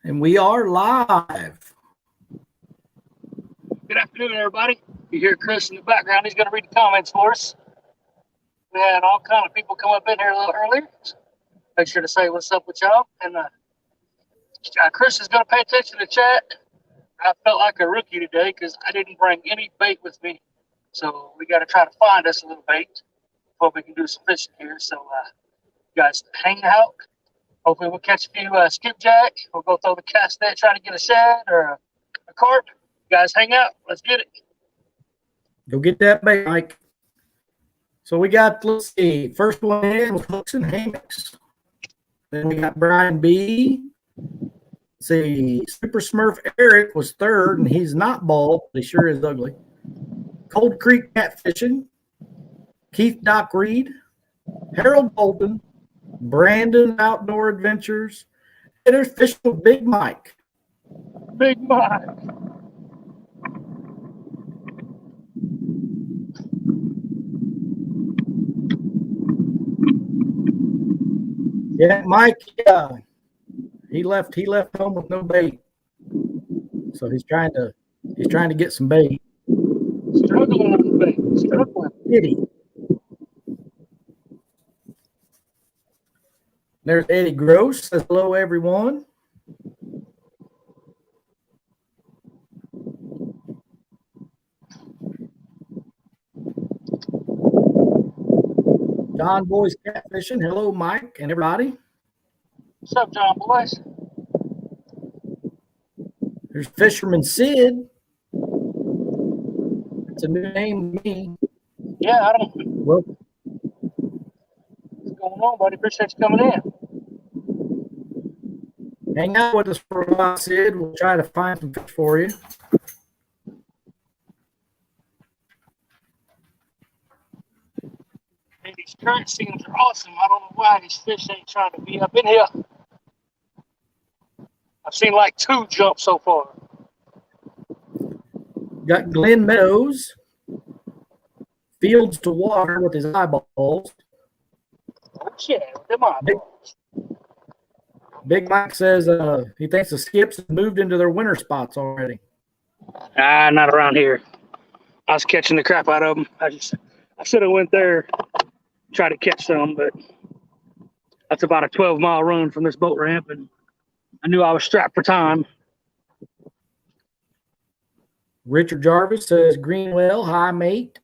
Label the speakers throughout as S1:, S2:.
S1: And we are live.
S2: Good afternoon, everybody. You hear Chris in the background. He's going to read the comments for us. We had all kind of people come up in here a little earlier. So make sure to say what's up with y'all. And Chris is going to pay attention to chat. I felt like a rookie today because I didn't bring any bait with me. So we got to try to find us a little bait before we can do some fishing here. So you guys hang out. Hopefully we'll catch a few skipjack. We'll go throw the cast net trying to get a shad or a carp. You guys hang out. Let's get it.
S1: Go get that bait, Mike. So we got, let's see, first one in was hooks and hammocks. Then we got Brian B. Let's see, Super Smurf Eric was third, and he's not bald, but he sure is ugly. Cold Creek Catfishing, Keith Doc Reed, Harold Bolton, Brandon Outdoor Adventures, and there's Fishing with Big Mike.
S2: Big Mike.
S1: Yeah, Mike, he left home with no bait. So he's trying to get some bait.
S2: Struggling on the bait. Struggling.
S1: Eddie. There's Eddie Gross. Says hello, everyone. John Boy's Catfishing. Hello, Mike and everybody.
S2: What's up, John Boys?
S1: There's Fisherman Sid. It's a new name to me.
S2: Yeah, I don't.
S1: Well,
S2: What's going on, buddy? Appreciate you coming in.
S1: hang out with us for a while, Sid. We'll try to find some fish for you.
S2: Hey, these current scenes are awesome. I don't know why these fish ain't trying to be up in here. I've seen like 2 jump so far.
S1: Got Glenn Meadows. Fields to water with his eyeballs.
S2: Oh, shit. Them eyeballs.
S1: Big Mike says he thinks the skips have moved into their winter spots already.
S2: Not around here. I was catching the crap out of them. I should have went there, tried to catch some, but that's about a 12-mile run from this boat ramp, and I knew I was strapped for time.
S1: Richard Jarvis says, Greenwell, hi, mate.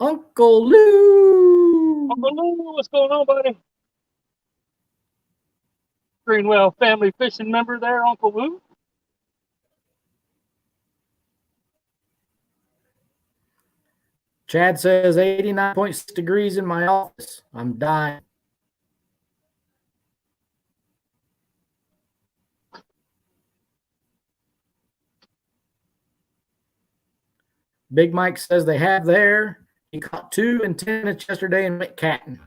S1: Uncle Lou.
S2: Uncle Lou, what's going on, buddy? Greenwell family fishing member there, Uncle Lou.
S1: Chad says 89.6 degrees in my office. I'm dying. Big Mike says they have there. He caught 2 and 10 minutes yesterday and went catting.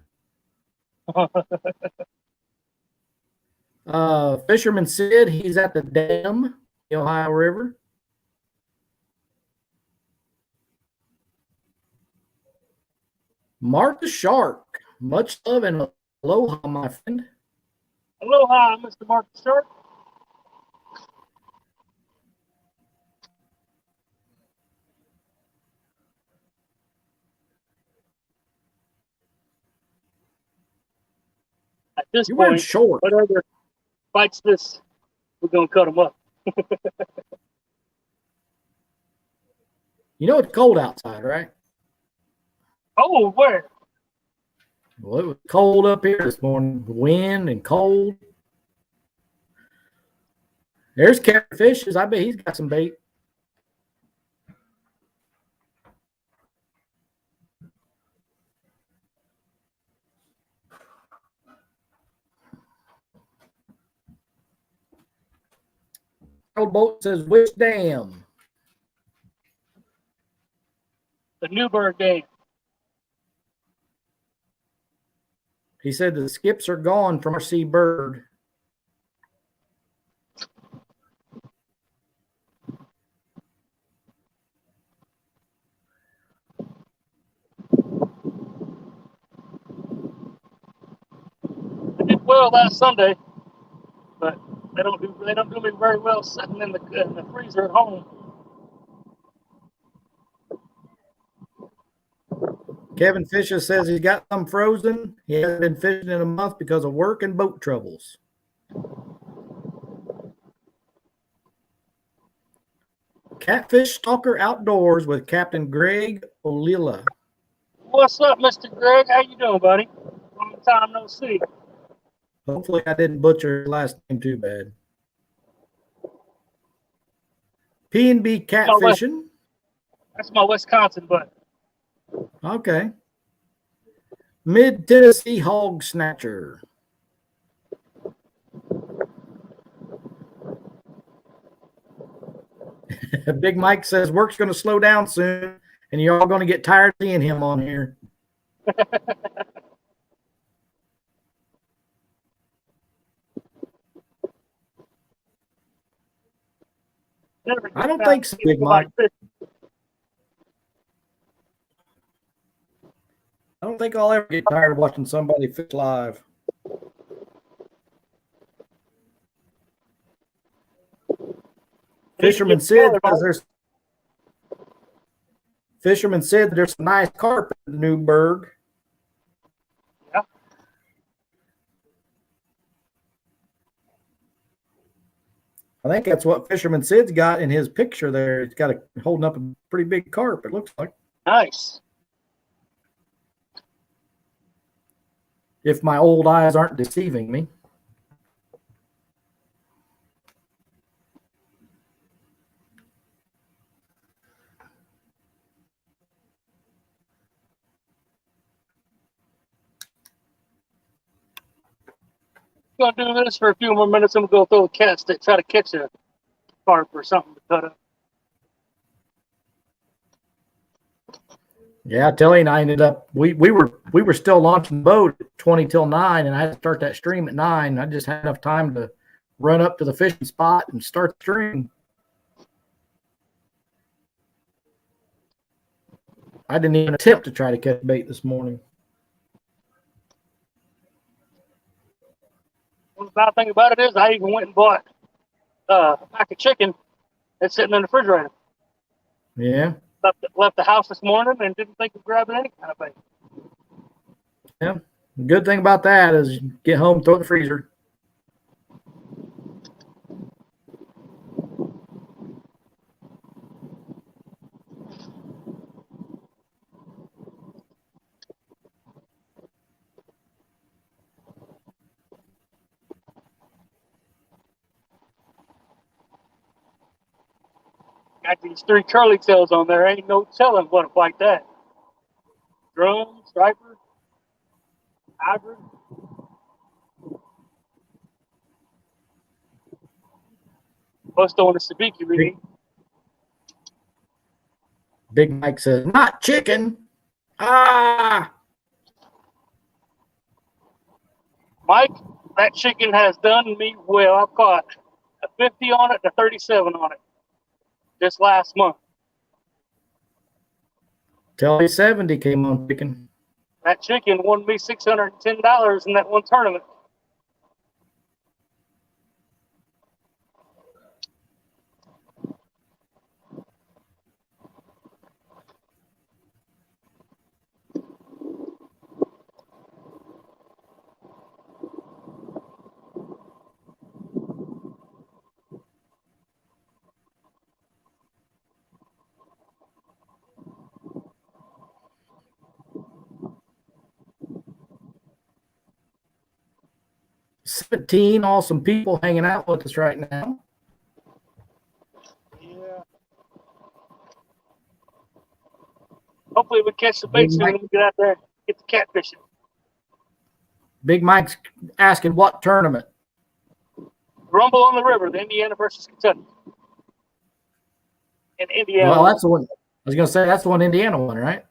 S1: Fisherman Sid, he's at the dam, the Ohio River. Mark the Shark, much love and aloha, my friend.
S2: Aloha, Mr. Mark the Shark. At this
S1: You weren't
S2: point,
S1: short.
S2: whatever bites this, we're going to cut them up.
S1: You know it's cold outside, right?
S2: Oh, where?
S1: Well, it was cold up here this morning. Wind and cold. There's Catfishes. I bet he's got some bait. Harold Bolt says, which dam?
S2: The Newburgh Dam.
S1: He said the skips are gone from RC Bird.
S2: well last Sunday, but they don't do me very well sitting in the freezer at home.
S1: Kevin Fisher says he's got some frozen. He hasn't been fishing in a month because of work and boat troubles. Catfish Stalker Outdoors with Captain Greg Olila.
S2: What's up, Mr. Greg? How you doing, buddy? Long time no see.
S1: Hopefully I didn't butcher his last name too bad. P&B Catfishing.
S2: That's my Wisconsin buddy.
S1: Okay. Mid Tennessee Hog Snatcher. Big Mike says work's going to slow down soon, and you're all going to get tired of seeing him on here. I don't think so, Big Mike. I don't think I'll ever get tired of watching somebody fish live. Fisherman Sid said there's some nice carp in Newburgh.
S2: Yeah.
S1: I think that's what Fisherman Sid's got in his picture there. He's got holding up a pretty big carp, it looks like.
S2: Nice.
S1: If my old eyes aren't deceiving me.
S2: I'm gonna do this for a few more minutes. I'm gonna go throw a cat stick, try to catch a carp or something to cut up.
S1: Yeah, Telly and I ended up we were still launching the boat at 20 till 9, and I had to start that stream at 9. I just had enough time to run up to the fishing spot and start the stream. I didn't even attempt to try to catch bait this morning.
S2: Well, the bad thing about it is I even went and bought a pack of chicken that's sitting in the refrigerator.
S1: Yeah.
S2: Left the house this morning and didn't think of grabbing any kind of bait.
S1: Yeah. The good thing about that is you get home, throw it in the freezer.
S2: Got these 3 curly tails on there. Ain't no telling what like that. Drum, striper, hybrid. Most on the sabiki really.
S1: Big Mike says, not chicken. Ah.
S2: Mike, that chicken has done me well. I've caught a 50 on it and a 37 on it this last month.
S1: Telly 70 came on chicken.
S2: That chicken won me $610 in that one tournament.
S1: $17 awesome people hanging out with us right now.
S2: Yeah. Hopefully we catch the bait soon and we get out there and get the catfishing.
S1: Big Mike's asking what tournament?
S2: Rumble on the River, the Indiana versus Kentucky. In Indiana.
S1: Well, that's the one. I was going to say that's the one Indiana one, right?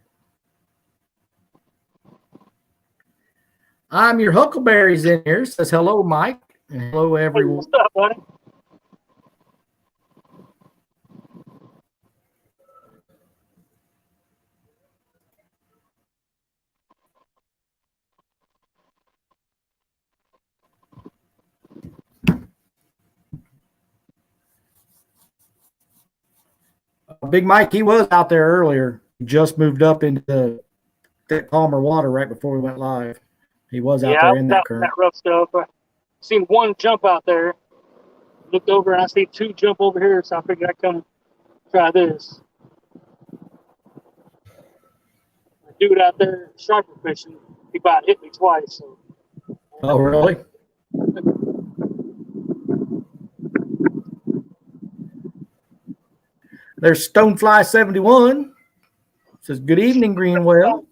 S1: I'm your Huckleberry's in here. Says hello, Mike, and hello everyone.
S2: Hey, what's up, buddy?
S1: Big Mike, he was out there earlier. He just moved up into that calmer water right before we went live. He was out there in that current.
S2: That rough stuff. I seen one jump out there. Looked over and I see two jump over here, so I figured I'd come try this. The dude out there striper fishing, he about hit me twice. So.
S1: Oh, really? There's Stonefly 71. Says, good evening, Greenwell.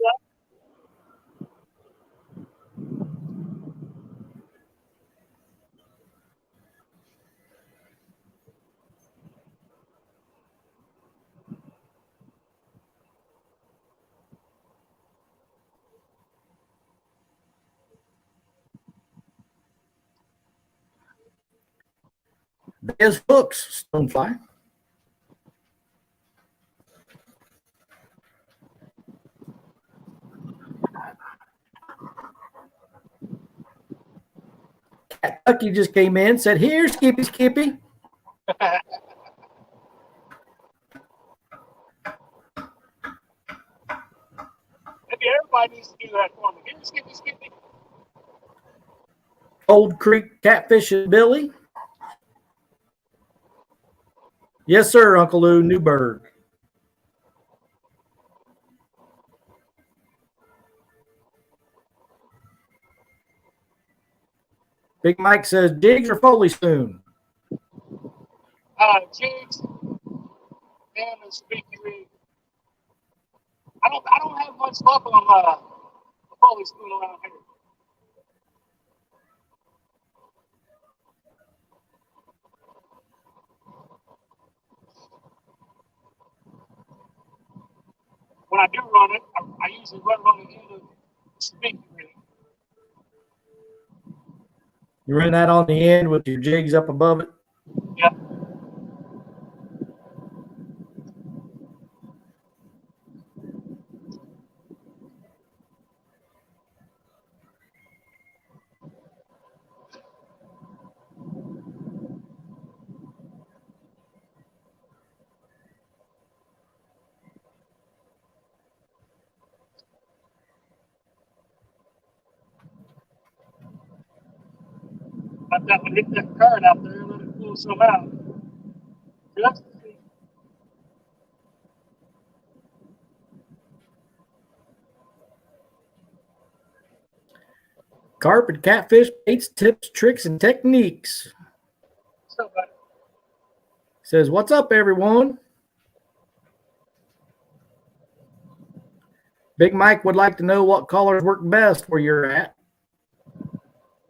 S1: There's hooks, Stonefly. Kentucky just came in, said, here, Skippy, Skippy.
S2: Maybe everybody needs to do that for me. Here, Skippy, Skippy.
S1: Old Creek Catfish and Billy. Yes, sir, Uncle Lou, Newburgh. Big Mike says, jigs or Foley soon?
S2: Jigs and the speaky rig. I don't have much luck on the Foley spoon around here. When I do run it, I usually run it on the end of the speaky rig.
S1: You run that on the end with your jigs up above it?
S2: Yep. Let that one hit that current out there and let it pull some out. Just
S1: Carp and Catfish, baits, tips, tricks, and techniques.
S2: somebody.
S1: Says, what's up, everyone? Big Mike would like to know what colors work best where you're at.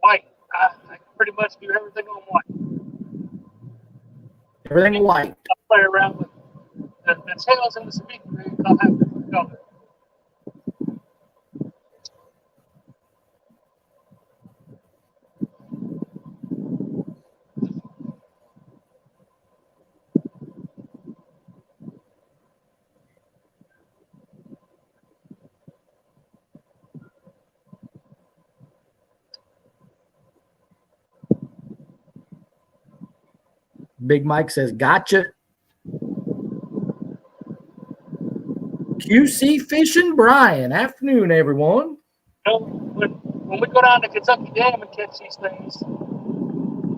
S2: White. I pretty much do everything on white.
S1: Everything white.
S2: I play around with the tails and the speaker rig. I'll have different colors.
S1: Big Mike says, gotcha. QC Fishing Brian. Afternoon, everyone.
S2: You know, when we go down to Kentucky Dam and catch these things,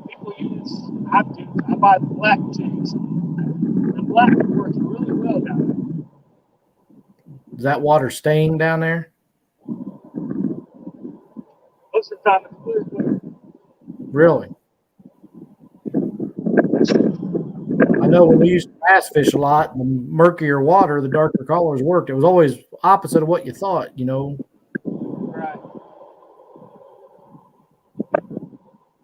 S2: people I buy the black jigs. The black works really well down there.
S1: Is that water staying down there?
S2: Most of the time it's clear.
S1: Really? I know when we used to bass fish a lot, the murkier water, the darker colors worked. It was always opposite of what you thought, you know.
S2: Right.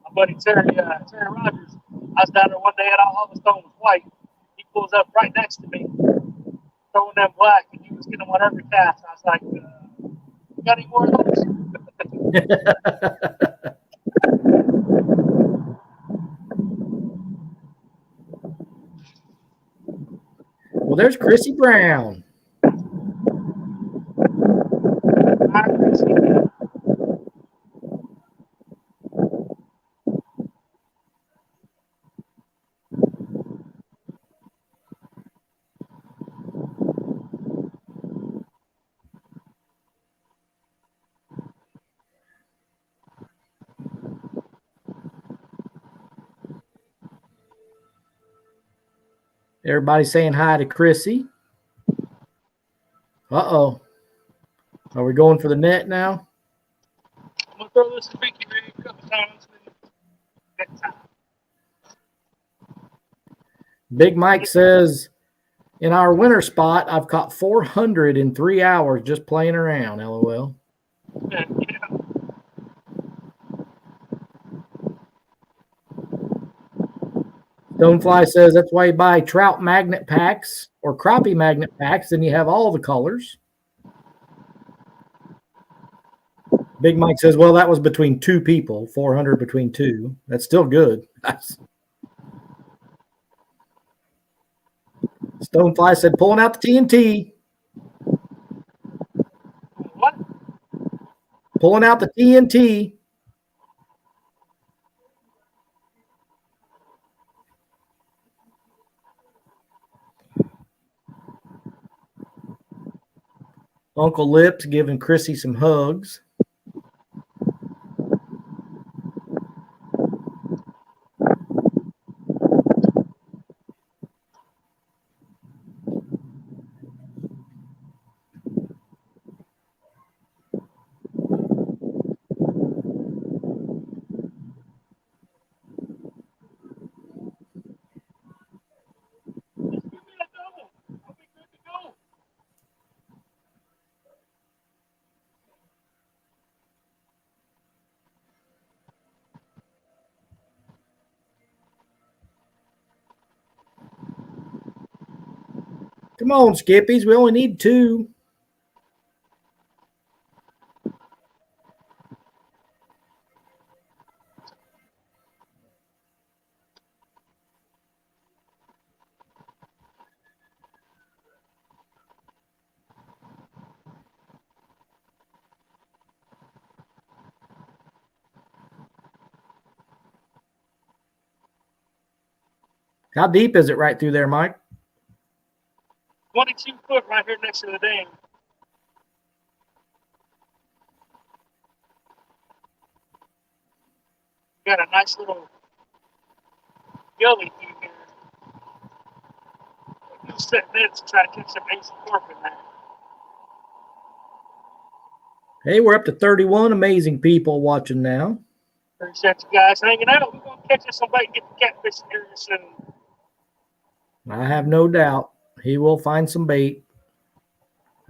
S2: My buddy Terry Rogers, I was down there one day and all the stone was white. He pulls up right next to me, throwing them black, and he was getting one every cast. I was like, you got any more of those?
S1: Well, there's Chrissy Brown.
S2: Hi, Chrissy.
S1: Everybody saying hi to Chrissy. Uh-oh. Are we going for the net now?
S2: I'm going to throw this to Vicky rig a couple times. Next time.
S1: Big Mike says, in our winter spot, I've caught 400 in 3 hours just playing around, LOL.
S2: Yeah.
S1: Stonefly says that's why you buy trout magnet packs or crappie magnet packs, and you have all the colors. Big Mike says, well, that was between 2 people, 400 between 2. That's still good. Stonefly said, pulling out the TNT.
S2: What?
S1: Pulling out the TNT. Uncle Lips giving Chrissy some hugs. Come on, Skippies. We only need 2. How deep is it right through there, Mike?
S2: 22 foot right here next to the dam. Got a nice little gully through here. You set nets to try to catch some ace and corp in there.
S1: Hey, we're up to 31 amazing people watching now.
S2: Appreciate you guys hanging out. We're going to catch us somebody and get the catfish here soon.
S1: I have no doubt he will find some bait,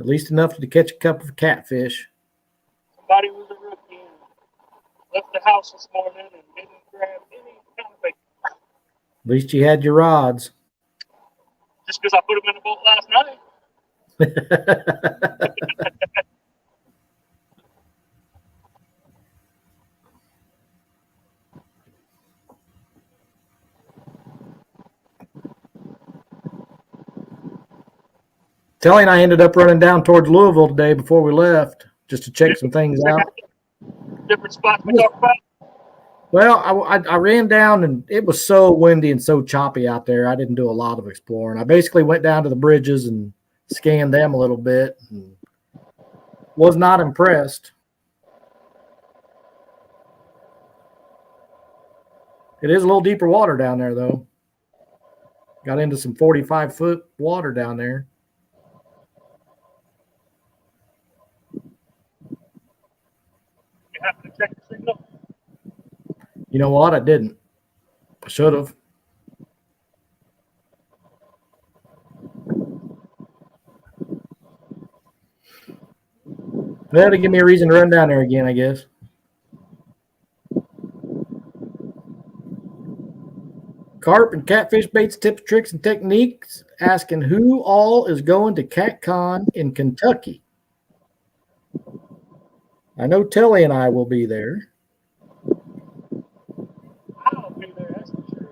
S1: at least enough to catch a couple of catfish.
S2: Somebody was a rookie and left the house this morning and didn't grab any kind of bait.
S1: At least you had your rods.
S2: Just because I put them in the boat last night.
S1: Telly and I ended up running down towards Louisville today before we left just to check some things out.
S2: Different spots we talked about.
S1: Well, I ran down and it was so windy and so choppy out there. I didn't do a lot of exploring. I basically went down to the bridges and scanned them a little bit and was not impressed. It is a little deeper water down there, though. Got into some 45-foot water down there.
S2: You have to check the signal.
S1: You know what? I didn't. I should have. That'll give me a reason to run down there again, I guess. Carp and catfish baits, tips, tricks, and techniques, asking who all is going to CatCon in Kentucky. I know Telly and I will be there.
S2: I'll be there, that's for sure.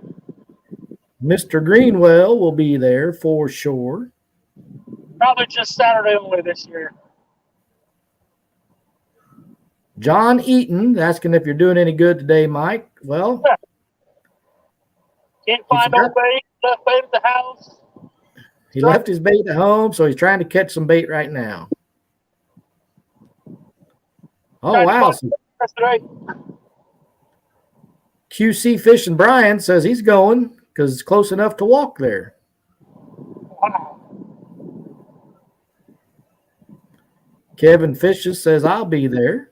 S1: Mr. Greenwell will be there for sure.
S2: Probably just Saturday only this year.
S1: John Eaton asking if you're doing any good today, Mike. Well,
S2: can't find no bait. Left bait at the house.
S1: He left his bait at home, so he's trying to catch some bait right now. Oh, wow. QC Fish and Brian says he's going because it's close enough to walk there. Kevin Fishes says, I'll be there.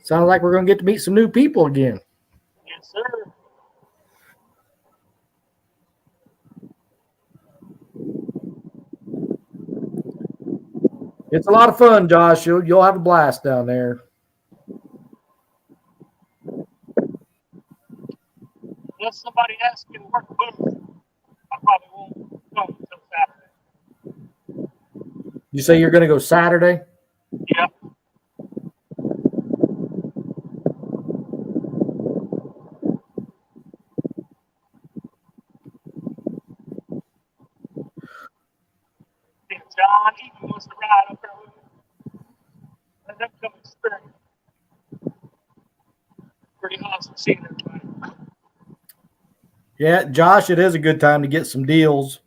S1: Sounds like we're going to get to meet some new people again.
S2: Yes, sir.
S1: It's a lot of fun, Josh. You'll have a blast down there.
S2: Unless somebody asks me to work a booth, I probably won't come until Saturday.
S1: You say you're going to go Saturday?
S2: Yep. John even wants to ride up there with me. Let them come experience. Pretty awesome seeing everybody.
S1: Yeah, Josh, it is a good time to get some deals.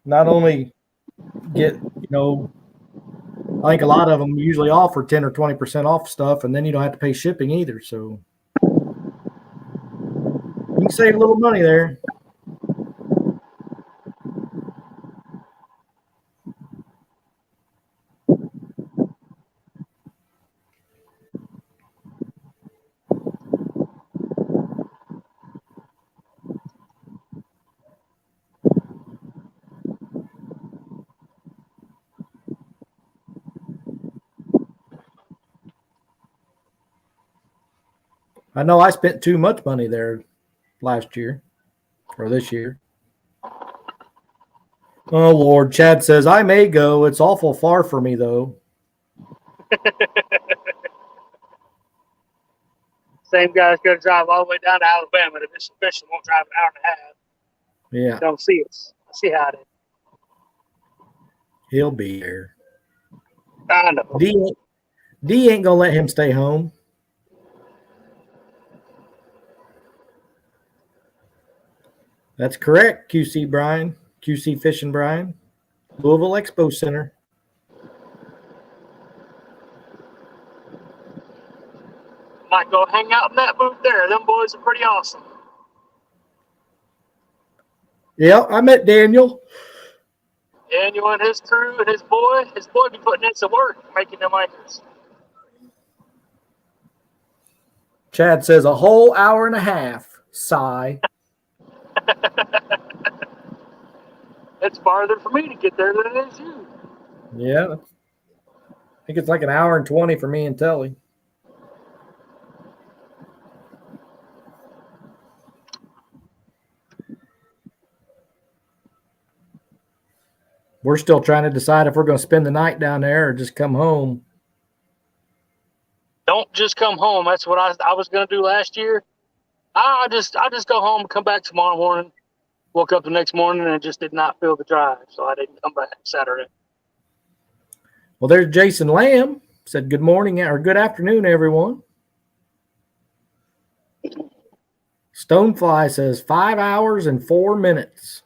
S1: Not only get, I think a lot of them usually offer 10 or 20% off stuff, and then you don't have to pay shipping either. So you can save a little money there. I know I spent too much money there last year or this year. Oh, Lord. Chad says, I may go. It's awful far for me, though.
S2: Same guy's going to drive all the way down to Alabama. The Bishop won't drive an hour and a half.
S1: Yeah.
S2: Don't see us. See how it is.
S1: He'll be here.
S2: I know.
S1: D ain't going to let him stay home. That's correct, QC Brian. QC Fishing Brian. Louisville Expo Center.
S2: Might go hang out in that booth there. Them boys are pretty awesome.
S1: Yeah, I met Daniel.
S2: Daniel and his crew and his boy be putting in some work making them anchors.
S1: Chad says a whole hour and a half. Sigh.
S2: It's farther for me to get there than it is you.
S1: Yeah. I think it's like an hour and 20 for me and Telly. We're still trying to decide if we're going to spend the night down there or just come home.
S2: Don't just come home. That's what I was going to do last year. I just go home, come back tomorrow morning. Woke up the next morning and just did not feel the drive, so I didn't come back Saturday.
S1: Well, there's Jason Lamb. Said good morning or good afternoon, everyone. Stonefly says 5 hours and 4 minutes.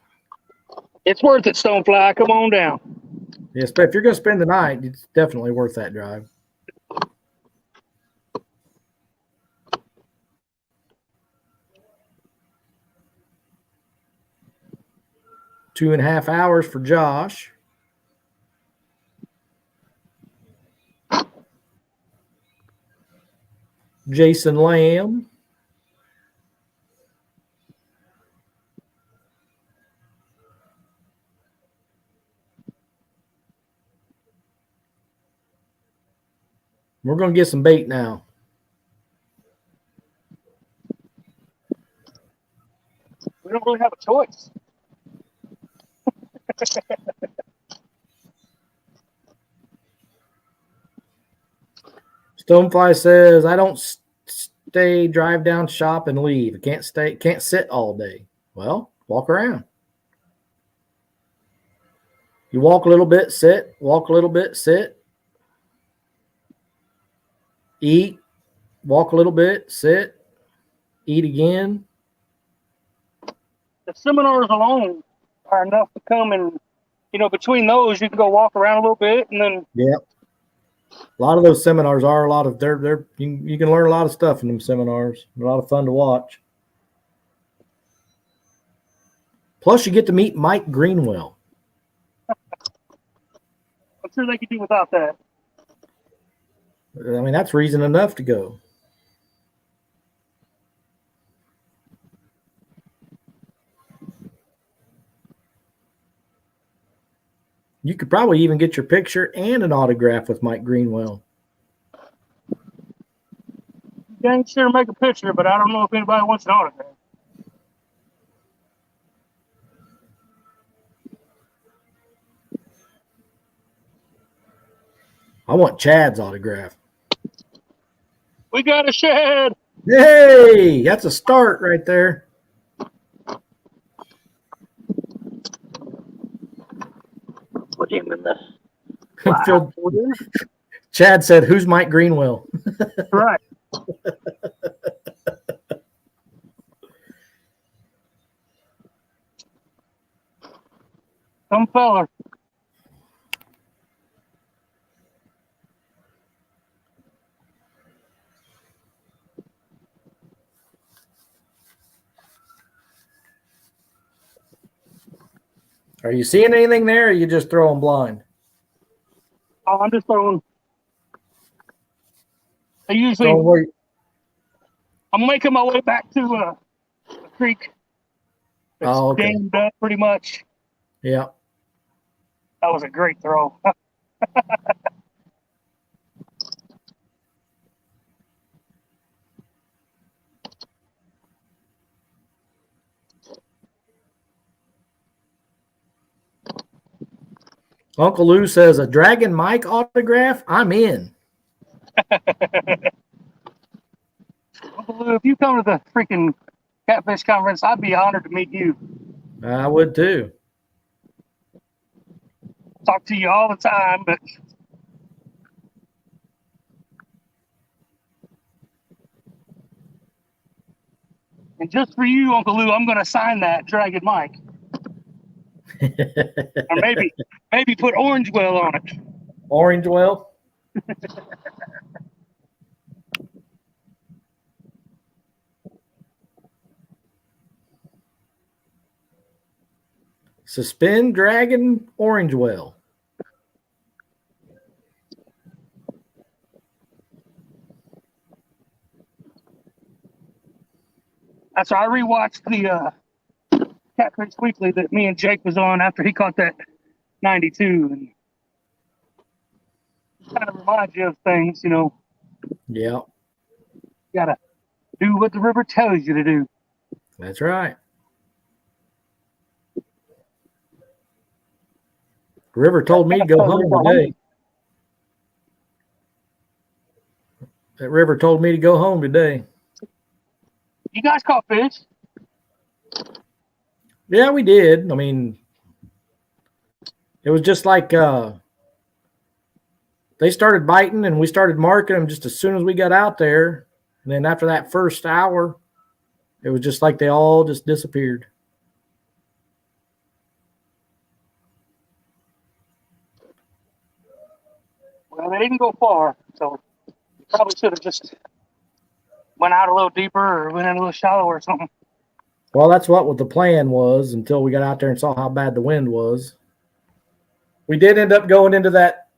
S2: It's worth it, Stonefly. Come on down.
S1: Yes, but if you're going to spend the night, it's definitely worth that drive. Two and a half hours for Josh. Jason Lamb. We're going to get some bait now.
S2: We don't really have a choice.
S1: Stonefly says, I don't stay, drive down, shop, and leave. I can't sit all day. Well, walk around. You walk a little bit, sit, walk a little bit, sit. Eat, walk a little bit, sit, eat again.
S2: The seminars alone are enough to come and, between those, you can go walk around a little bit and then.
S1: Yeah. A lot of those seminars are you can learn a lot of stuff in them seminars. They're a lot of fun to watch. Plus, you get to meet Mike Greenwell.
S2: sure they could do without that.
S1: I mean, that's reason enough to go. You could probably even get your picture and an autograph with Mike Greenwell.
S2: Dang sure make a picture, but I don't know if anybody wants an autograph.
S1: I want Chad's autograph.
S2: We got a shed.
S1: Hey, that's a start right there.
S2: Put him in the
S1: Phil, Chad said, "Who's Mike Greenwell?"
S2: right. Some feller.
S1: Are you seeing anything there, or are you just throwing blind?
S2: Oh, I'm just throwing. I usually.
S1: Throwing
S2: I'm making my way back to a creek. It's
S1: okay.
S2: dammed up pretty much.
S1: Yeah.
S2: That was a great throw.
S1: Uncle Lou says, "A Dragon Mike autograph? I'm in."
S2: Uncle Lou, if you come to the freaking Catfish conference, I'd be honored to meet you.
S1: I would too.
S2: Talk to you all the time, but and just for you, Uncle Lou, I'm going to sign that Dragon Mike, or maybe put Orange Well on it.
S1: Orange Well. Suspend Dragon Orange Well.
S2: That's why I rewatched the Catfish Weekly that me and Jake was on after he caught that 92, and kind of reminds you of things, you know.
S1: Yeah,
S2: You gotta do what the river tells you to do.
S1: that's right. River told me to go home today. That river told me to go home today.
S2: You guys caught fish?
S1: Yeah, we did. I mean, it was just like they started biting and we started marking them just as soon as we got out there. And then after that first hour, it was just like they all just disappeared.
S2: Well, they didn't go far, so you probably should have just went out a little deeper or went in a little shallower or something.
S1: Well, that's what the plan was until we got out there and saw how bad the wind was. We did end up going into that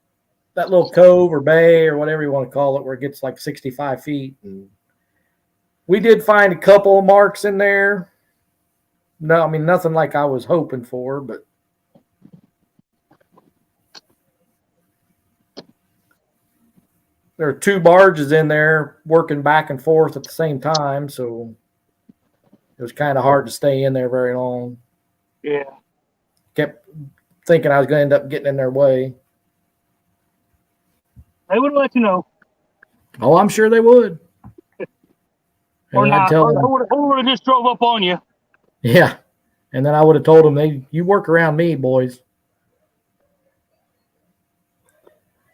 S1: little cove or bay or whatever you want to call it, where it gets like 65 feet. And we did find a couple of marks in there. No, I mean, nothing like I was hoping for, but there are two barges in there working back and forth at the same time. So it was kind of hard to stay in there very long.
S2: Yeah.
S1: Kept thinking I was going to end up getting in their way.
S2: They would let you know.
S1: Oh, I'm sure they would.
S2: Or
S1: And I'd
S2: not.
S1: tell
S2: Or
S1: them,
S2: they would have just drove up on you.
S1: yeah. And then I would have told them, you work around me, boys.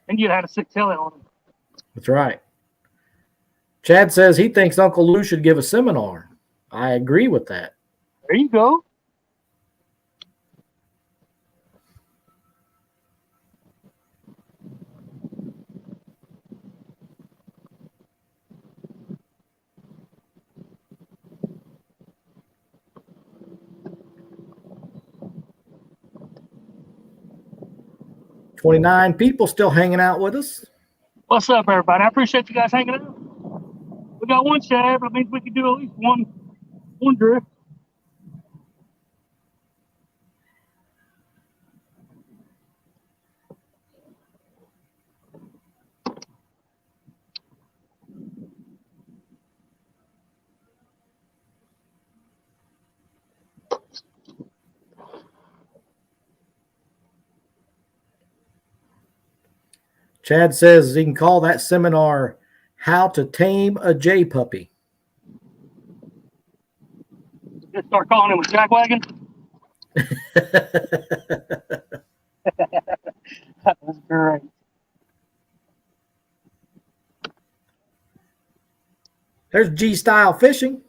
S2: And you'd have to sit tail on them.
S1: That's right. Chad says he thinks Uncle Lou should give a seminar. I agree with that.
S2: There you go.
S1: 29 people still hanging out with us.
S2: What's up, everybody? I appreciate you guys hanging out. We got one shad, but it means we can do at least one drift.
S1: Chad says he can call that seminar How to Tame a J Puppy.
S2: Just start calling him a jackwagon. That was great.
S1: There's G-Style Fishing.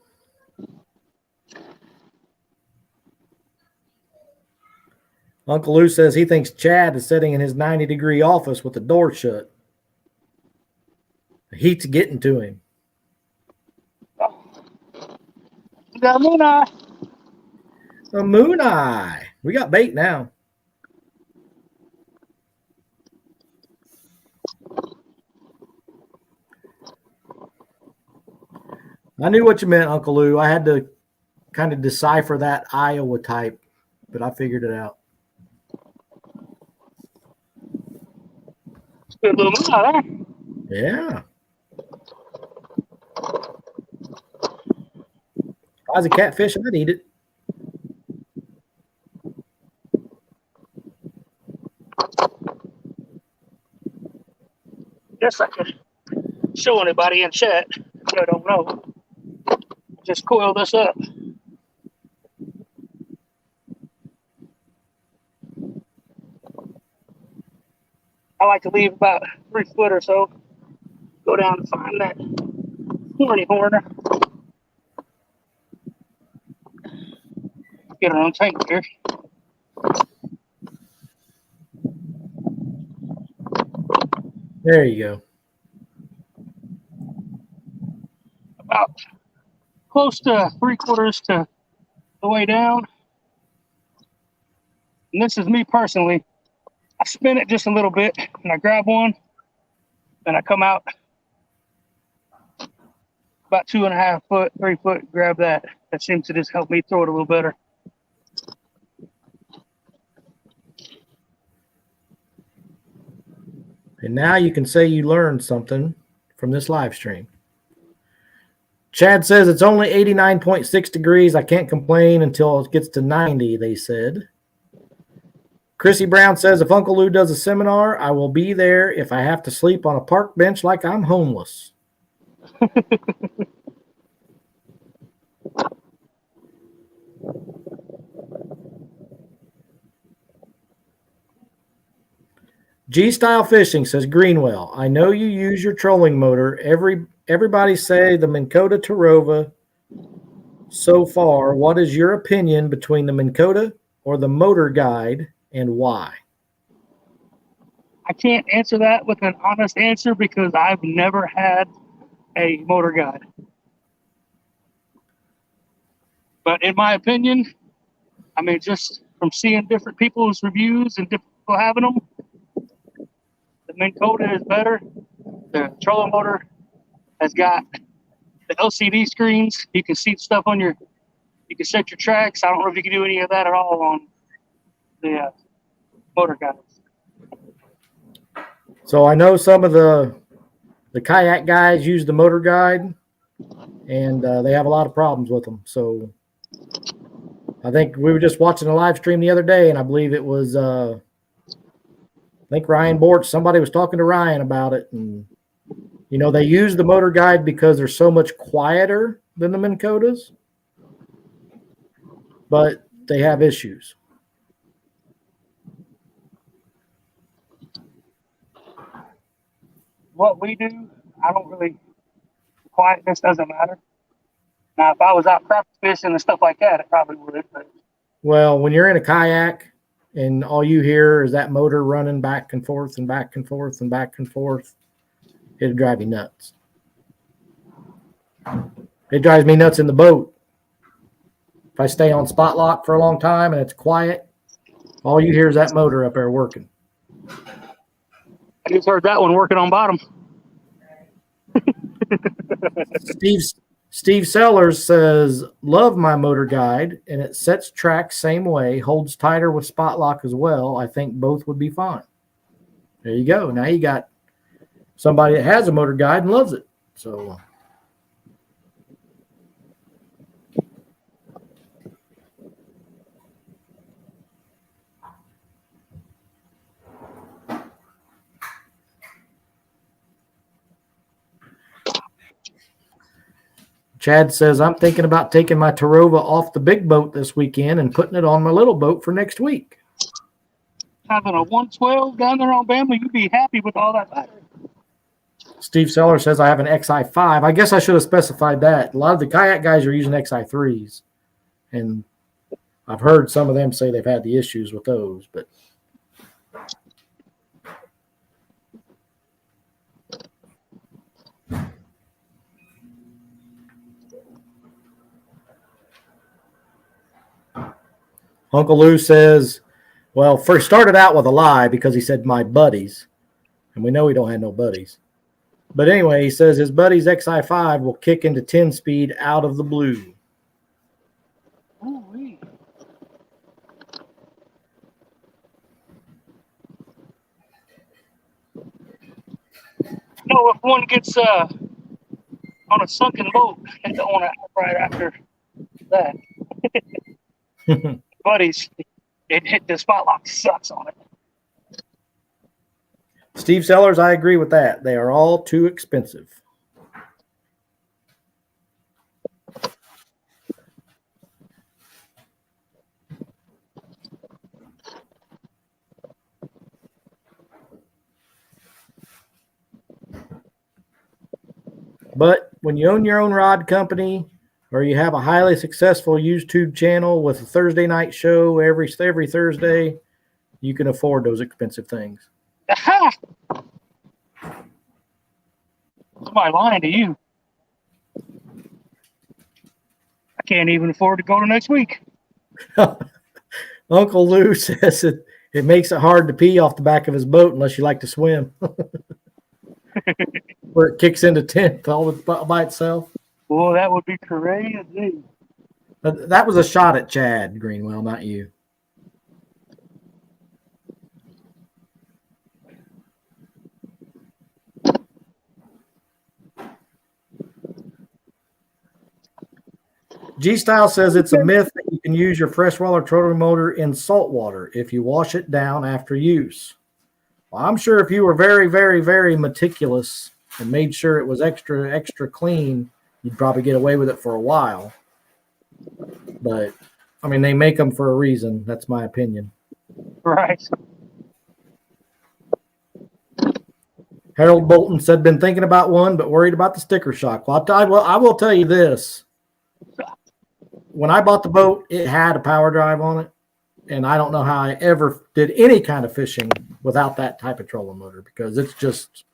S1: Uncle Lou says he thinks Chad is sitting in his 90-degree office with the door shut. The heat's getting to him.
S2: We got a moon eye.
S1: A moon eye. We got bait now. I knew what you meant, Uncle Lou. I had to kind of decipher that Iowa type, but I figured it out.
S2: Good little moon eye there.
S1: Yeah. If I was a catfish, I'd eat it.
S2: Guess I could show anybody in chat if I don't know. Just coil this up. I like to leave about 3 foot or so. Go down and find that horny horner. Get her on tank here.
S1: There you go.
S2: About close to 3/4 to the way down. And this is me personally. I spin it just a little bit and I grab one and I come out about 2.5 foot, 3 foot, grab that. That seems to just help me throw it a little better.
S1: And now you can say you learned something from this live stream. Chad says it's only 89.6 degrees. I can't complain until it gets to 90, they said. Chrissy Brown says, if Uncle Lou does a seminar, I will be there if I have to sleep on a park bench like I'm homeless. G-Style Fishing says, Greenwell, I know you use your trolling motor. Everybody say the Minn Kota Tarova so far. What is your opinion between the Minn Kota or the motor guide and why?
S2: I can't answer that with an honest answer because I've never had a motor guide. But in my opinion, I mean, just from seeing different people's reviews and different people having them, the Minn Kota is better. The trolling motor has got the LCD screens. You can see stuff on you can set your tracks. I don't know if you can do any of that at all on the motor guides.
S1: So I know some of the kayak guys use the motor guide, and they have a lot of problems with them. So I think we were just watching a live stream the other day, and I believe it was I think Ryan Borch. Somebody was talking to Ryan about it, and you know they use the motor guide because they're so much quieter than the Minn Kotas, but they have issues.
S2: What we do, I don't really, quietness doesn't matter. Now, if I was out crappie fishing and stuff like that, it probably would. But
S1: Well, when you're in a kayak and all you hear is that motor running back and forth and back and forth and back and forth, it'll drive you nuts. It drives me nuts in the boat. If I stay on spot lock for a long time and it's quiet, all you hear is that motor up there working.
S2: Just heard that one working on bottom.
S1: Steve Sellers says, love my motor guide, and it sets track same way, holds tighter with spot lock as well. I think both would be fine. There you go. Now you got somebody that has a motor guide and loves it. So Chad says, I'm thinking about taking my Tarova off the big boat this weekend and putting it on my little boat for next week.
S2: Having a 112 down there on Bama, you'd be happy with all that battery.
S1: Steve Seller says, I have an XI5. I guess I should have specified that. A lot of the kayak guys are using XI3s. And I've heard some of them say they've had the issues with those. But Uncle Lou says, well, first started out with a lie because he said my buddies. And we know he don't have no buddies. But anyway, he says his buddy's XI5 will kick into 10-speed out of the blue.
S2: Ooh-wee. No, if one gets on a sunken boat, they don't want to right after that. Buddies, it hit the spot lock sucks on it.
S1: Steve Sellers, I agree with that. They are all too expensive. But when you own your own rod company or you have a highly successful YouTube channel with a Thursday night show every Thursday, you can afford those expensive things.
S2: Aha! Somebody lying to you. I can't even afford to go to next week.
S1: Uncle Lou says it makes it hard to pee off the back of his boat unless you like to swim. Where it kicks into 10th all by itself.
S2: Well, that would be crazy.
S1: That was a shot at Chad Greenwell, not you. G-Style says it's a myth that you can use your freshwater trolling motor in salt water if you wash it down after use. Well, I'm sure if you were very, very, very meticulous and made sure it was extra, extra clean, you'd probably get away with it for a while. But, I mean, they make them for a reason. That's my opinion.
S2: Right.
S1: Harold Bolton said, been thinking about one, but worried about the sticker shock. Well, I will tell you this. When I bought the boat, it had a power drive on it. And I don't know how I ever did any kind of fishing without that type of trolling motor because it's just,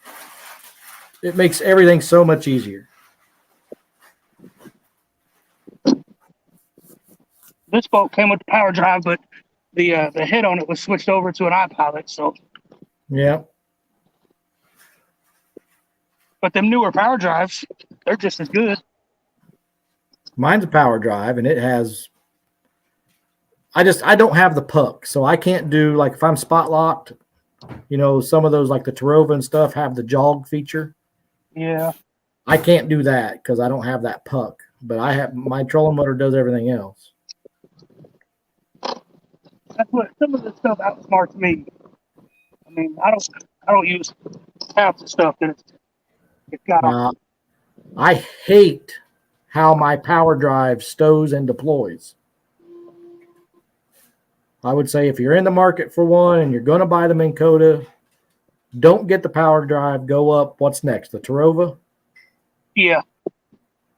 S1: it makes everything so much easier.
S2: This boat came with the power drive, but the head on it was switched over to an iPilot. So
S1: yeah.
S2: But them newer power drives, they're just as good.
S1: Mine's a power drive, and it has. I don't have the puck, so I can't do like if I'm spot locked. You know, some of those like the Tarova and stuff have the jog feature.
S2: Yeah.
S1: I can't do that because I don't have that puck, but I have my trolling motor does everything else.
S2: That's what some of the stuff outsmarts me. I mean, I don't use half the stuff that it's got.
S1: I hate how my power drive stows and deploys. I would say if you're in the market for one and you're going to buy the Minn Kota, don't get the power drive. Go up. What's next? The Tarova?
S2: Yeah.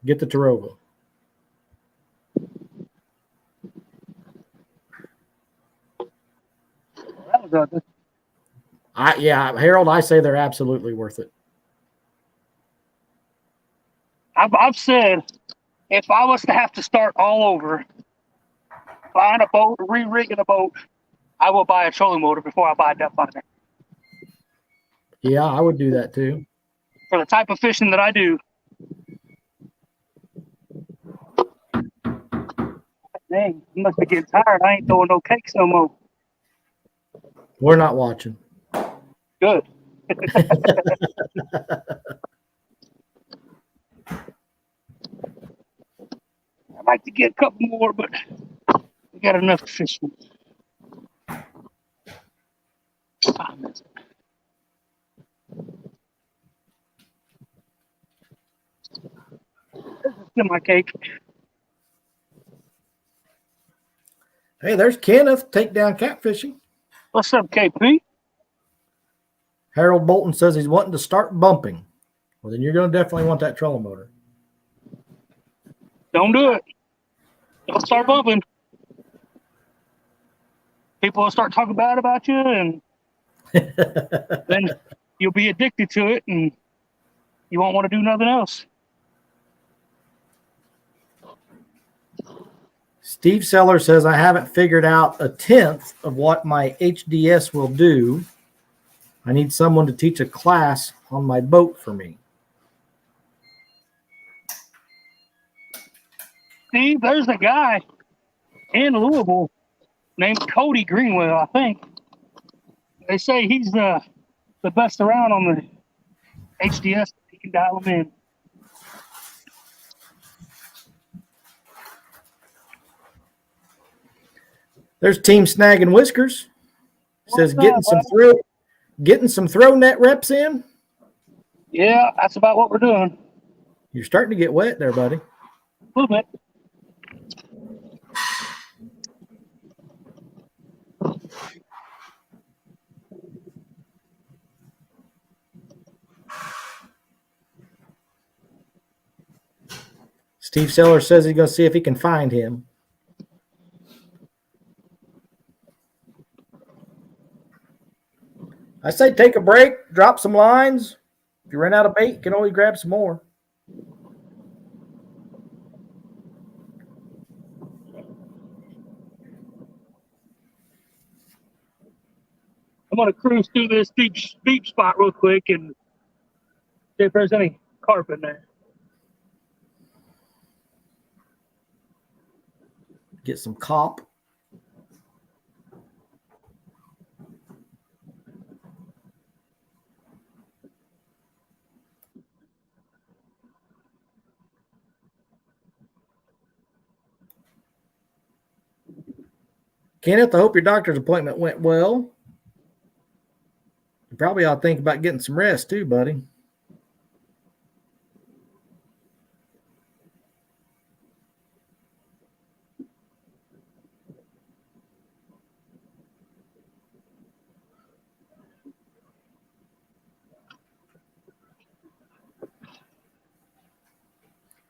S1: Get the Tarova.
S2: That was ugly.
S1: Harold, I say they're absolutely worth it.
S2: I've said if I was to have to start all over, buying a boat, re-rigging a boat, I will buy a trolling motor before I buy a depth finder.
S1: Yeah, I would do that too.
S2: for the type of fishing that I do. Dang, I must be getting tired. I ain't throwing no cakes no more.
S1: We're not watching.
S2: Good. I'd like to get a couple more, but we got enough to fish with. 5 minutes. Get my cake.
S1: Hey, there's Kenneth. Take down catfishing.
S2: What's up, KP?
S1: Harold Bolton says he's wanting to start bumping. Well, then you're going to definitely want that trolling motor.
S2: Don't do it. Don't start bumping. People will start talking bad about you, and then you'll be addicted to it, and you won't want to do nothing else.
S1: Steve Seller says, I haven't figured out a tenth of what my HDS will do. I need someone to teach a class on my boat for me.
S2: Steve, there's a guy in Louisville named Cody Greenwell, I think. They say he's the best around on the HDS. You can dial him in.
S1: There's Team Snag and Whiskers. Says getting some throw net reps in.
S2: Yeah, that's about what we're doing.
S1: You're starting to get wet there, buddy.
S2: A little bit.
S1: Steve Seller says he's going to see if he can find him. I say take a break, drop some lines. If you run out of bait, you can always grab some more.
S2: I'm going to cruise through this deep spot real quick and see if there's any carp in there.
S1: Get some cop. Kenneth, I hope your doctor's appointment went well. You probably ought to think about getting some rest too, buddy.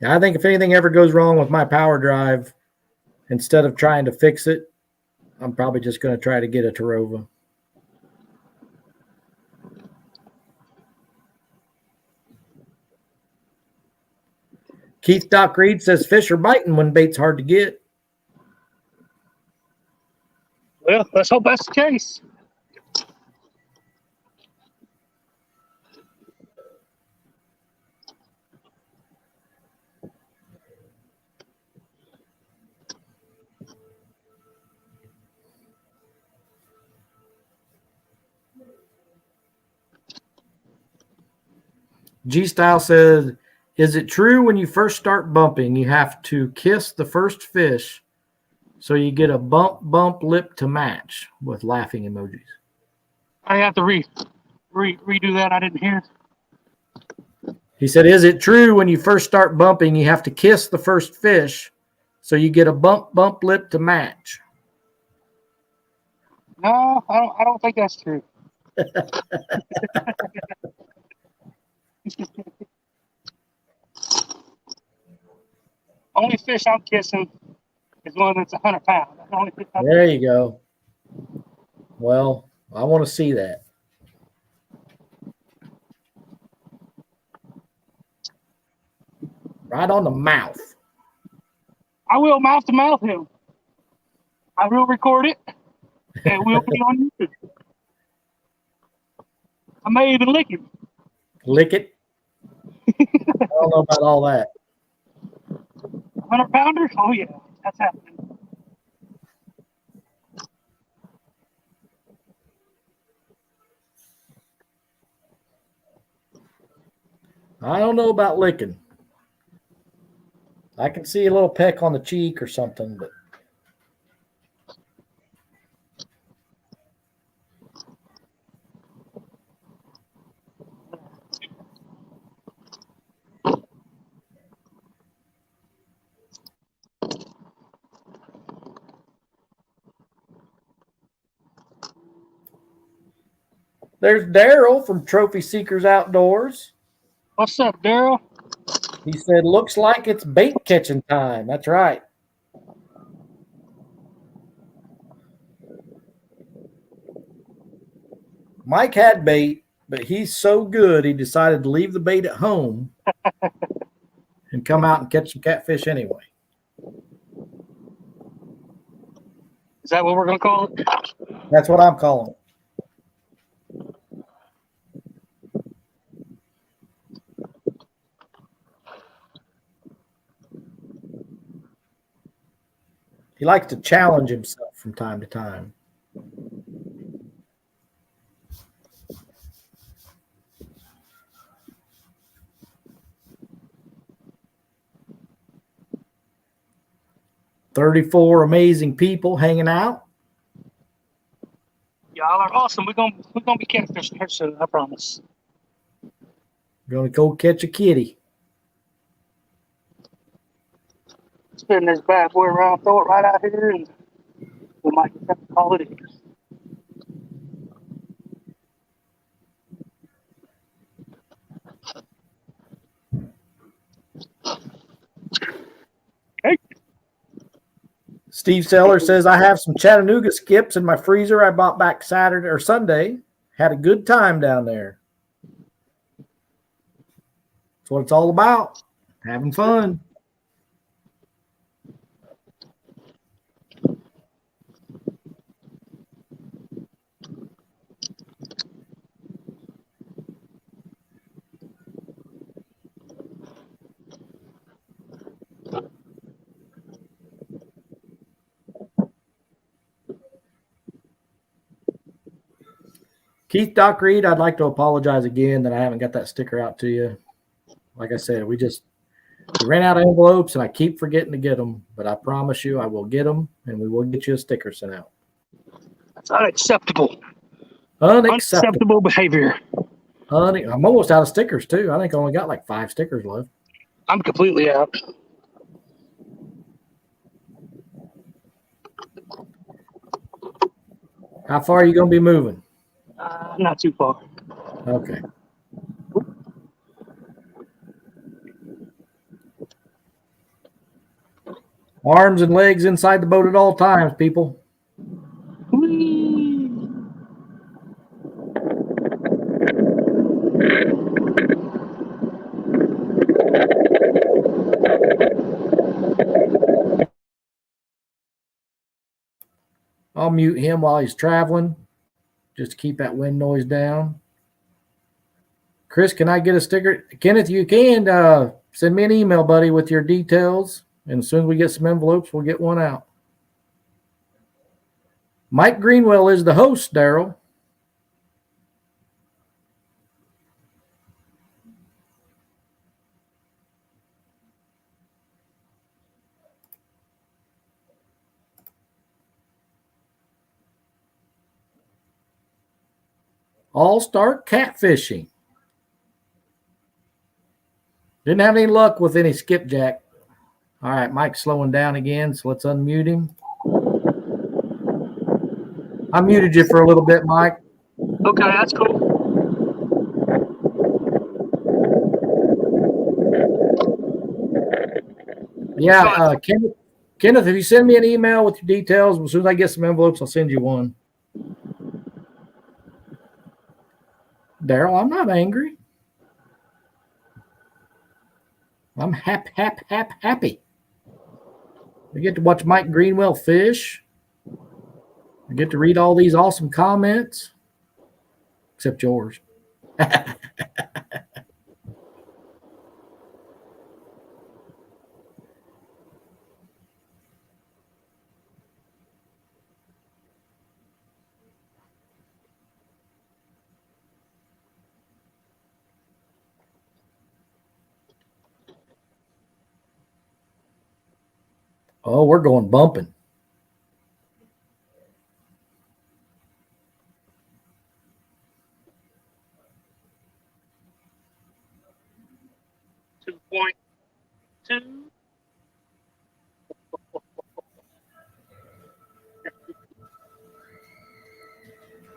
S1: Yeah, I think if anything ever goes wrong with my power drive, instead of trying to fix it, I'm probably just going to try to get a Tarova. Keith Doc Reed says fish are biting when bait's hard to get.
S2: Well, let's hope that's the case.
S1: G-Style says, is it true when you first start bumping, you have to kiss the first fish so you get a bump lip to match with laughing emojis?
S2: I have to redo that. I didn't hear.
S1: He said, is it true when you first start bumping, you have to kiss the first fish so you get a bump lip to match?
S2: No, I don't think that's true. Only fish I'm kissing is one that's 100 pounds. That's the only fish I'm
S1: There you go. Well, I want to see that. Right on the mouth.
S2: I will mouth to mouth him. I will record it. It will be on YouTube. may even lick him.
S1: Lick it. I don't know about all that.
S2: 100-pounder? Oh, yeah. That's happening.
S1: I don't know about licking. I can see a little peck on the cheek or something, but there's Daryl from Trophy Seekers Outdoors.
S2: What's up, Daryl?
S1: He said, looks like it's bait catching time. That's right. Mike had bait, but he's so good he decided to leave the bait at home and come out and catch some catfish anyway.
S2: Is that what we're going to call it?
S1: That's what I'm calling it. He likes to challenge himself from time to time. $34 amazing people hanging out.
S2: Y'all are awesome. We're gonna be catfishing here soon, I promise.
S1: Gonna go catch a kitty.
S2: Spin this bad boy around, throw it right out here, and we might just have to call it in. Hey.
S1: Steve Seller says, I have some Chattanooga skips in my freezer I bought back Saturday or Sunday. Had a good time down there. That's what it's all about. Having fun. Keith Doc Reed, I'd like to apologize again that I haven't got that sticker out to you. Like I said, we ran out of envelopes and I keep forgetting to get them, but I promise you I will get them and we will get you a sticker sent out.
S2: That's unacceptable.
S1: Unacceptable.
S2: Unacceptable behavior.
S1: I'm almost out of stickers too. I think I only got like 5 stickers left.
S2: I'm completely out.
S1: How far are you going to be moving?
S2: Not too far.
S1: Okay. Arms and legs inside the boat at all times, people.
S2: Whee!
S1: I'll mute him while he's traveling, just to keep that wind noise down. Chris, can I get a sticker? Kenneth, you can send me an email, buddy, with your details. And as soon as we get some envelopes, we'll get one out. Mike Greenwell is the host, Daryl. All-star catfishing. Didn't have any luck with any skipjack. All right, Mike's slowing down again, so let's unmute him. I muted you for a little bit, Mike.
S2: Okay, that's cool.
S1: Yeah, Kenneth, if you send me an email with your details, as soon as I get some envelopes, I'll send you one. Daryl, I'm not angry. I'm happy. We get to watch Mike Greenwell fish. I get to read all these awesome comments, except yours. Oh, we're going bumping.
S2: .2.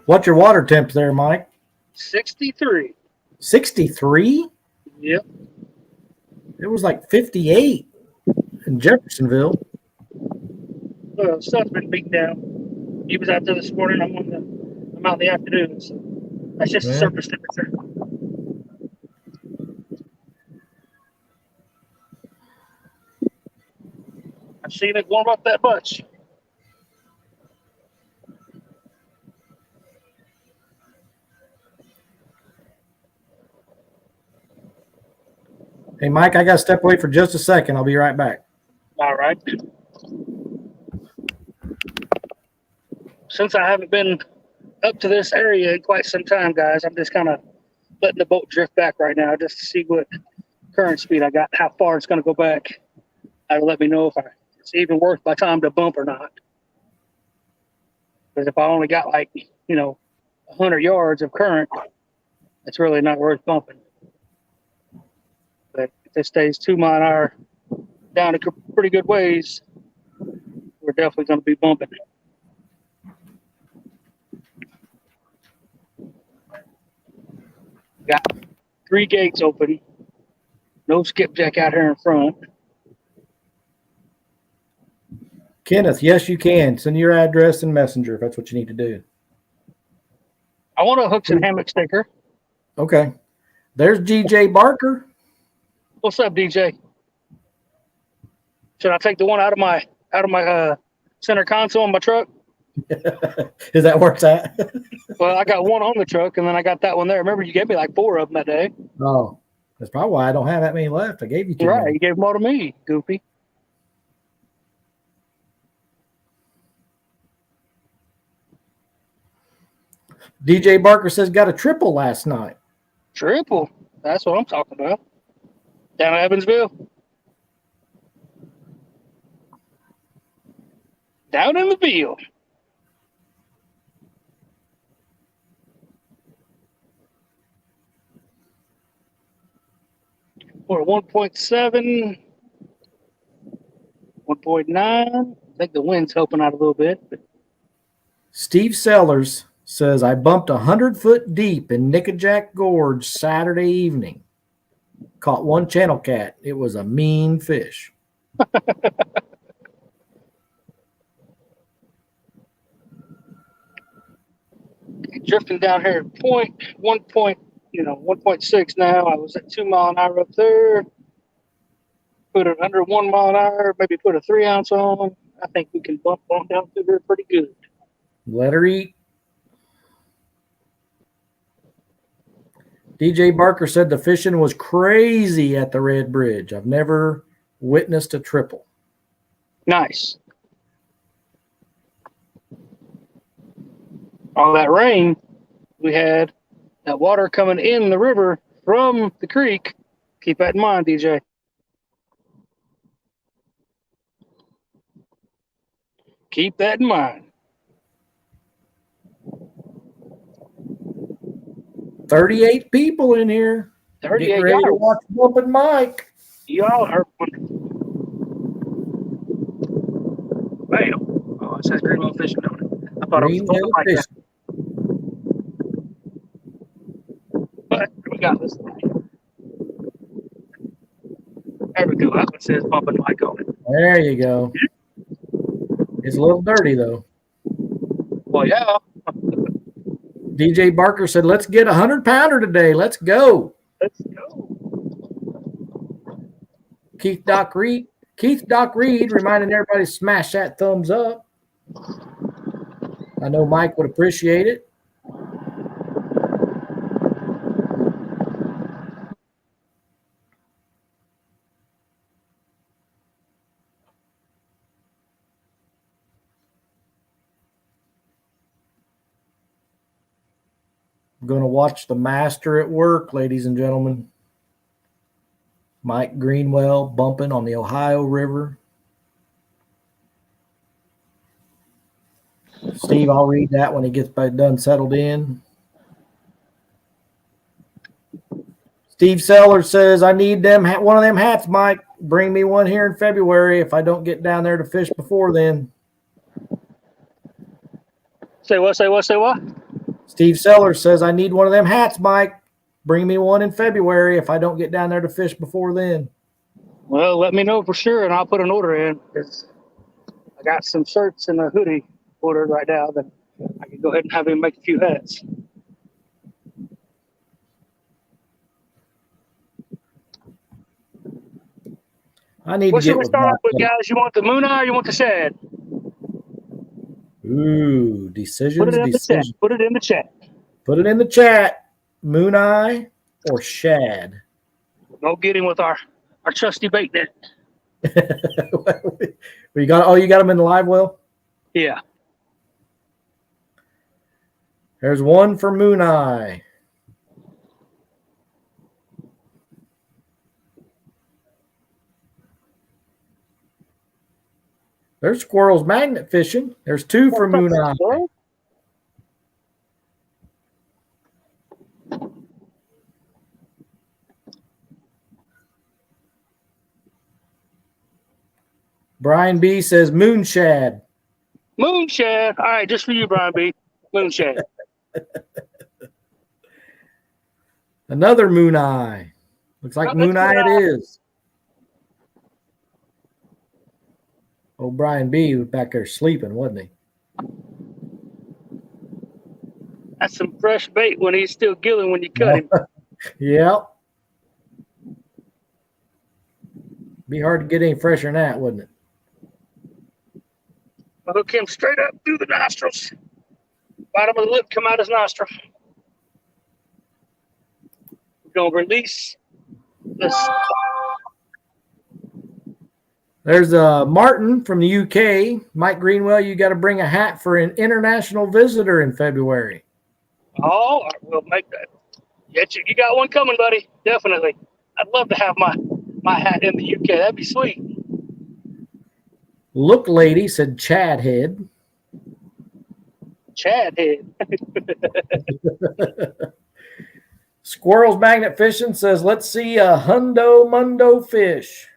S1: What's your water temp there, Mike?
S2: 63.
S1: 63?
S2: Yep.
S1: It was like 58 in Jeffersonville.
S2: Well, sun's been beaten down. He was out there this morning. I'm out in the afternoon. So that's just the
S1: Yeah.
S2: surface temperature. I've seen it warm up that much.
S1: Hey, Mike, I got to step away for just a second. I'll be right back.
S2: All right. Since I haven't been up to this area in quite some time, guys, I'm just kind of letting the boat drift back right now just to see what current speed I got, how far it's going to go back. That'll let me know if it's even worth my time to bump or not. Because if I only got 100 yards of current, it's really not worth bumping. But if it stays 2 mile an hour down a pretty good ways, we're definitely going to be bumping. Got 3 gates open. No skipjack out here in front.
S1: Kenneth, yes, you can. Send your address and messenger if that's what you need to do.
S2: I want a hooks and hammock sticker.
S1: Okay. There's GJ Barker.
S2: What's up, DJ? Should I take the one out of my center console on my truck?
S1: Is that where it's at?
S2: Well, I got one on the truck, and then I got that one there. Remember, you gave me like 4 of them that day.
S1: Oh, that's probably why I don't have that many left. I gave you 2.
S2: Right,
S1: many.
S2: you gave them all to me, goofy.
S1: DJ Barker says got a triple last night.
S2: Triple. That's what I'm talking about. Down in Evansville. Down in the field. We're 1.7, 1.9. I think the wind's helping out a little bit.
S1: Steve Sellers says I bumped 100 foot deep in Nickajack Gorge Saturday evening. Caught one channel cat. It was a mean fish.
S2: Drifting down here at 1.6 now. I was at 2 mile an hour up there. Put it under 1 mile an hour, maybe put a 3 ounce on. I think we can bump on down through there pretty good.
S1: Let her eat. DJ Barker said the fishing was crazy at the Red Bridge. I've never witnessed a triple.
S2: Nice. All that rain, we had that water coming in the river from the creek. Keep that in mind, DJ. Keep that in mind.
S1: 38 people in here.
S2: 38
S1: Getting ready to
S2: yards.
S1: watch Bumpin' Mike.
S2: Y'all are. Bam. Oh, it says Greenville Fishing on it. I thought it was
S1: Greenville
S2: like that.
S1: Fishing.
S2: But we got this. There we go. That one says Bumpin' Mike on it.
S1: There you go. It's a little dirty, though.
S2: Well, yeah.
S1: DJ Barker said, let's get a 100-pounder today. Let's go.
S2: Let's go.
S1: Keith Doc Reed reminding everybody to smash that thumbs up. I know Mike would appreciate it. I'm going to watch the master at work, ladies and gentlemen. Mike Greenwell bumping on the Ohio River. Steve, I'll read that when he gets done settled in. Steve Sellers says, I need one of them hats, Mike. Bring me one here in February if I don't get down there to fish before then.
S2: Say what?
S1: Steve Sellers says, I need one of them hats, Mike. Bring me one in February if I don't get down there to fish before then.
S2: Well, let me know for sure, and I'll put an order in. I got some shirts and a hoodie ordered right now that I can go ahead and have him make a few hats.
S1: I need
S2: What
S1: to get
S2: should we
S1: with
S2: start
S1: Mark.
S2: off with, guys? You want the Moon Eye or you want the Shad?
S1: Ooh, decisions.
S2: Put it in the chat. Put it in the chat.
S1: Put it in the chat. Moon Eye or Shad?
S2: Go get him with our trusty bait net.
S1: You got them in the live well?
S2: Yeah.
S1: There's one for Moon Eye. There's squirrels magnet fishing. There's two for Moon Eye. Brian B says Moon Shad.
S2: Moon Shad. All right, just for you, Brian B. Moon Shad.
S1: Another Moon Eye. Looks like Moon Eye it is. Oh, Brian B was back there sleeping, wasn't he?
S2: That's some fresh bait when he's still gilling when you cut him.
S1: Yep. Be hard to get any fresher than that, wouldn't it?
S2: I hook him straight up through the nostrils. Bottom of the lip come out his nostril. We're going to release this.
S1: There's Martin from the UK. Mike Greenwell, you got to bring a hat for an international visitor in February.
S2: Oh, we'll make that. You got one coming, buddy. Definitely. I'd love to have my hat in the UK. That'd be sweet.
S1: Look, lady, said Chad Head.
S2: Chad Head.
S1: Squirrels Magnet Fishing says, let's see a Hundo Mundo fish.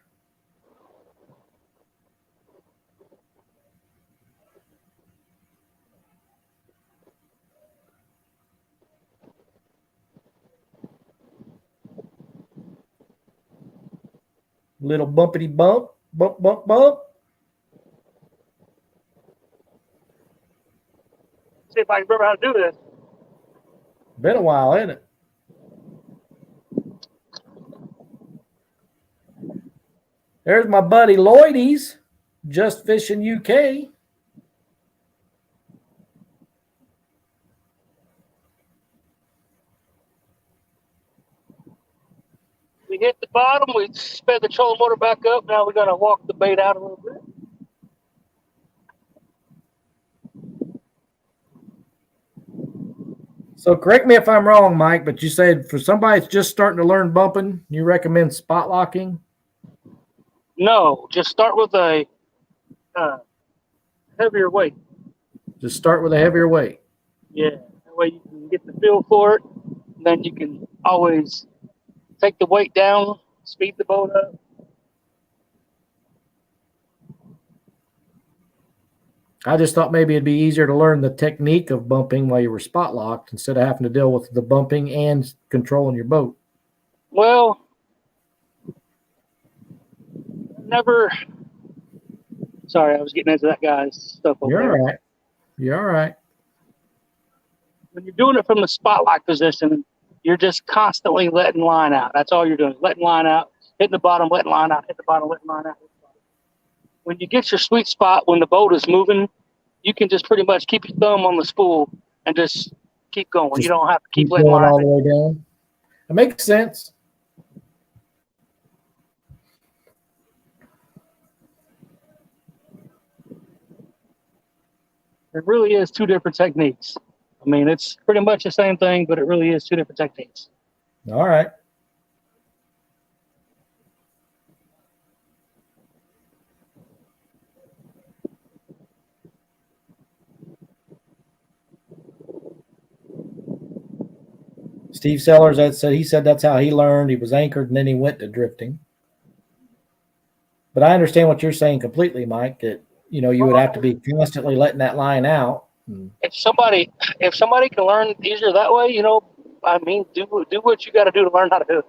S1: Little bumpity bump, bump, bump, bump.
S2: See if I can remember how to do this.
S1: Been a while, ain't it? There's my buddy Lloydies, Just Fishing UK.
S2: We hit the bottom. We sped the trolling motor back up. Now we got to walk the bait out a little bit.
S1: So correct me if I'm wrong, Mike, but you said for somebody that's just starting to learn bumping, you recommend spot locking?
S2: No, just start with a heavier weight.
S1: Just start with a heavier weight.
S2: Yeah, that way you can get the feel for it. Then you can always take the weight down, speed the boat up.
S1: I just thought maybe it'd be easier to learn the technique of bumping while you were spot locked instead of having to deal with the bumping and controlling your boat.
S2: Well, never. Sorry, I was getting into that guy's stuff over there.
S1: You're all right. You're all right.
S2: When you're doing it from the spotlight position, you're just constantly letting line out. That's all you're doing. Letting line out, hitting the bottom, letting line out, hit the bottom, letting line out. When you get your sweet spot, when the boat is moving, you can just pretty much keep your thumb on the spool and just keep going. You don't have to keep letting
S1: going
S2: line
S1: all the way down. That makes sense.
S2: It really is two different techniques. I mean, it's pretty much the same thing, but it really is two different techniques.
S1: All right. Steve Sellers, he said that's how he learned. He was anchored and then he went to drifting. But I understand what you're saying completely, Mike, that you would have to be constantly letting that line out.
S2: If somebody can learn easier that way, I mean, do what you got to do to learn how to do it.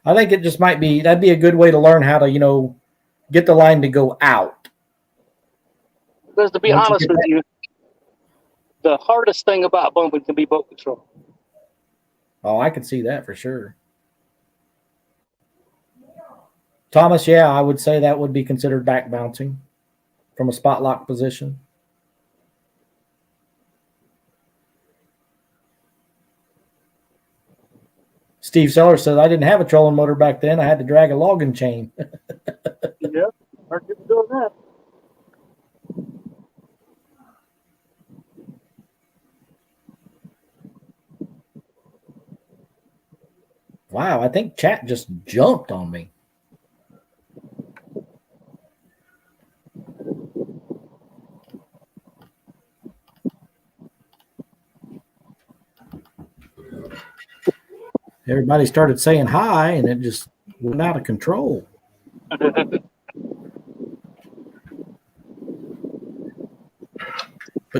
S1: I think it just that'd be a good way to learn how to, get the line to go out.
S2: Because to be honest with you, the hardest thing about bumping can be boat control.
S1: Oh, I could see that for sure. Thomas, yeah, I would say that would be considered back bouncing from a spot lock position. Steve Sellers says, I didn't have a trolling motor back then. I had to drag a logging chain.
S2: Yeah, hard to do that.
S1: Wow, I think chat just jumped on me. Everybody started saying hi, and it just went out of control. But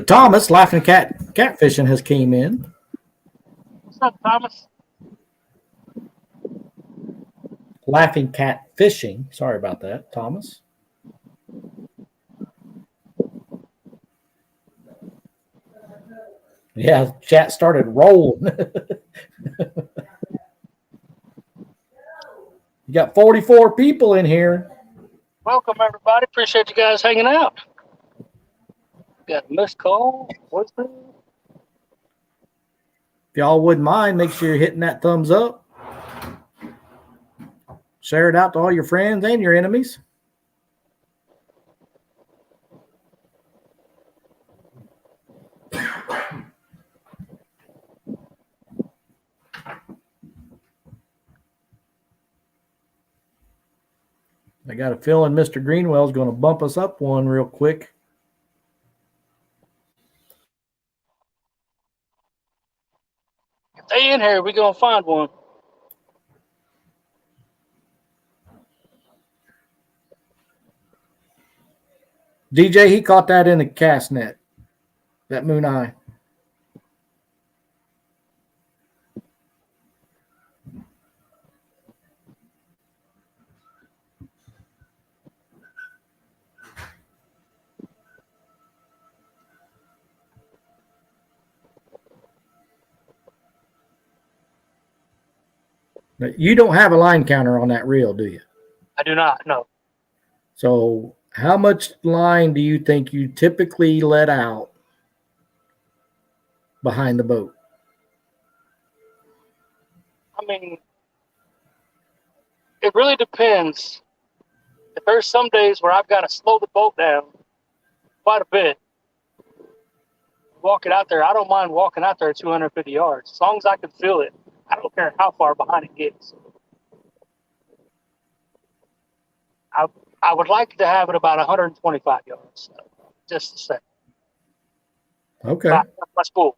S1: Thomas, Laughing Catfishing, has came in.
S2: What's up, Thomas?
S1: Laughing Cat Fishing. Sorry about that, Thomas. Yeah, chat started rolling. You got 44 people in here.
S2: Welcome, everybody. Appreciate you guys hanging out. Got a missed call. What's that?
S1: If y'all wouldn't mind, make sure you're hitting that thumbs up. Share it out to all your friends and your enemies. I got a feeling Mr. Greenwell's going to bump us up one real quick.
S2: Stay in here. We're going to find one.
S1: DJ, he caught that in the cast net, that Moon Eye. You don't have a line counter on that reel, do you?
S2: I do not, no.
S1: So how much line do you think you typically let out behind the boat?
S2: I mean, it really depends. If there's some days where I've got to slow the boat down quite a bit, walk it out there, I don't mind walking out there at 250 yards. As long as I can feel it, I don't care how far behind it gets. I would like to have it about 125 yards, just to say.
S1: Okay.
S2: That's cool.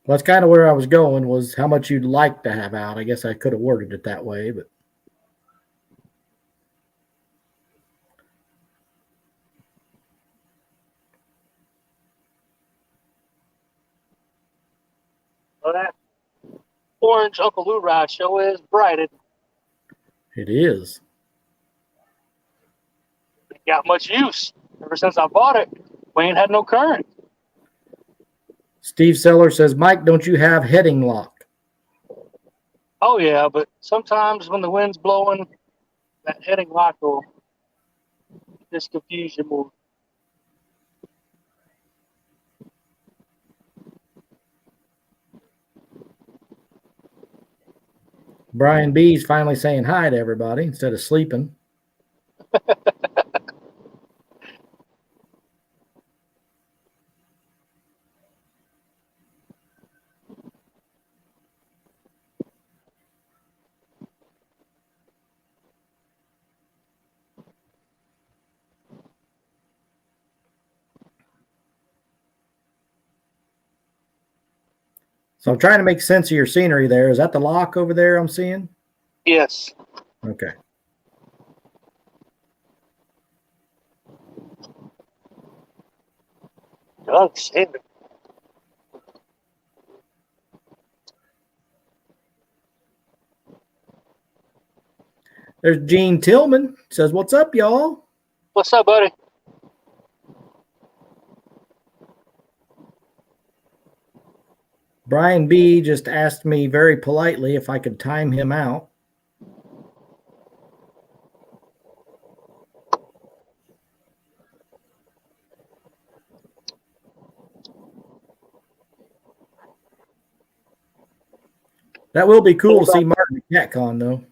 S1: Well, that's kind of where I was going, was how much you'd like to have out. I guess I could have worded it that way, but.
S2: So that orange Uncle Lou ride show is bright. It
S1: is.
S2: got much use. Ever since I bought it, we ain't had no current.
S1: Steve Seller says, Mike, don't you have heading lock?
S2: Oh, yeah, but sometimes when the wind's blowing, that heading lock will just confuse you more.
S1: Brian B's finally saying hi to everybody instead of sleeping. So I'm trying to make sense of your scenery there. Is that the lock over there I'm seeing?
S2: Yes.
S1: Okay.
S2: Doug Sander.
S1: There's Gene Tillman. Says, what's up, y'all?
S2: What's up, buddy?
S1: Brian B. just asked me very politely if I could time him out. That will be cool to see Martin at CatCon, though.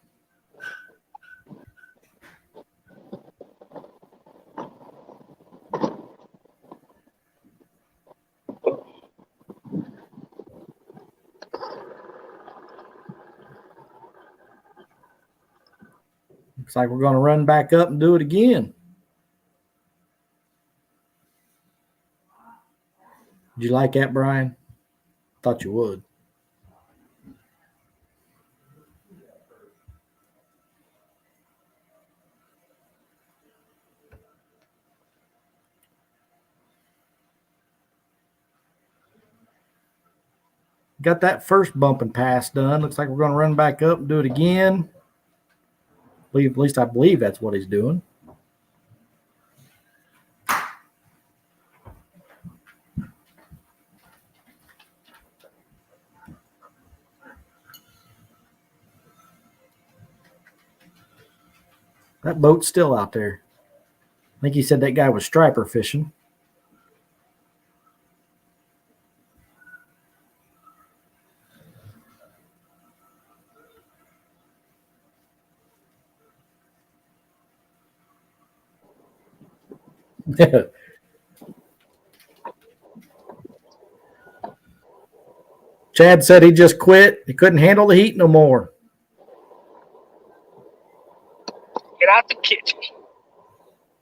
S1: Looks like we're going to run back up and do it again. Did you like that, Brian? Thought you would. Got that first bump and pass done. Looks like we're going to run back up and do it again. At least I believe that's what he's doing. That boat's still out there. I think he said that guy was striper fishing. Chad said he just quit. He couldn't handle the heat no more.
S2: Get out the kitchen.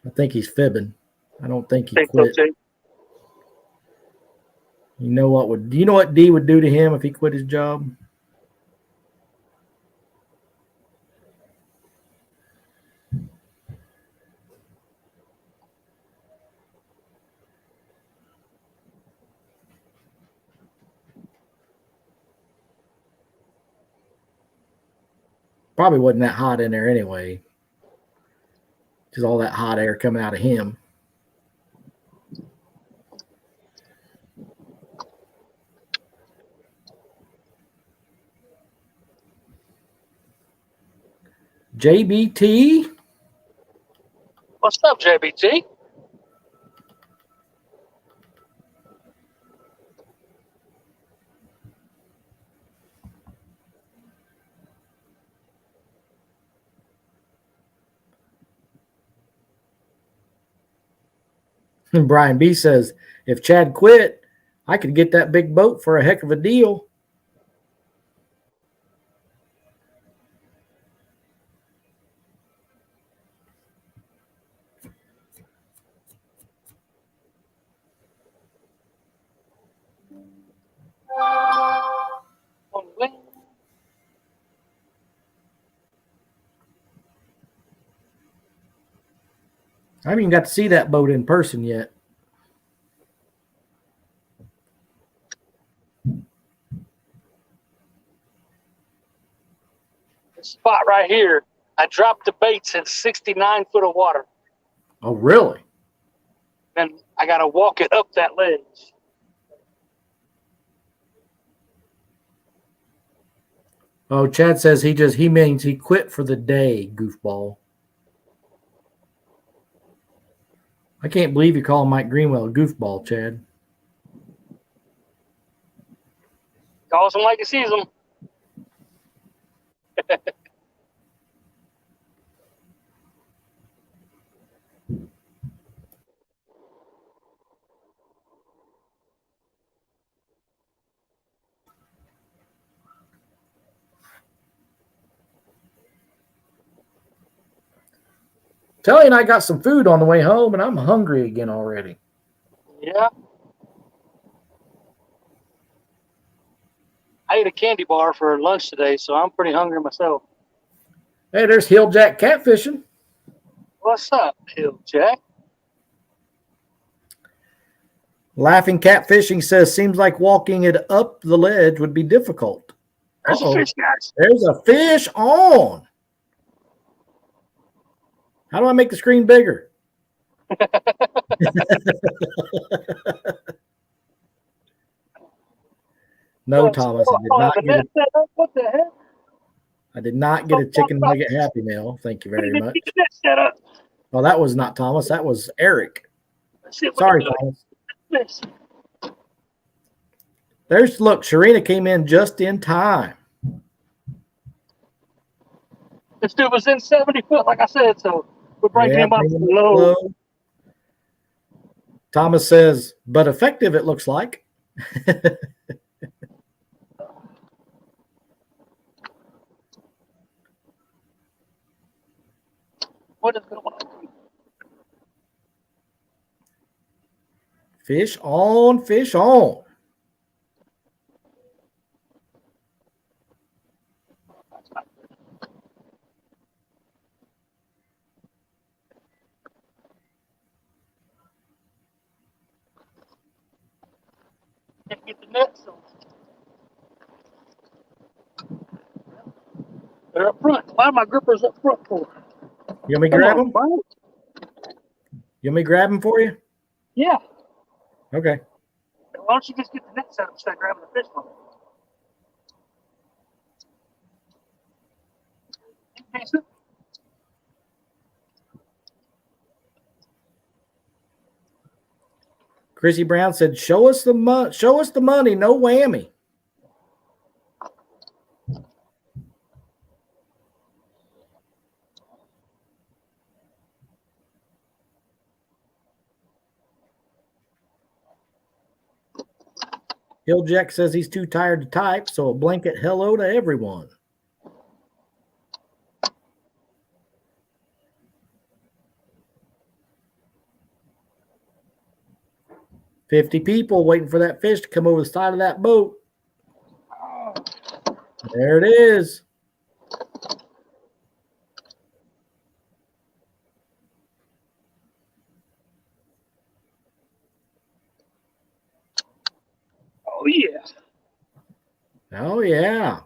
S1: I think he's fibbing. I don't think he quit.
S2: So,
S1: You know what D would do to him if he quit his job? Probably wasn't that hot in there anyway. Just all that hot air coming out of him. JBT.
S2: what's up, JBT?
S1: And Brian B says, if Chad quit, I could get that big boat for a heck of a deal. I haven't even got to see that boat in person yet.
S2: This spot right here, I dropped the baits in 69 foot of water.
S1: Oh, really?
S2: And I got to walk it up that ledge.
S1: Oh, Chad says he means he quit for the day, goofball. I can't believe you call Mike Greenwell a goofball, Chad.
S2: Calls him like he sees him.
S1: Telly and I got some food on the way home, and I'm hungry again already.
S2: Yeah. I ate a candy bar for lunch today, so I'm pretty hungry myself.
S1: Hey, there's Hilljack catfishing.
S2: What's up, Hill Jack?
S1: Laughing catfishing says, seems like walking it up the ledge would be difficult.
S2: There's a fish, guys.
S1: There's a fish on. How do I make the screen bigger? No, Thomas, I did not get
S2: what the heck?
S1: I did not get a chicken nugget Happy Meal. Thank you very much. Well, that was not Thomas. That was Eric. Sorry, Thomas. Look, Sharina came in just in time.
S2: This dude was in 70 foot, like I said, so we're breaking him up low.
S1: Thomas says, but effective, it looks like.
S2: What is going on?
S1: Fish on, fish on.
S2: Can't get the net, so they're up front. Why are my grippers up front for?
S1: You want me to grab them? You want me to grab them for you?
S2: Yeah.
S1: Okay.
S2: Why don't you just get the net set up instead of grabbing the fish from it?
S1: Chrissy Brown said, show us the money, no whammy. Hilljack says he's too tired to type, so a blanket hello to everyone. $50 people waiting for that fish to come over the side of that boat. There it is.
S2: Oh, yeah.
S1: Oh, yeah.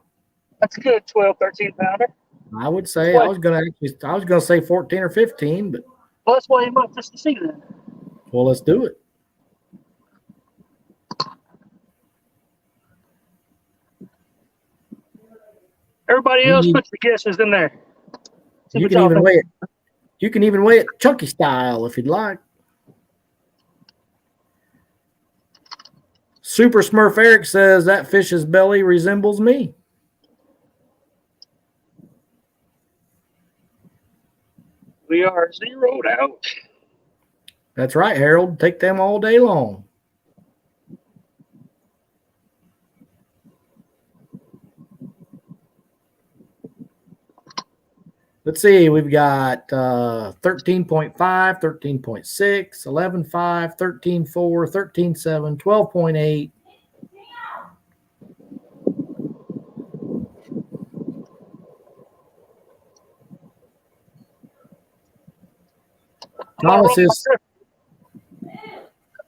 S2: That's a good 12, 13 pounder.
S1: I would say I was gonna say 14 or 15, but
S2: well, let's weigh him up just to see that.
S1: Well, let's do it.
S2: Everybody else puts the guesses in there.
S1: You can even weigh it. You can even weigh it chunky style if you'd like. Super Smurf Eric says that fish's belly resembles me.
S2: We are zeroed out.
S1: That's right, Harold. Take them all day long. Let's see. We've got 13.5, 13.6, 11.5, 13.4, 13.7, 12.8.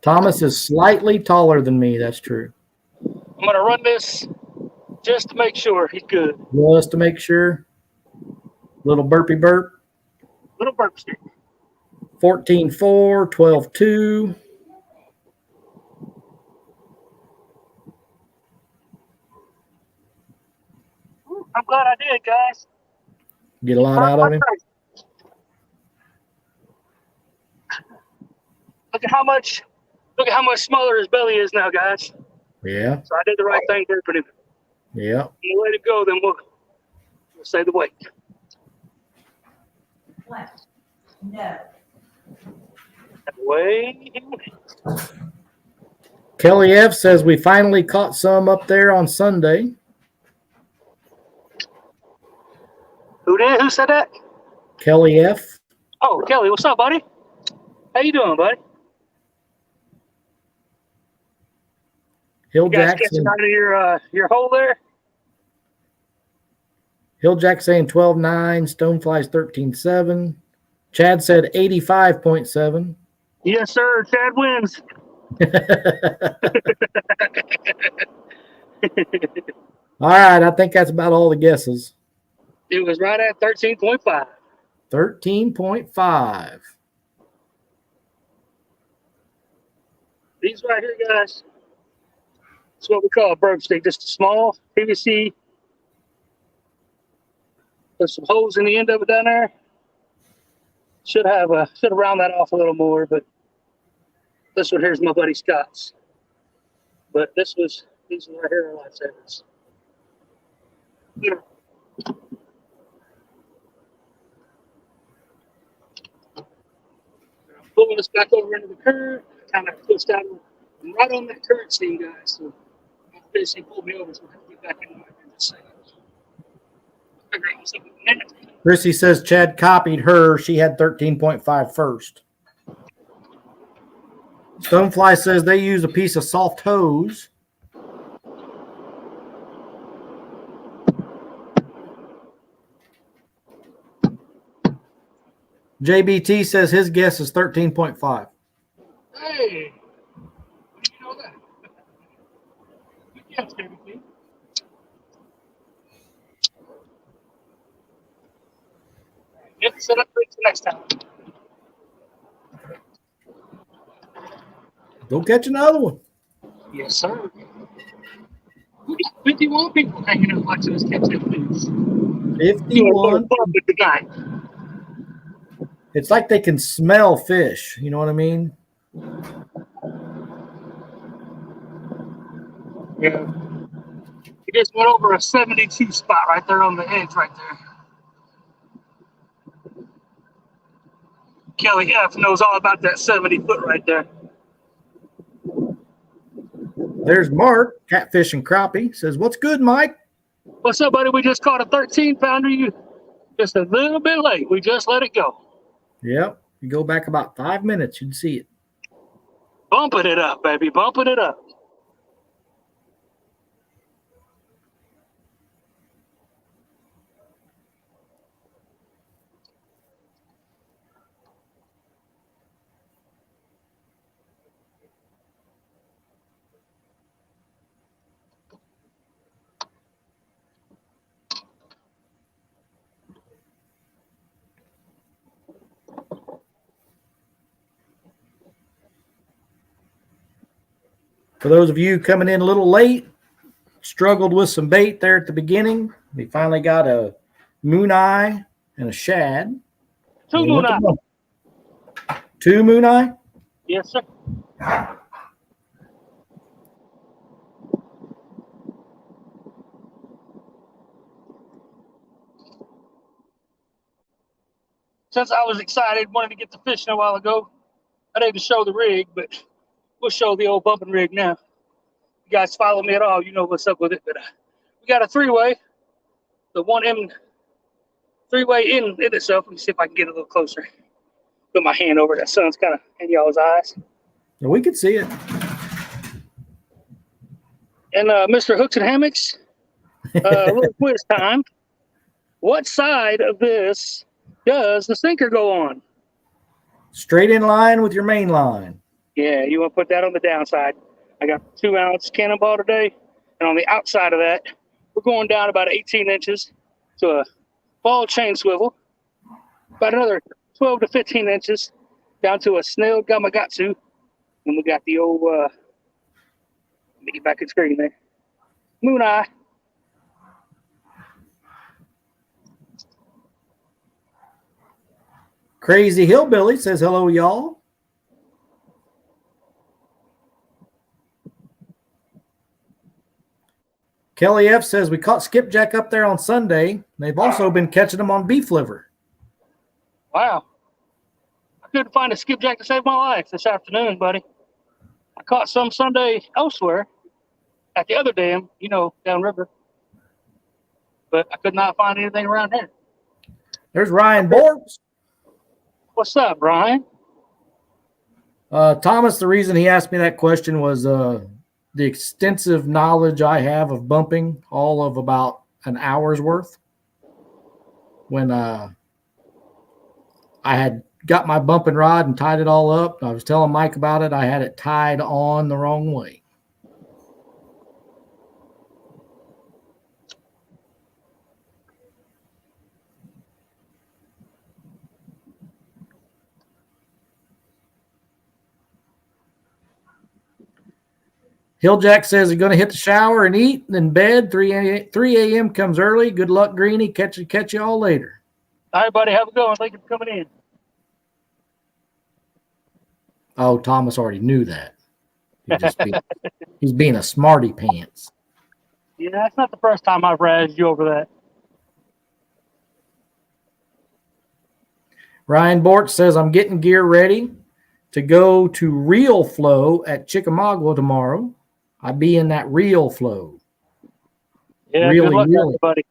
S1: Thomas is slightly taller than me. That's true.
S2: I'm going to run this just to make sure he's good.
S1: Just to make sure. Little burpee burp.
S2: Little burp stick.
S1: 14.4, 12.2.
S2: I'm glad I did, guys.
S1: Get a lot out of him.
S2: Look at how much smaller his belly is now, guys.
S1: Yeah.
S2: So I did the right thing burping him.
S1: Yeah.
S2: We'll let it go, then we'll say the weight.
S3: What? No.
S2: Way.
S1: Kelly F says we finally caught some up there on Sunday.
S2: Who did? Who said that?
S1: Kelly F.
S2: Oh, Kelly, what's up, buddy? How you doing, buddy?
S1: Hill
S2: You guys
S1: Jackson.
S2: catching out of your hole there?
S1: Hilljack saying 12.9. Stonefly's 13.7. Chad said 85.7.
S2: Yes, sir. Chad wins.
S1: All right, I think that's about all the guesses.
S2: It was right at 13.5.
S1: 13.5.
S2: These right here, guys, it's what we call a bird stick. Just a small PVC. There's some holes in the end of it down there. Should have round that off a little more, but this one here's my buddy Scott's. But these right here are lifesavers. Yeah. Pulling us back over into the current, kind of pushed out right on that current seam, guys. So basically pulled me over, so I have to get back in my just a second. Figure out what's up with the net.
S1: Chrissy says Chad copied her. She had 13.5 first. Stonefly says they use a piece of soft hose. JBT says his guess is 13.5.
S2: Hey, you know that. Good guess, JBT. Get set up for it next time.
S1: Go catch another one.
S2: Yes, sir. We got 51 people hanging out watching us catch that fish.
S1: 51.
S2: With the guy.
S1: It's like they can smell fish. You know what I mean?
S2: Yeah. He just went over a 72 spot right there on the edge right there. Kelly F knows all about that 70 foot right there.
S1: There's Mark, Catfish and Crappie, says, "What's good, Mike?"
S2: What's up, buddy? We just caught a 13 pounder. You just a little bit late. We just let it go.
S1: Yep. You go back about 5 minutes, you'd see it.
S2: Bumping it up, baby. Bumping it up.
S1: For those of you coming in a little late, struggled with some bait there at the beginning. We finally got a moon eye and a shad.
S2: Two moon eye.
S1: 2 moon eye?
S2: Yes, sir. Since I was excited, wanted to get the fishing a while ago, I didn't show the rig, but we'll show the old bumping rig now. You guys follow me at all, you know what's up with it. But we got a three-way, the 1M three-way in itself. Let me see if I can get a little closer. Put my hand over that sun's kind of in y'all's eyes.
S1: We can see it.
S2: And Mr. Hooks and Hammocks, a little quiz time. What side of this does the sinker go on?
S1: Straight in line with your main line.
S2: Yeah, you want to put that on the downside. I got 2-ounce cannonball today, and on the outside of that, we're going down about 18 inches to a ball chain swivel, about another 12 to 15 inches down to a snail Gamakatsu, and we got the old, let me get back in screen there, moon eye.
S1: Crazy Hillbilly says, "Hello, y'all." Kelly F says, "We caught skipjack up there on Sunday. They've also been catching them on beef liver."
S2: Wow. I couldn't find a skipjack to save my life this afternoon, buddy. I caught some Sunday elsewhere at the other dam, you know, downriver. But I could not find anything around here.
S1: There's Ryan Borks.
S2: What's up, Brian?
S1: Thomas, the reason he asked me that question was the extensive knowledge I have of bumping, all of about an hour's worth. when I had got my bumping rod and tied it all up. I was telling Mike about it. I had it tied on the wrong way. Hilljack says he's going to hit the shower and eat and in bed. 3 a.m. comes early. Good luck, Greenie. Catch you all later.
S2: All right, buddy. Have a good one. Thank you for coming in.
S1: Oh, Thomas already knew that. He's being a smarty pants.
S2: Yeah, that's not the first time I've razzed you over that.
S1: Ryan Bort says, I'm getting gear ready to go to Real Flow at Chickamauga tomorrow. I'll be in that Real Flow.
S2: Yeah,
S1: Really,
S2: good luck,
S1: really.
S2: everybody.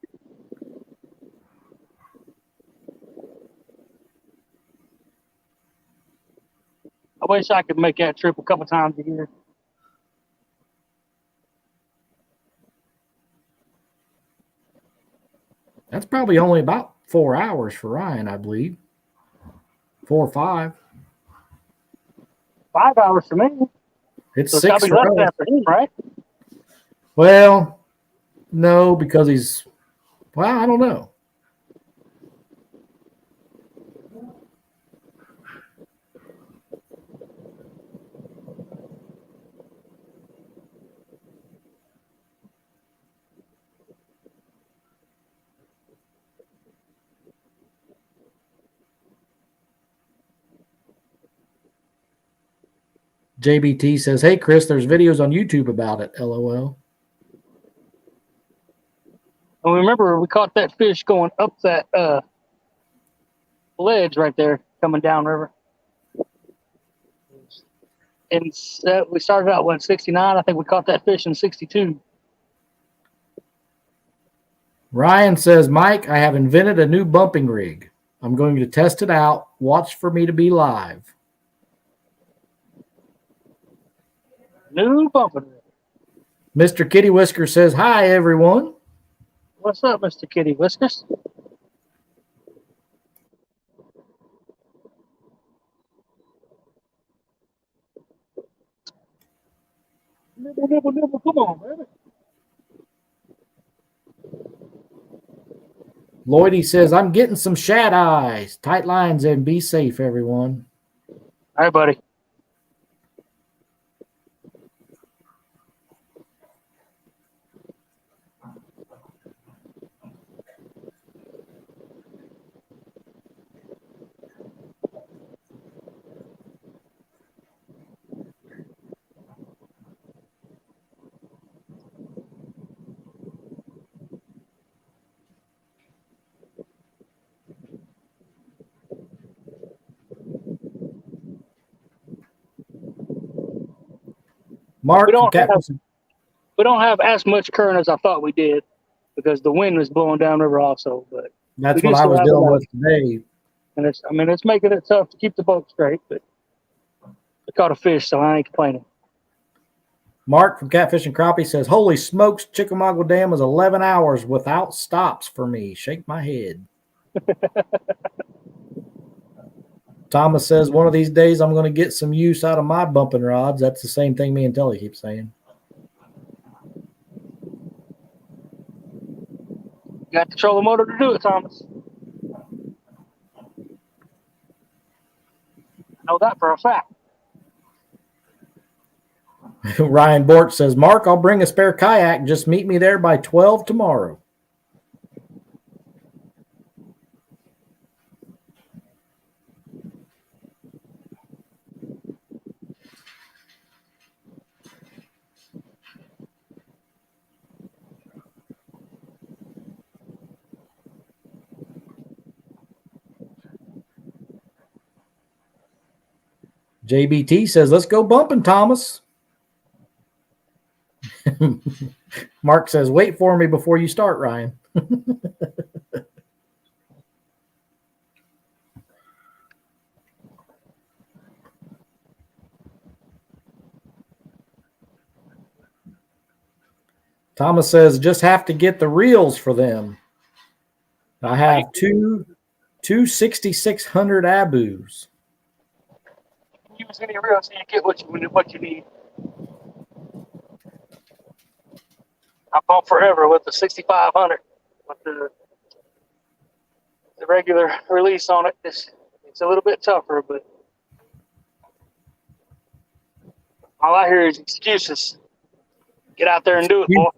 S2: I wish I could make that trip a couple times a year.
S1: That's probably only about 4 hours for Ryan, I believe. 4 or 5.
S2: 5 hours for me.
S1: It's
S2: So it's
S1: 6
S2: gotta be
S1: for
S2: less
S1: us.
S2: than that for him, right?
S1: Well, no, because I don't know. JBT says, hey, Chris, there's videos on YouTube about it. LOL.
S2: And remember, we caught that fish going up that ledge right there, coming down river. And we started out in 69. I think we caught that fish in 62.
S1: Ryan says, Mike, I have invented a new bumping rig. I'm going to test it out. Watch for me to be live.
S2: New bumping.
S1: Mr. Kitty Whisker says, hi, everyone.
S2: What's up, Mr. Kitty Whiskers? Nibble, nibble, nibble. Come on, baby.
S1: Lloydie says, I'm getting some shad eyes. Tight lines and be safe, everyone.
S2: All right, buddy.
S1: Mark,
S2: We don't have as much current as I thought we did because the wind was blowing down river also. But
S1: that's
S2: we do
S1: what I
S2: still
S1: was
S2: have
S1: dealing
S2: enough.
S1: with today.
S2: And it's making it tough to keep the boat straight. But we caught a fish, so I ain't complaining.
S1: Mark from Catfish and Crappie says, holy smokes, Chickamauga Dam was 11 hours without stops for me. Shake my head. Thomas says, one of these days I'm going to get some use out of my bumping rods. That's the same thing me and Telly keep saying.
S2: You got the trolling motor to do it, Thomas. I know that for a fact.
S1: Ryan Bort says, Mark, I'll bring a spare kayak. Just meet me there by 12 tomorrow. JBT says, let's go bumping, Thomas. Mark says, wait for me before you start, Ryan. Thomas says, just have to get the reels for them. I have two 6,600 Abus.
S2: Use any real so you get what you need. I bought forever with the 6,500, with the regular release on it. It's a little bit tougher, but all I hear is excuses. Get out there and do it, boy.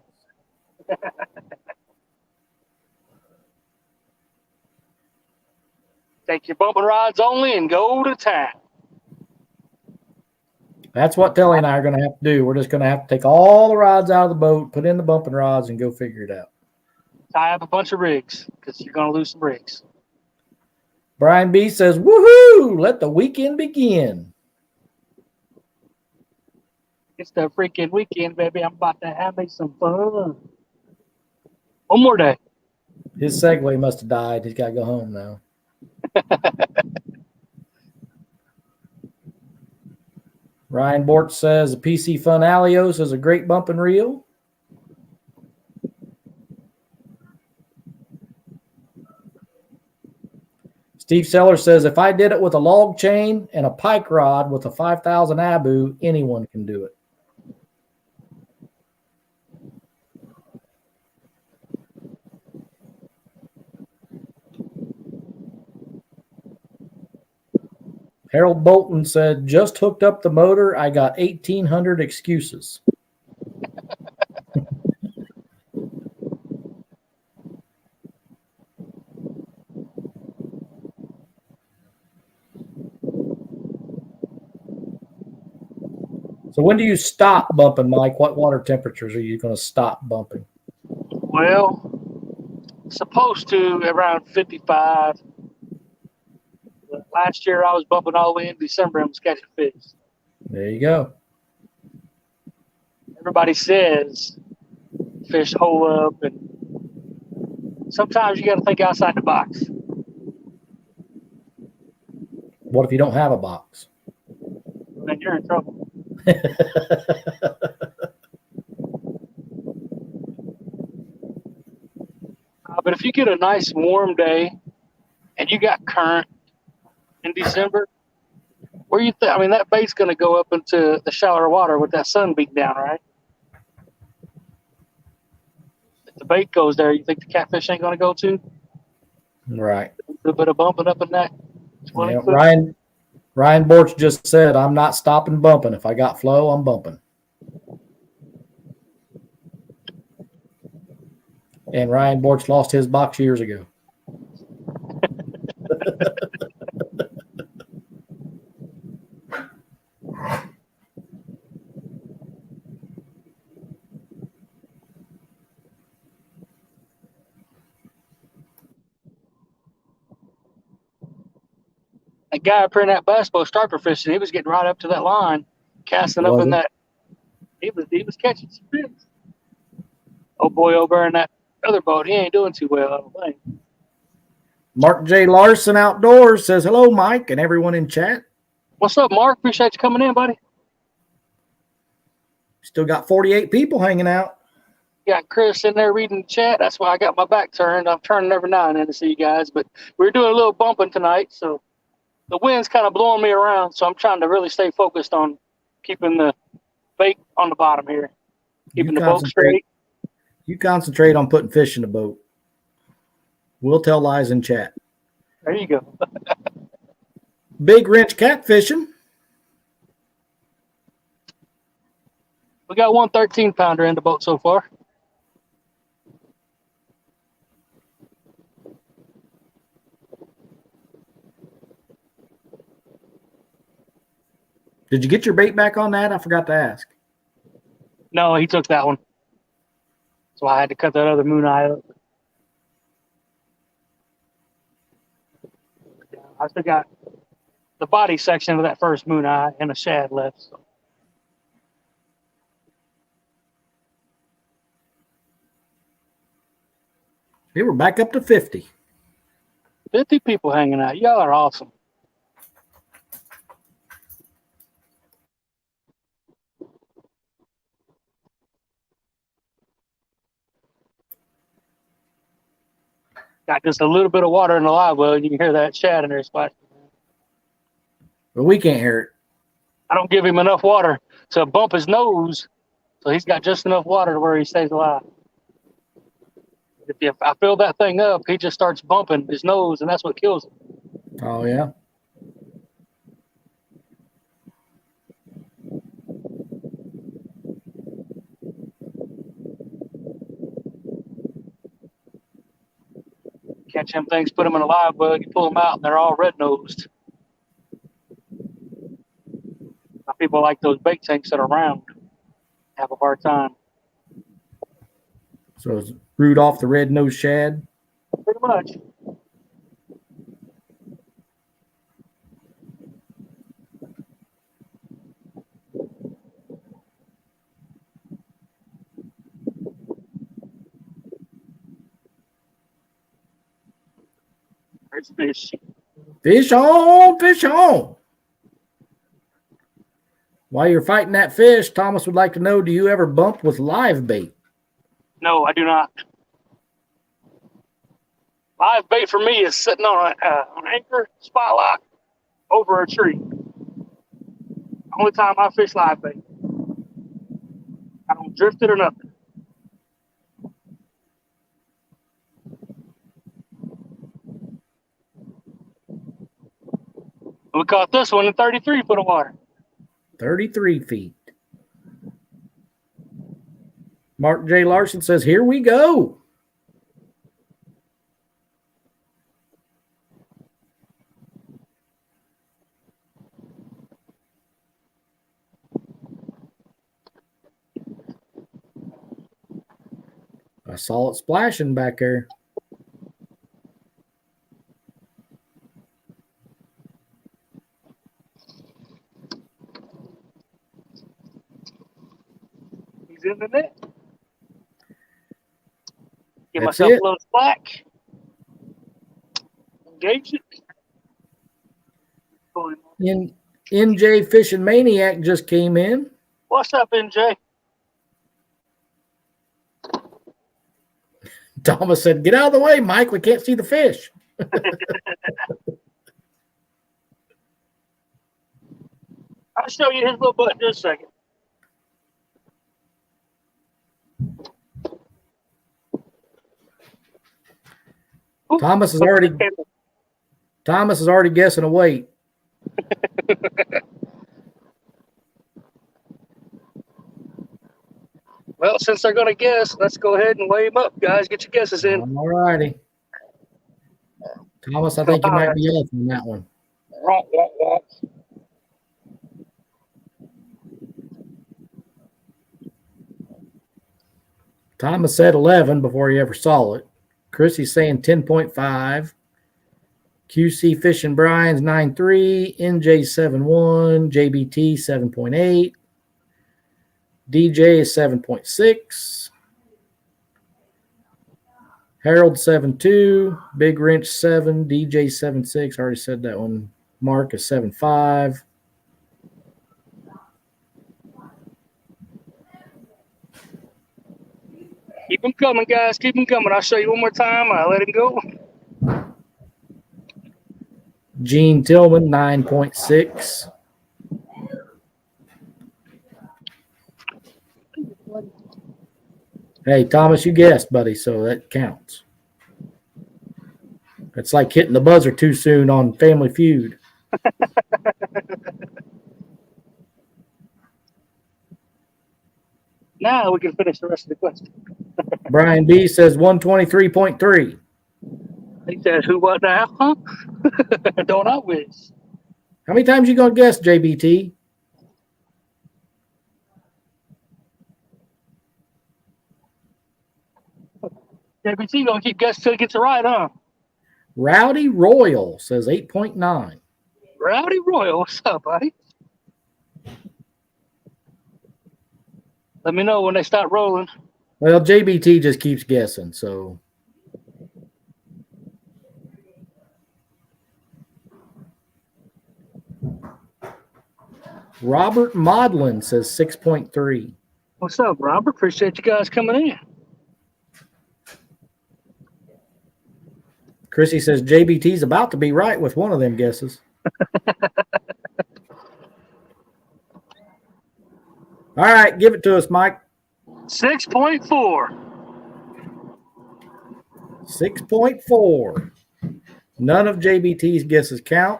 S2: Take your bumping rods only and go to town.
S1: That's what Telly and I are going to have to do. We're just going to have to take all the rods out of the boat, put in the bumping rods, and go figure it out.
S2: Tie up a bunch of rigs because you're going to lose some rigs.
S1: Brian B says, woohoo, let the weekend begin.
S2: It's the freaking weekend, baby. I'm about to have me some fun. One more day.
S1: His Segway must have died. He's got to go home now. Ryan Bort says the PC Fun Alios is a great bump and reel. Steve Sellers says if I did it with a log chain and a pike rod with a 5,000 Abu, anyone can do it. Harold Bolton said, just hooked up the motor. I got 1,800 excuses. So when do you stop bumping, Mike? What water temperatures are you going to stop bumping?
S2: Well, supposed to around 55. But last year I was bumping all the way in December and was catching fish.
S1: There you go.
S2: Everybody says fish hole up, and sometimes you got to think outside the box.
S1: What if you don't have a box?
S2: Then you're in trouble. But if you get a nice warm day and you got current in December, where you think? I mean, that bait's going to go up into the shallower water with that sun beating down, right? If the bait goes there, you think the catfish ain't going to go too?
S1: Right.
S2: A little bit of bumping up in that.
S1: Yeah, Ryan Borch just said, I'm not stopping bumping. If I got flow, I'm bumping. And Ryan Borch lost his box years ago.
S2: That guy up here in that bass boat striper fishing, he was getting right up to that line, casting up in that. He was catching some fish. Oh boy, over in that other boat, he ain't doing too well, I don't think.
S1: Mark J. Larson Outdoors says, hello, Mike, and everyone in chat.
S2: What's up, Mark? Appreciate you coming in, buddy.
S1: Still got 48 people hanging out.
S2: Got Chris in there reading the chat. That's why I got my back turned. I'm turning every now and then to see you guys, but we're doing a little bumping tonight, so the wind's kind of blowing me around, so I'm trying to really stay focused on keeping the bait on the bottom here, keeping the boat straight.
S1: You concentrate on putting fish in the boat. We'll tell lies in chat.
S2: There you go.
S1: Big wrench catfishing.
S2: We got one 13-pounder in the boat so far.
S1: Did you get your bait back on that? I forgot to ask.
S2: No, he took that one. So I had to cut that other moon eye up. I still got the body section of that first moon eye and a shad left. So.
S1: Hey, we're back up to 50.
S2: 50 people hanging out. Y'all are awesome. Got just a little bit of water in the live well. You can hear that shad in there splashing.
S1: But we can't hear it.
S2: I don't give him enough water to bump his nose, so he's got just enough water to where he stays alive. If I fill that thing up, he just starts bumping his nose, and that's what kills him.
S1: Oh, yeah.
S2: Catch them things, put them in a live bug, you pull them out, and they're all red-nosed. People like those bait tanks that are round have a hard time.
S1: So it's root off the red-nosed shad?
S2: Pretty much. There's fish.
S1: Fish on, fish on. While you're fighting that fish, Thomas would like to know, do you ever bump with live bait?
S2: No, I do not. Live bait for me is sitting on an anchor spotlight over a tree. Only time I fish live bait. I don't drift it or nothing. We caught this one in 33 foot of water.
S1: 33 feet. Mark J. Larson says, here we go. I saw it splashing back there.
S2: He's in the net. Give
S1: That's
S2: myself
S1: it.
S2: a little slack. Engage it. Pull him off.
S1: NJ Fishing Maniac just came in.
S2: What's up, NJ?
S1: Thomas said, get out of the way, Mike. We can't see the fish.
S2: I'll show you his little butt in just a second. Oop.
S1: Thomas is already guessing a weight.
S2: Well, since they're going to guess, let's go ahead and weigh him up, guys. Get your guesses in.
S1: All righty. Thomas, I think you might be off on that one. Thomas said 11 before he ever saw it. Chrissy's saying 10.5. QC Fishing Brian's 9.3. NJ 7.1. JBT 7.8. DJ is 7.6. Harold 7.2. Big Wrench 7. DJ 7.6. I already said that one. Mark is 7.5.
S2: Keep them coming, guys. Keep them coming. I'll show you one more time. I'll let him go.
S1: Gene Tillman 9.6. Hey, Thomas, you guessed, buddy, so that counts. It's like hitting the buzzer too soon on Family Feud.
S2: Now we can finish the rest of the question.
S1: Brian B says 123.3.
S2: He said, who, what, now? Huh? Don't I wish?
S1: How many times you gonna guess, JBT?
S2: JBT going to keep guessing till he gets it right, huh?
S1: Rowdy Royal says 8.9.
S2: Rowdy Royal, what's up, buddy? Let me know when they start rolling.
S1: Well, JBT just keeps guessing, so. Robert Modlin says 6.3.
S2: What's up, Robert? Appreciate you guys coming in.
S1: Chrissy says JBT's about to be right with one of them guesses. All right, give it to us, Mike.
S2: 6.4.
S1: 6.4. None of JBT's guesses count.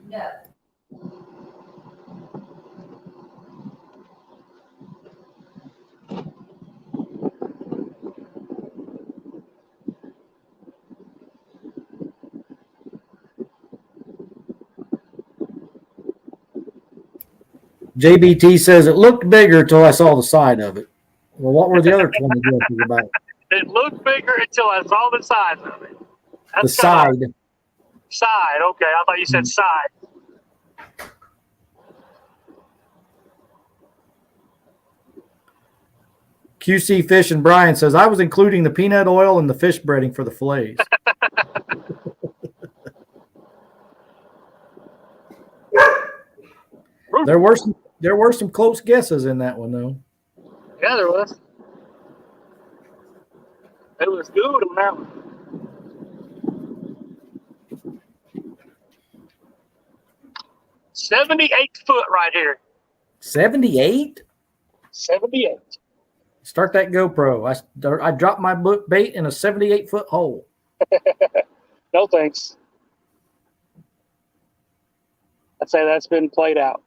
S3: No.
S1: JBT says it looked bigger until I saw the side of it. Well, what were the other 20 guesses about?
S2: It looked bigger until I saw the size of it.
S1: The side.
S2: Side. Okay, I thought you said side.
S1: QC Fish and Brian says I was including the peanut oil and the fish breading for the fillets. There were some close guesses in that one though.
S2: Yeah, there was. It was good on that one. 78 foot right here.
S1: 78?
S2: 78.
S1: Start that GoPro. I dropped my bait in a 78-foot hole.
S2: No thanks. I'd say that's been played out.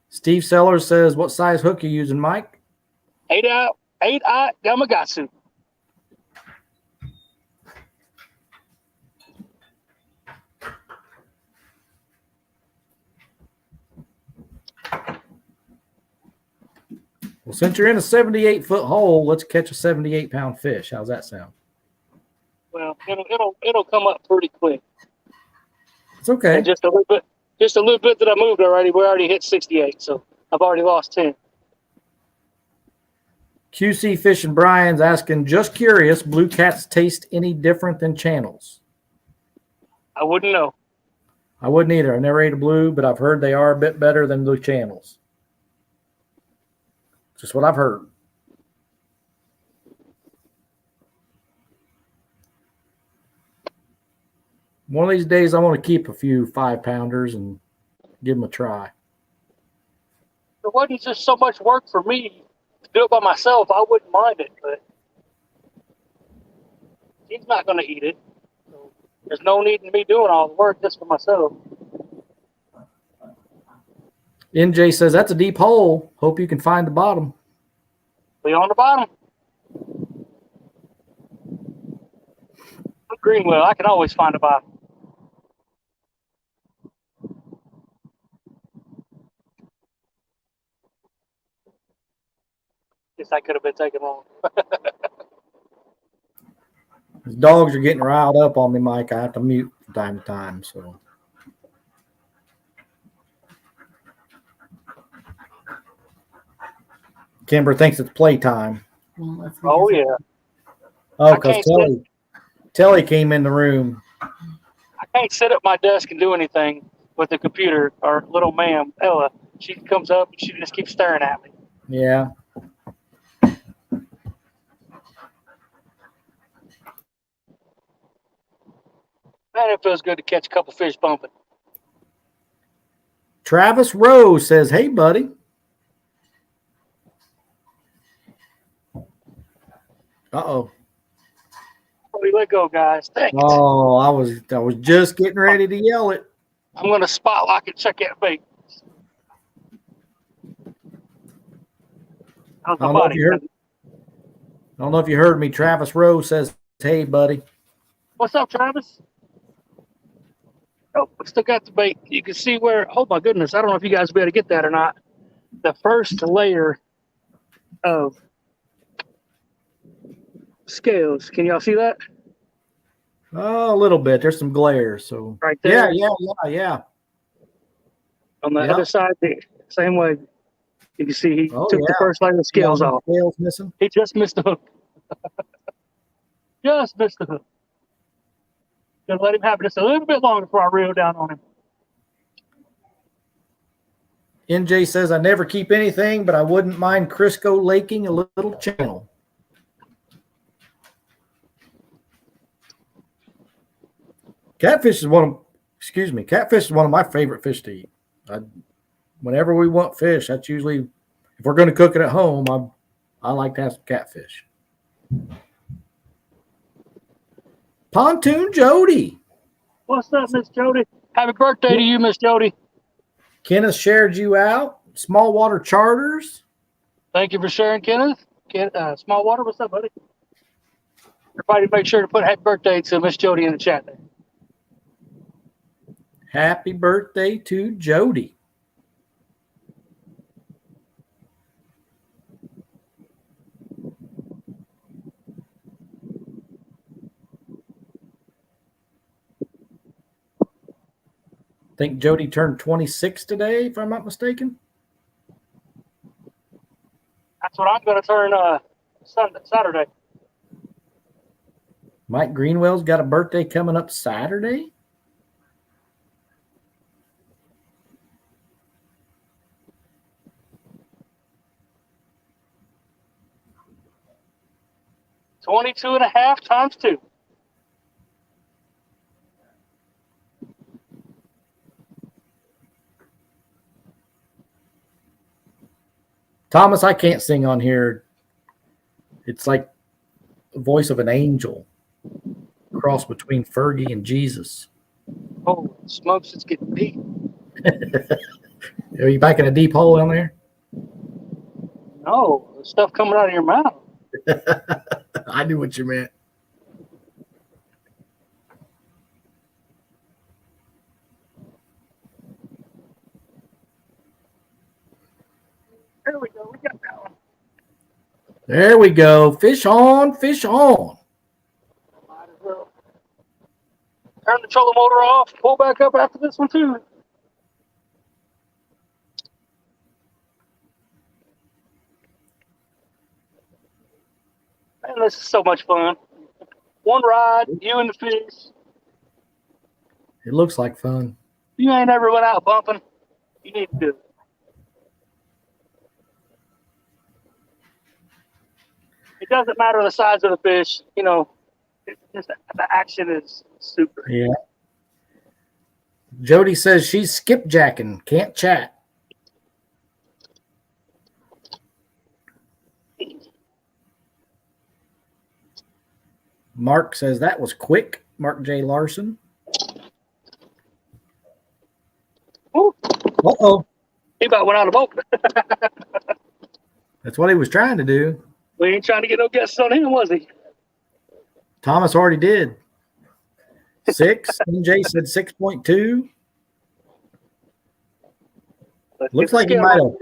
S1: Steve Sellers says, what size hook you using, Mike?
S2: 8-eye Yamagatsu.
S1: Well, since you're in a 78-foot hole, let's catch a 78-pound fish. How's that sound?
S2: Well, it'll come up pretty quick.
S1: It's okay.
S2: And just a little bit that I moved already. We already hit 68, so I've already lost 10.
S1: QC Fish and Brian's asking, just curious, blue cats taste any different than channels?
S2: I wouldn't know.
S1: I wouldn't either. I never ate a blue, but I've heard they are a bit better than blue channels. Just what I've heard. One of these days, I want to keep a few 5-pounders and give them a try.
S2: It wasn't just so much work for me to do it by myself. I wouldn't mind it, but he's not going to eat it. So there's no need in me doing all the work just for myself.
S1: NJ says, that's a deep hole. Hope you can find the bottom.
S2: Be on the bottom. Greenwell, I can always find a bottom. Guess I could have been taken wrong.
S1: His dogs are getting riled up on me, Mike. I have to mute from time to time. So, Kimber thinks it's playtime.
S2: Oh yeah.
S1: Oh, because Telly came in the room.
S2: I can't sit at my desk and do anything with the computer. Our little ma'am, Ella, she comes up and she just keeps staring at me.
S1: Yeah.
S2: Man, it feels good to catch a couple fish bumping.
S1: Travis Rose says, hey, buddy. Uh-oh.
S2: We let go, guys. Thanks.
S1: Oh, I was just getting ready to yell it.
S2: I'm going to spot lock and check that bait. How's my body?
S1: I don't know if you heard me. Travis Rose says, hey, buddy.
S2: What's up, Travis? Oh, we still got the bait. You can see where, oh my goodness, I don't know if you guys will be able to get that or not. The first layer of scales. Can y'all see that?
S1: Oh, a little bit. There's some glare. So
S2: right there.
S1: Yeah.
S2: On the other side, the same way. You can see he took the first layer of scales off.
S1: Scales missing.
S2: He just missed the hook. Just missed the hook. Gonna let him have it just a little bit longer before I reel down on him.
S1: NJ says, I never keep anything, but I wouldn't mind Crisco laking a little channel. Catfish is one of my favorite fish to eat. Whenever we want fish, that's usually, if we're going to cook it at home, I like to have some catfish. Pontoon Jody.
S2: What's up, Miss Jody? Happy birthday to you, Miss Jody.
S1: Kenneth shared you out. Small water charters.
S2: Thank you for sharing, Kenneth. Small water, what's up, buddy? Everybody make sure to put happy birthday to Miss Jody in the chat there.
S1: Happy birthday to Jody. I think Jody turned 26 today, if I'm not mistaken.
S2: That's what I'm going to turn Saturday.
S1: Mike Greenwell's got a birthday coming up Saturday.
S2: $22.5 times 2.
S1: Thomas, I can't sing on here. It's like the voice of an angel. Cross between Fergie and Jesus.
S2: Oh, smokes, it's getting deep.
S1: Are you back in a deep hole down there?
S2: No, the stuff coming out of your mouth.
S1: I knew what you meant.
S2: There we go. We got that one.
S1: There we go. Fish on, fish on.
S2: Might as well. Turn the trolling motor off. Pull back up after this one, too. Man, this is so much fun. One ride, you and the fish.
S1: It looks like fun.
S2: You ain't ever went out bumping. You need to do it. It doesn't matter the size of the fish. You know, it's just the action is super.
S1: Yeah. Jody says she's skipjacking. Can't chat. Mark says that was quick. Mark J. Larson.
S2: Ooh,
S1: Uh-oh.
S2: he about went out of boat.
S1: That's what he was trying to do.
S2: We ain't trying to get no guesses on him, was he?
S1: Thomas already did. 6. NJ said 6.2. Looks like he might have.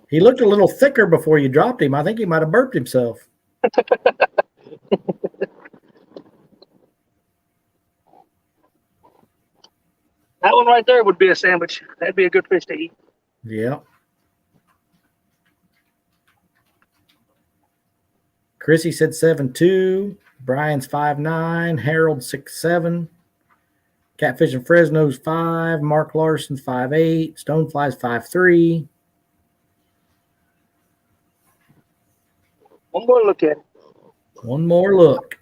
S1: He looked a little thicker before you dropped him. I think he might have burped himself.
S2: That one right there would be a sandwich. That'd be a good fish to eat.
S1: Yeah. Chrissy said 7.2. Brian's 5.9. Harold 6.7. Catfish and Fresno's 5. Mark Larson's 5.8. Stonefly's 5.3.
S2: One more look at it.
S1: One more look.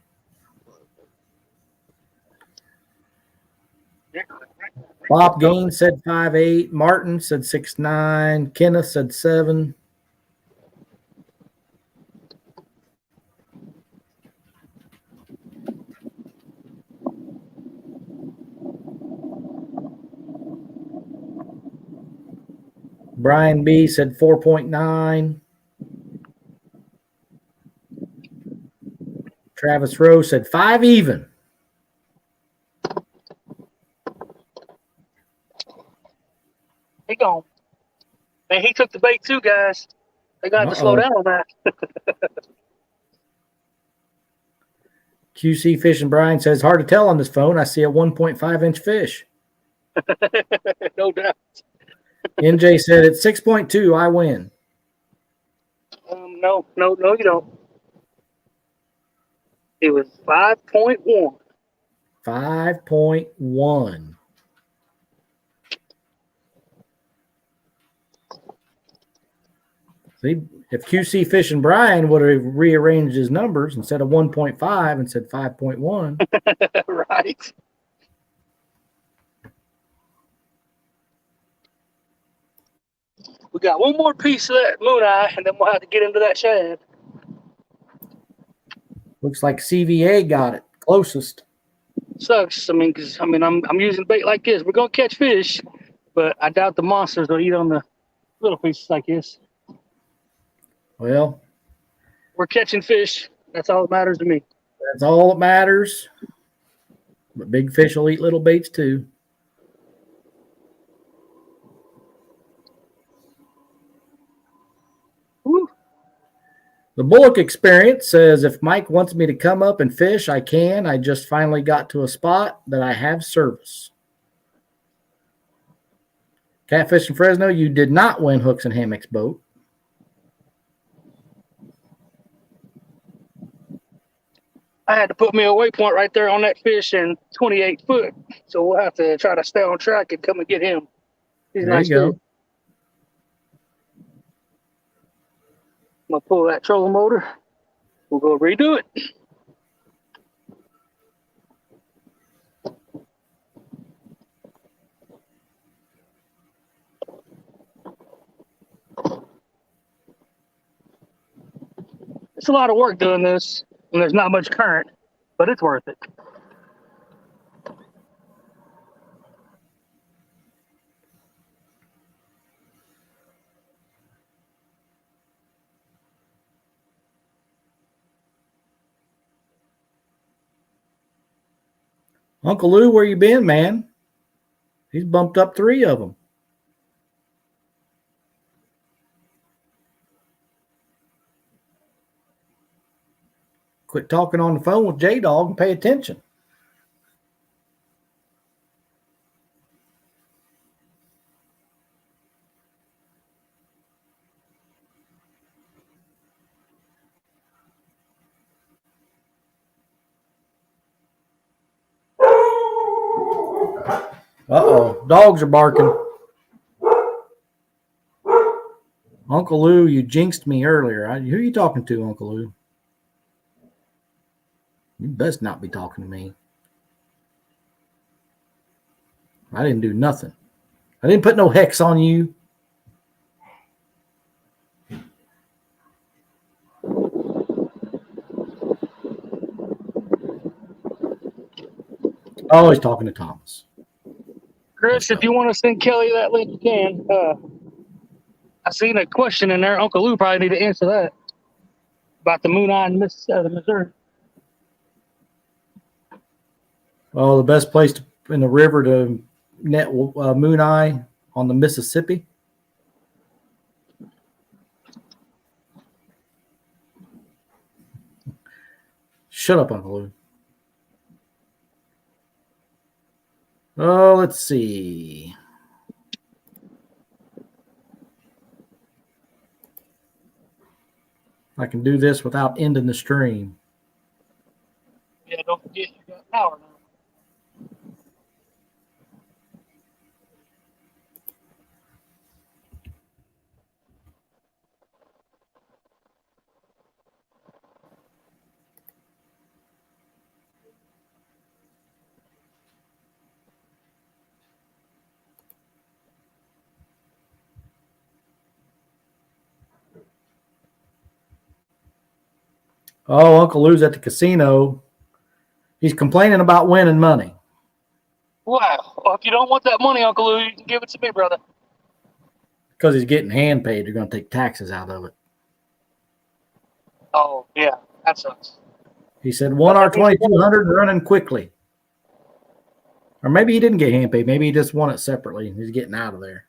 S1: Bob Gaines said 5.8. Martin said 6.9. Kenneth said 7. Brian B said 4.9. Travis Rowe said 5 even.
S2: He gone. Man, he took the bait too, guys. They got to slow down on that.
S1: QC Fish and Brian says, hard to tell on this phone. I see a 1.5-inch fish.
S2: No doubt.
S1: NJ said at 6.2, I win.
S2: No, you don't. It was 5.1.
S1: 5.1. See, if QC Fish and Brian would have rearranged his numbers instead of 1.5 and said 5.1.
S2: Right. We got one more piece of that moon eye, and then we'll have to get into that shad.
S1: Looks like CVA got it closest.
S2: Sucks. I mean, because I'm using bait like this. We're gonna catch fish, but I doubt the monsters will eat on the little pieces like this.
S1: Well,
S2: We're catching fish. That's all that matters to me.
S1: that's all that matters. But big fish will eat little baits too.
S2: Woo.
S1: The Bullock experience says if Mike wants me to come up and fish, I can. I just finally got to a spot that I have service. Catfish in Fresno, you did not win Hooks and Hammocks boat.
S2: I had to put me a waypoint right there on that fish in 28 foot. So we'll have to try to stay on track and come and get him. He's a
S1: There
S2: nice
S1: you go.
S2: fish. I'm gonna pull that trolling motor. We'll go redo it. It's a lot of work doing this, and there's not much current, but it's worth it.
S1: Uncle Lou, where you been, man? He's bumped up 3 of them. Quit talking on the phone with J-Dog and pay attention. Uh-oh. Dogs are barking. Uncle Lou, you jinxed me earlier. Who are you talking to, Uncle Lou? You best not be talking to me. I didn't do nothing. I didn't put no hex on you. Oh, he's talking to Thomas.
S2: Chris, if you want to send Kelly that link, you can. I seen a question in there. Uncle Lou probably need to answer that about the Moon Eye in Missouri.
S1: Oh, the best place in the river to net Moon Eye on the Mississippi. Shut up, Uncle Lou. Oh, let's see. I can do this without ending the stream.
S2: Yeah, don't forget you got power now.
S1: Oh, Uncle Lou's at the casino. He's complaining about winning money.
S2: Wow. Well, if you don't want that money, Uncle Lou, you can give it to me, brother.
S1: Because he's getting hand paid. They're going to take taxes out of it.
S2: Oh, yeah. That sucks.
S1: He said 1R2200 running quickly. Or maybe he didn't get hand paid. Maybe he just won it separately and he's getting out of there.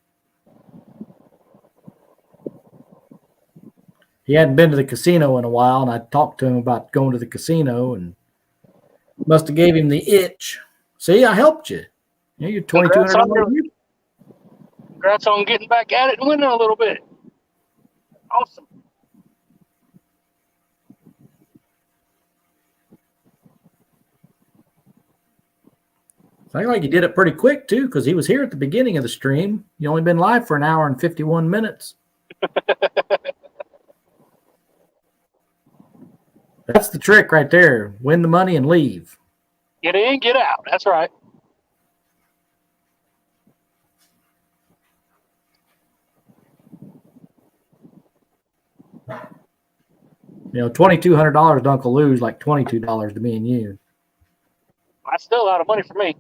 S1: He hadn't been to the casino in a while, and I talked to him about going to the casino and must have gave him the itch. See, I helped you. Yeah, you're $2,200.
S2: Congrats on getting back at it and winning a little bit. Awesome.
S1: Sounds like he did it pretty quick, too, because he was here at the beginning of the stream. You only been live for an hour and 51 minutes. That's the trick right there. Win the money and leave.
S2: Get in, get out. That's right.
S1: You know, $2,200 to Uncle Lou's like $22 to me and you.
S2: That's still a lot of money for me.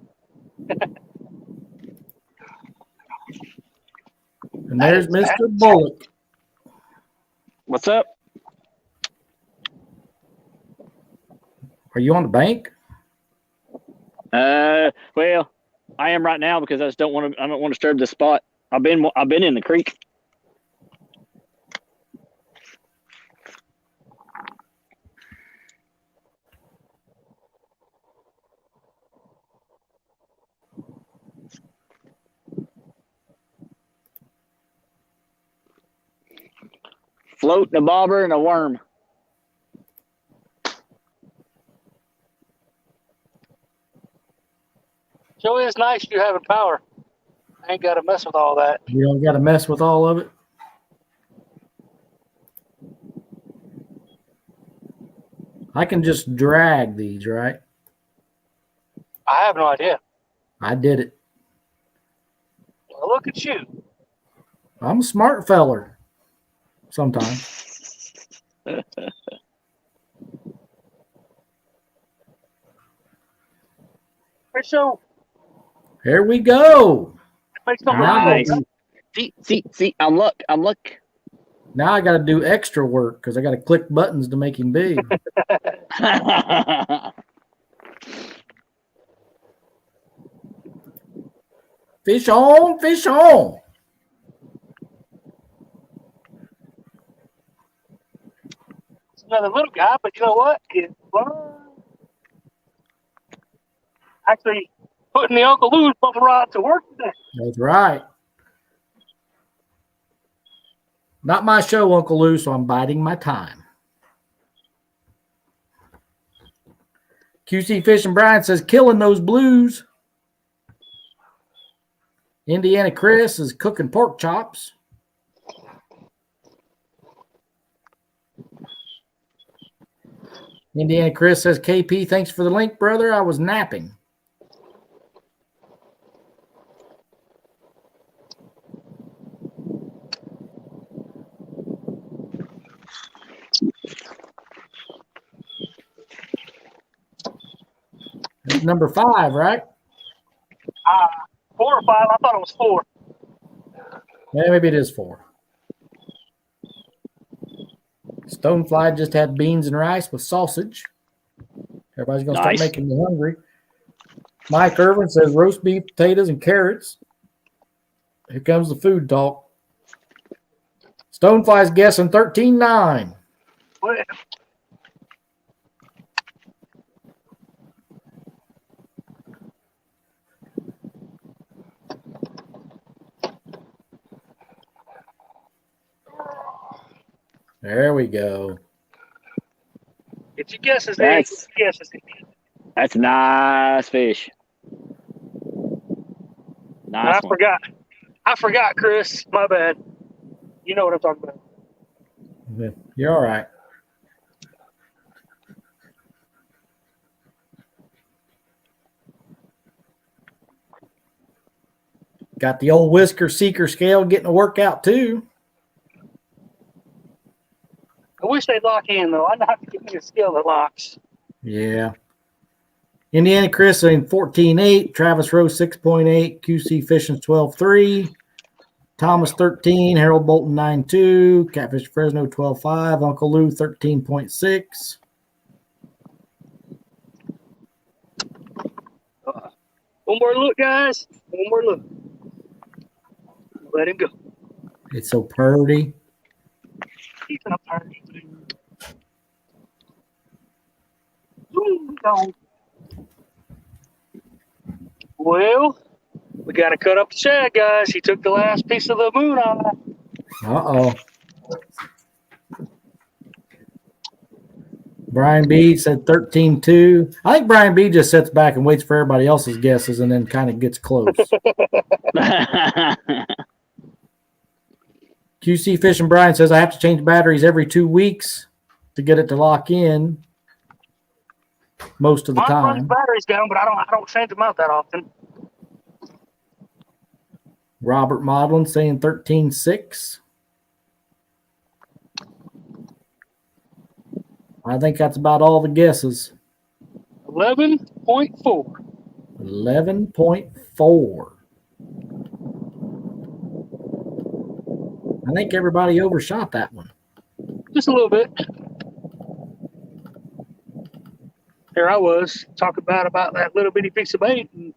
S1: And there's Mr. Bullock.
S4: What's up?
S1: Are you on the bank?
S4: Well, I am right now because I just don't want to. I don't want to disturb this spot. I've been in the creek. Floating a bobber and a worm.
S2: Sure is nice you having power. I ain't got to mess with all that.
S1: You don't got to mess with all of it. I can just drag these, right?
S2: I have no idea.
S1: I did it.
S2: Well, look at you.
S1: I'm a smart feller. Sometimes.
S2: So
S1: Here we go.
S2: makes no
S4: Nice.
S2: sense.
S4: See, I'm luck.
S1: Now I got to do extra work because I got to click buttons to make him big. Fish on, fish on.
S2: It's another little guy, but you know what? It's actually putting the Uncle Lou's bubble rod to work today.
S1: That's right. Not my show, Uncle Lou, so I'm biding my time. QC Fish and Brian says, killing those blues. Indiana Chris is cooking pork chops. Indiana Chris says, KP, thanks for the link, brother. I was napping. That's number 5, right?
S2: 4 or 5. I thought it was 4.
S1: Yeah, maybe it is 4. Stonefly just had beans and rice with sausage. Everybody's going to start
S4: Nice.
S1: making me hungry. Mike Irvin says roast beef, potatoes, and carrots. Here comes the food talk. Stonefly's guessing 13.9.
S2: Well,
S1: There we go.
S2: get your guesses in.
S4: That's-
S2: Get your guesses in.
S4: That's a nice fish. Nice one.
S2: I forgot, Chris. My bad. You know what I'm talking about.
S1: You're all right. Got the old Whisker Seeker scale getting a workout too.
S2: I wish they'd lock in, though. I'd have to give me a scale that locks.
S1: Yeah. Indiana Chris in 14.8. Travis Rose 6.8. QC Fishing's 12.3. Thomas 13. Harold Bolton 9.2. Catfish Fresno 12.5. Uncle Lou 13.6.
S2: One more look, guys. One more look. Let him go.
S1: It's so purty.
S2: He's in a party. Boom, gone. Well, we got to cut up the shad, guys. He took the last piece of the moon eye.
S1: Uh-oh. Brian B said 13-2. I think Brian B just sits back and waits for everybody else's guesses and then kind of gets close. QC Fish and Brian says I have to change batteries every 2 weeks to get it to lock in most of the
S2: Mine runs
S1: time.
S2: batteries down, but I don't change them out that often.
S1: Robert Modlin saying 13-6. I think that's about all the guesses.
S2: 11.4.
S1: 11.4. I think everybody overshot that one.
S2: Just a little bit. Here I was talking about that little bitty piece of bait, and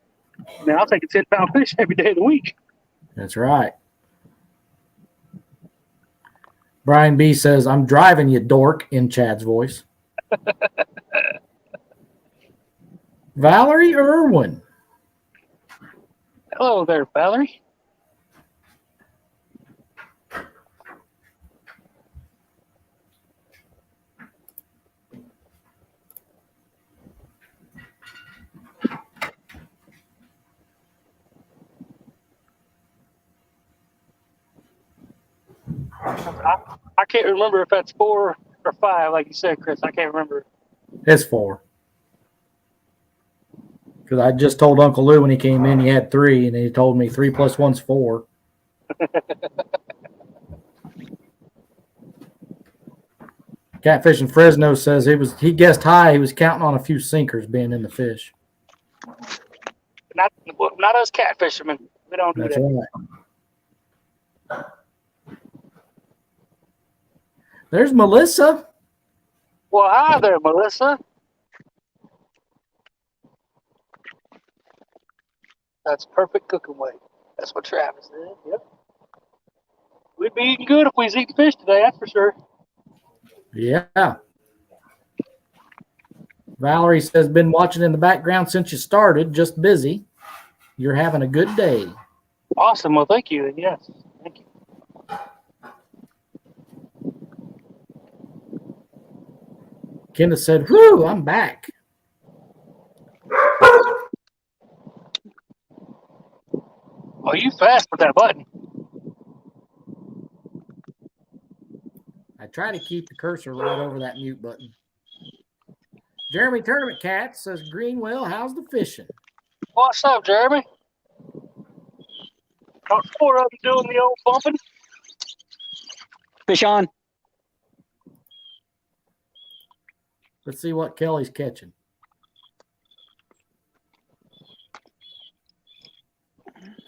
S2: now I'll take a 10-pound fish every day of the week.
S1: That's right. Brian B says, I'm driving you, dork, in Chad's voice. Valerie Irwin.
S2: Hello there, Valerie. I can't remember if that's 4 or 5, like you said, Chris. I can't remember.
S1: It's 4. Because I just told Uncle Lou when he came in he had 3, and he told me 3 plus 1's 4. Catfish in Fresno says he guessed high. He was counting on a few sinkers being in the fish.
S2: Not us catfishermen. We don't do
S1: That's
S2: that.
S1: right. There's Melissa.
S2: Well, hi there, Melissa. That's perfect cooking weight. That's what Travis said. Yep. We'd be eating good if we was eating fish today, that's for sure.
S1: Yeah. Valerie says, been watching in the background since you started, just busy. You're having a good day.
S2: Awesome. Well, thank you. Yes. Thank you.
S1: Kenneth said, whew, I'm back.
S2: Oh, you fast with that button.
S1: I try to keep the cursor right over that mute button. Jeremy Tournament Cat says, Greenwell, how's the fishing?
S2: What's up, Jeremy? Got 4 of them doing the old bumping.
S4: Fish on.
S1: Let's see what Kelly's catching.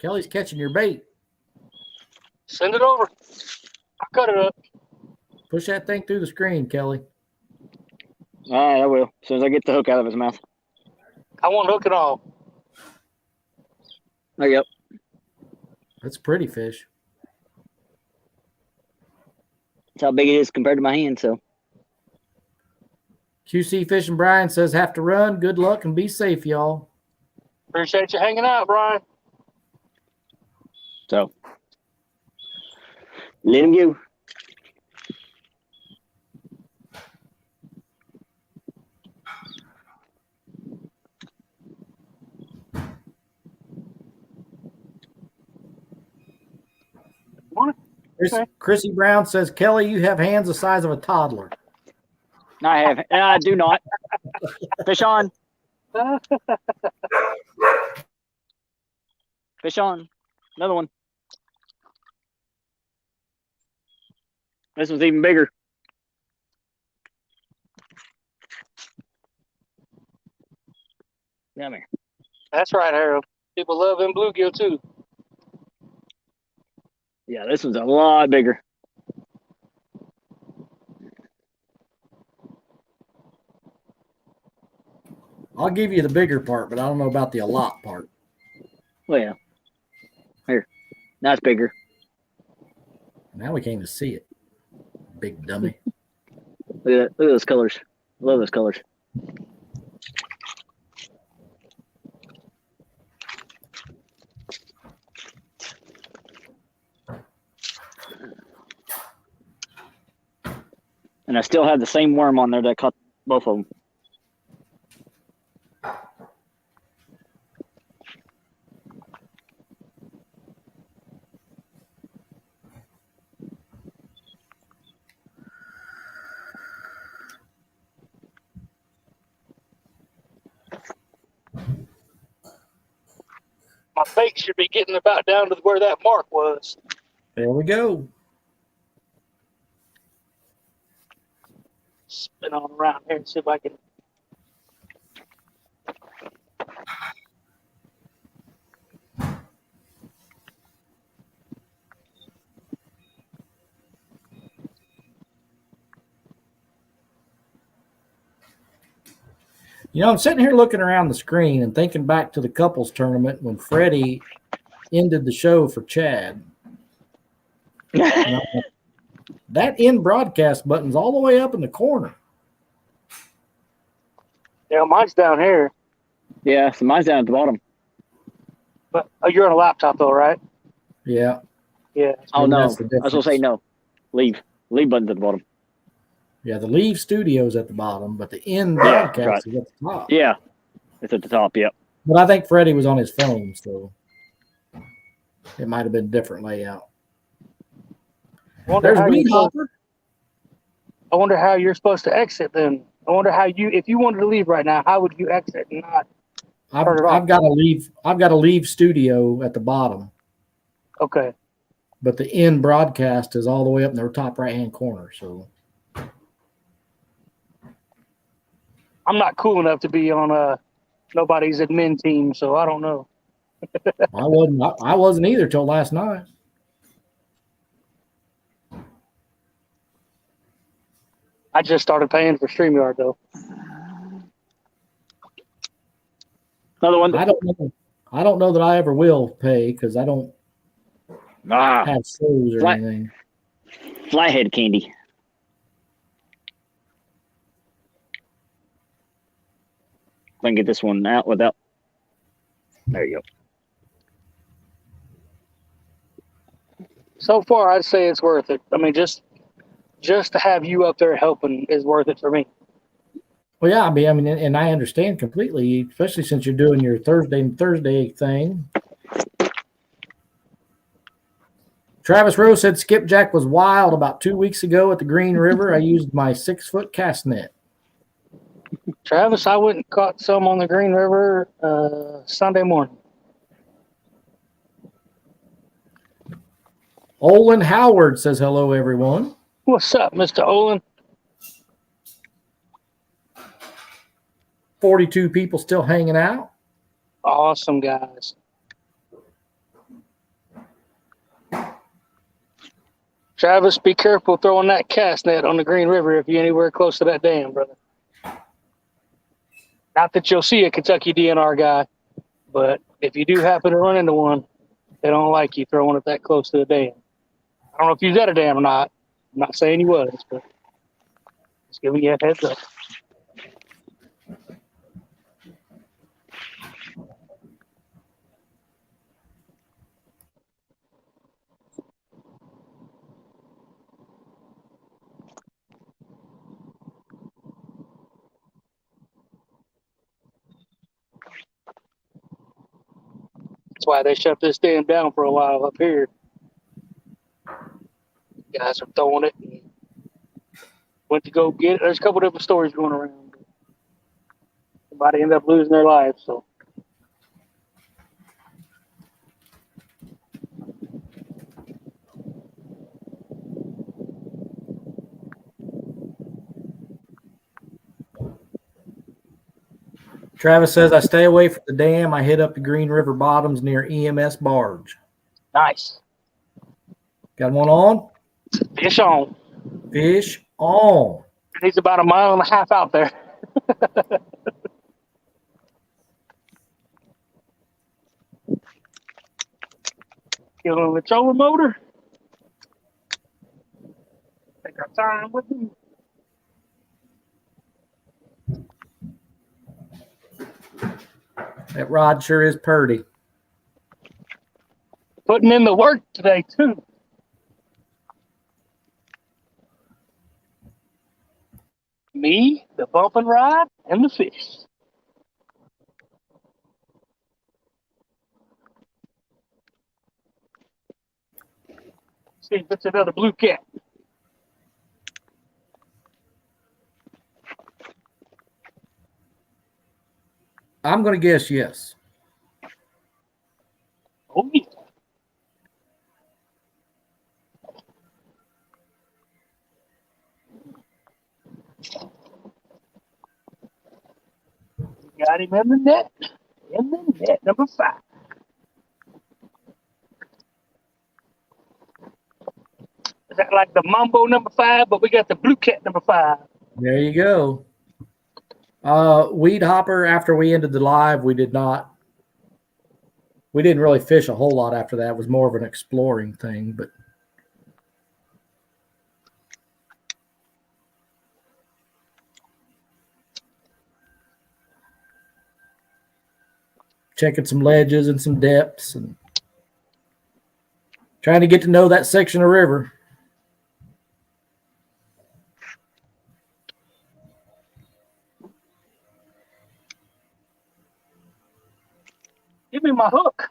S1: Kelly's catching your bait.
S2: Send it over. I'll cut it up.
S1: Push that thing through the screen, Kelly.
S4: All right, I will. As soon as I get the hook out of his mouth.
S2: I won't hook it all.
S4: There you go.
S1: That's a pretty fish.
S4: That's how big it is compared to my hand, so.
S1: QC Fish and Brian says, have to run. Good luck and be safe, y'all.
S2: Appreciate you hanging out, Brian.
S4: So. Let him go.
S1: Chrissy Brown says, Kelly, you have hands the size of a toddler.
S4: I have. I do not. Fish on. Fish on. Another one. This one's even bigger. Come here.
S2: That's right, Harold. People love them bluegill too.
S4: Yeah, this one's a lot bigger.
S1: I'll give you the bigger part, but I don't know about the a lot part.
S4: Well, yeah. Here. Now it's bigger.
S1: Now we can't even see it. Big dummy.
S4: Look at that. Look at those colors. Love those colors. And I still have the same worm on there that caught both of them.
S2: My bait should be getting about down to where that mark was.
S1: There we go.
S2: Spin on around here and see if I can.
S1: You know, I'm sitting here looking around the screen and thinking back to the couples tournament when Freddie ended the show for Chad. And I'm like, that end broadcast button's all the way up in the corner.
S2: Yeah, mine's down here.
S4: Yeah, so mine's down at the bottom.
S2: But you're on a laptop though, right?
S1: Yeah.
S2: Yeah.
S4: Oh,
S1: Maybe
S4: no. I
S1: that's the
S4: was going to say
S1: difference.
S4: no. Leave. Leave button's at the bottom.
S1: Yeah, the Leave Studio's at the bottom, but the end
S4: Yeah,
S1: broadcast
S4: right.
S1: is at the top.
S4: Yeah. It's at the top, yep.
S1: But I think Freddie was on his phone, so it might have been a different layout. There's Weed Hopper.
S2: I wonder how you're supposed to exit then. I wonder how if you wanted to leave right now, how would you exit and not turn it off?
S1: I've got to leave studio at the bottom,
S2: Okay.
S1: but the end broadcast is all the way up in the top right hand corner. So
S2: I'm not cool enough to be on nobody's admin team, so I don't know.
S1: I wasn't either till last night.
S2: I just started paying for StreamYard though.
S4: Another one.
S1: I don't know that I ever will pay because I don't have shows or anything.
S4: Flathead candy. If I can get this one out without. There you go.
S2: So far, I'd say it's worth it. I mean, just to have you up there helping is worth it for me.
S1: Well, yeah, I mean, and I understand completely, especially since you're doing your Thursday thing. Travis Rose said skipjack was wild about 2 weeks ago at the Green River. I used my 6-foot cast net.
S2: Travis, I went and caught some on the Green River Sunday morning.
S1: Olin Howard says hello, everyone.
S2: What's up, Mr. Olin?
S1: 42 people still hanging out.
S2: Awesome, guys. Travis, be careful throwing that cast net on the Green River if you're anywhere close to that dam, brother. Not that you'll see a Kentucky DNR guy, but if you do happen to run into one, they don't like you throwing it that close to the dam. I don't know if you was at a dam or not. I'm not saying you was, but just giving you a heads up. That's why they shut this dam down for a while up here. Guys are throwing it. And went to go get it. There's a couple different stories going around. Somebody ended up losing their lives. So
S1: Travis says I stay away from the dam. I hit up the Green River bottoms near EMS barge.
S2: nice.
S1: Got one on?
S2: Fish on.
S1: Fish on.
S2: He's about 1.5 miles out there. Killing the trolling motor. Take our time with him.
S1: That rod sure is purty.
S2: Putting in the work today, too. Me, the bumping rod, and the fish. See if it's another blue cat.
S1: I'm going to guess yes.
S2: Oh, yeah. Got him in the net. In the net, number 5. Is that like the Mambo number 5? But we got the blue cat number 5.
S1: There you go. Weed hopper, after we ended the live, we didn't really fish a whole lot after that. It was more of an exploring thing, but checking some ledges and some depths and trying to get to know that section of river.
S2: Give me my hook.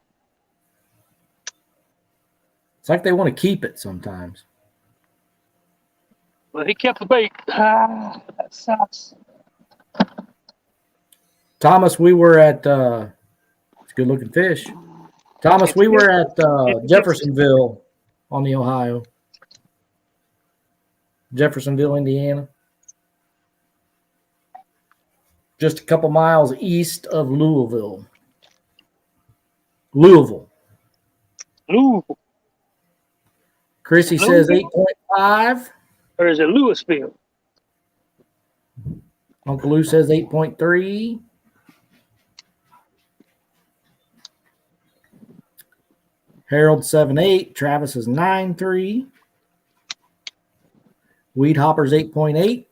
S1: It's like they want to keep it sometimes.
S2: Well, he kept the bait. Ah, that sucks.
S1: Thomas, we were at it's a good looking fish. Thomas, we were at Jeffersonville on the Ohio. Jeffersonville, Indiana. Just a couple miles east of Louisville.
S2: Ooh,
S1: Chrissy says 8.5.
S2: or is it Louisville?
S1: Uncle Lou says 8.3. Harold 7.8. Travis is 9.3. Weed Hopper's 8.8.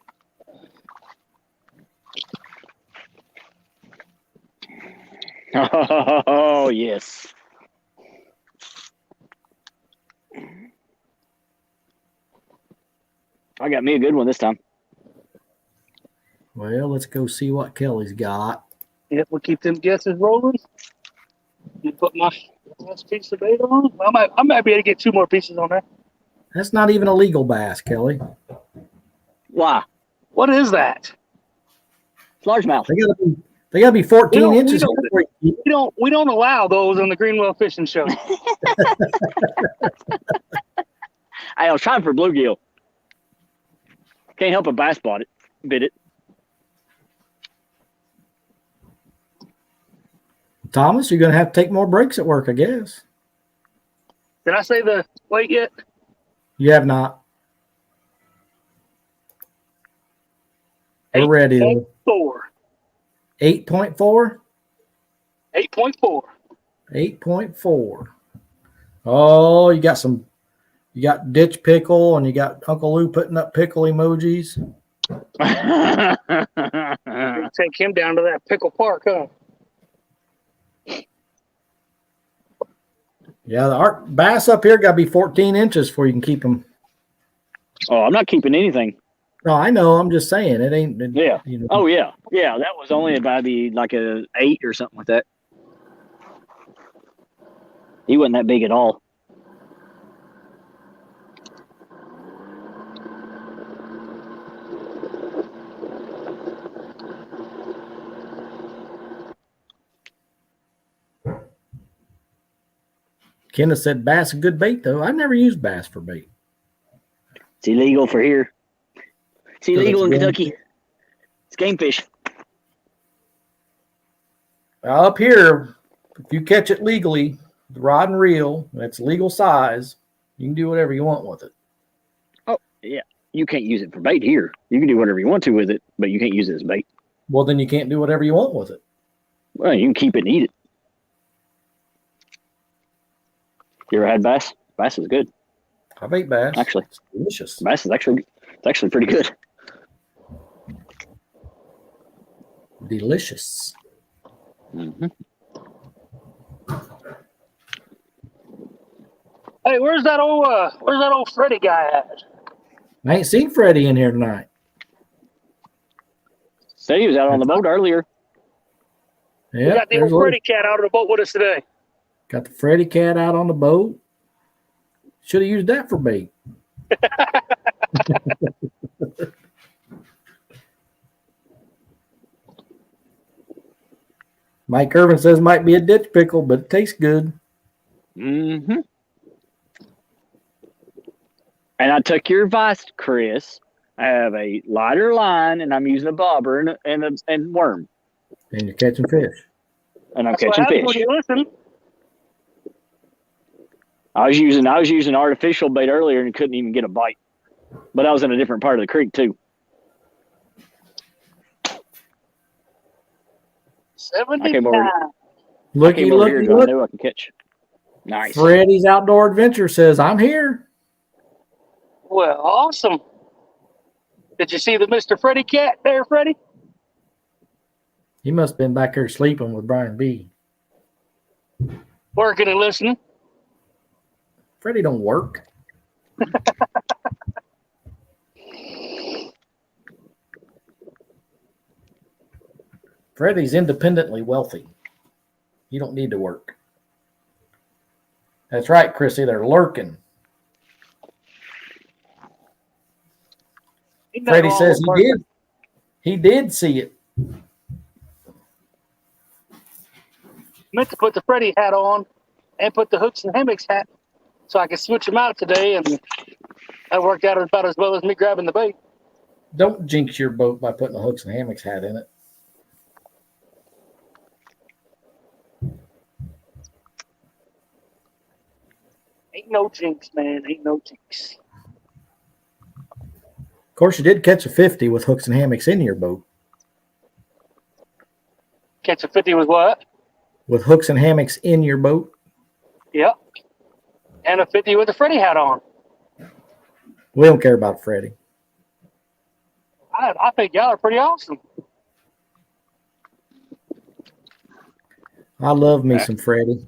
S4: Oh, yes. I got me a good one this time.
S1: Well, let's go see what Kelly's got.
S2: Yep, we'll keep them guesses rolling. You put my last piece of bait on. I might be able to get 2 more pieces on there.
S1: That's not even a legal bass, Kelly.
S4: Why?
S2: What is that?
S4: It's largemouth.
S1: They gotta be 14 inches.
S2: We don't allow those on the Greenwell Fishing Show.
S4: I was trying for bluegill. Can't help a bass bit it.
S1: Thomas, you're gonna have to take more breaks at work, I guess.
S2: Did I say the weight yet?
S1: You have not. We're ready.
S2: 8.4.
S1: 8.4?
S2: 8.4.
S1: 8.4. Oh, you got ditch pickle and you got Uncle Lou putting up pickle emojis.
S2: Take him down to that pickle park, huh?
S1: Yeah, the bass up here got to be 14 inches before you can keep them.
S4: Oh, I'm not keeping anything.
S1: No, I know. I'm just saying it ain't.
S4: Yeah.
S1: You know.
S4: Oh, yeah. Yeah, that was only about like a 8 or something like that. He wasn't that big at all.
S1: Kenneth said bass a good bait though. I never used bass for bait.
S4: It's illegal for here. It's illegal in
S1: game.
S4: Kentucky. It's game fish.
S1: Up here, if you catch it legally, the rod and reel, that's legal size, you can do whatever you want with it.
S4: Oh, yeah. You can't use it for bait here. You can do whatever you want to with it, but you can't use it as bait.
S1: Well, then you can't do whatever you want with it.
S4: Well, you can keep it and eat it. You ever had bass? Bass is good.
S1: I've ate bass.
S4: Actually,
S1: it's delicious.
S4: Bass is actually pretty good.
S1: Delicious.
S4: Mm-hmm.
S2: Hey, where's that old Freddie guy at?
S1: I ain't seen Freddie in here tonight.
S4: Said he was out on the boat earlier.
S1: Yeah,
S2: We got the
S1: there's
S2: old
S1: a
S2: Freddy cat out on the boat with us today.
S1: got the Freddy cat out on the boat. Should have used that for bait. Mike Irvin says might be a ditch pickle, but it tastes good.
S4: Mm-hmm. And I took your advice, Chris. I have a lighter line, and I'm using a bobber and worm,
S1: And you're catching fish.
S4: and I'm
S2: That's what
S4: catching
S2: happens
S4: fish.
S2: when you listen.
S4: I was using artificial bait earlier and couldn't even get a bite, but I was in a different part of the creek too.
S2: 79.
S4: I came over
S1: Looky,
S4: here
S1: looky,
S4: because I
S1: look.
S4: knew I can catch. Nice.
S1: Freddy's Outdoor Adventure says, I'm here.
S2: Well, awesome. Did you see the Mr. Freddy cat there, Freddy?
S1: He must have been back here sleeping with Brian B.
S2: Working and listening.
S1: Freddy don't work. Freddy's independently wealthy. You don't need to work. That's right, Chrissy. They're lurking.
S2: Ain't nothing
S1: Freddie
S2: wrong
S1: says
S2: with
S1: he
S2: working.
S1: did. He did see it.
S2: Meant to put the Freddy hat on and put the hooks and hammocks hat so I could switch them out today, and that worked out about as well as me grabbing the bait.
S1: Don't jinx your boat by putting a hooks and hammocks hat in it.
S2: Ain't no jinx, man. Ain't no jinx.
S1: Of course, you did catch a 50 with hooks and hammocks in your boat.
S2: Catch a 50 with what?
S1: With hooks and hammocks in your boat.
S2: Yep. And a 50 with a Freddy hat on.
S1: We don't care about Freddie.
S2: I think y'all are pretty awesome.
S1: I love me some Freddie.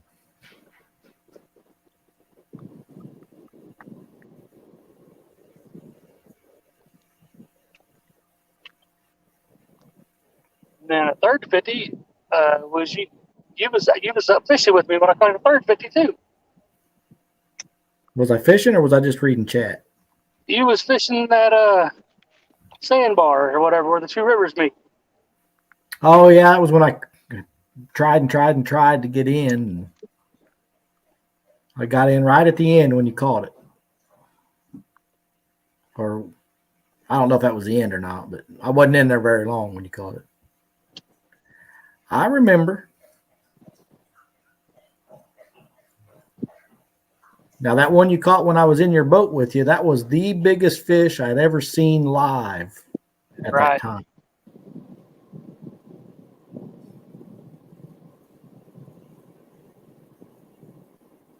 S2: Now, a third 50 was you was up fishing with me when I caught the third 50 too.
S1: Was I fishing or was I just reading chat?
S2: You was fishing that sandbar or whatever where the two rivers meet.
S1: Oh, yeah. It was when I tried to get in. I got in right at the end when you caught it. Or I don't know if that was the end or not, but I wasn't in there very long when you caught it. I remember. Now, that one you caught when I was in your boat with you, that was the biggest fish I'd ever seen live at that time.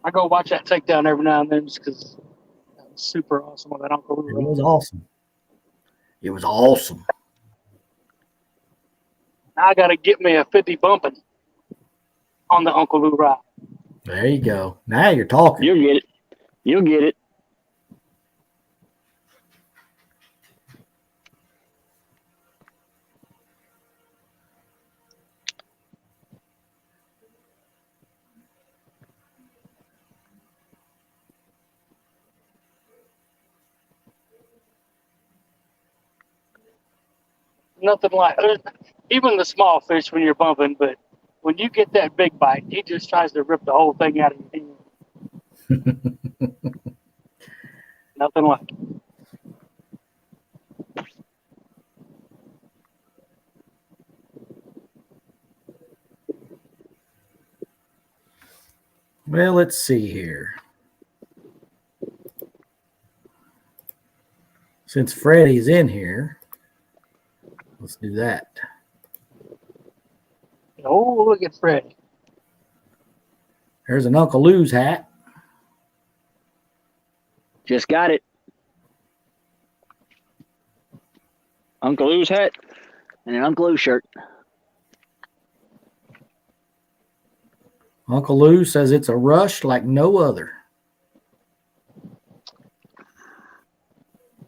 S2: I go watch that takedown every now and then just because that was super awesome on that Uncle Lou.
S1: It was awesome. It was awesome.
S2: I got to get me a 50 bumping on the Uncle Lou ride.
S1: There you go. Now you're talking.
S4: You'll get it. You'll get it.
S2: Nothing like even the small fish when you're bumping, but when you get that big bite, he just tries to rip the whole thing out of your hand. Nothing like it.
S1: Well, let's see here. Since Freddie's in here, let's do that.
S2: Oh, look at Freddy.
S1: There's an Uncle Lou's hat.
S4: Just got it. Uncle Lou's hat and an Uncle Lou shirt.
S1: Uncle Lou says it's a rush like no other.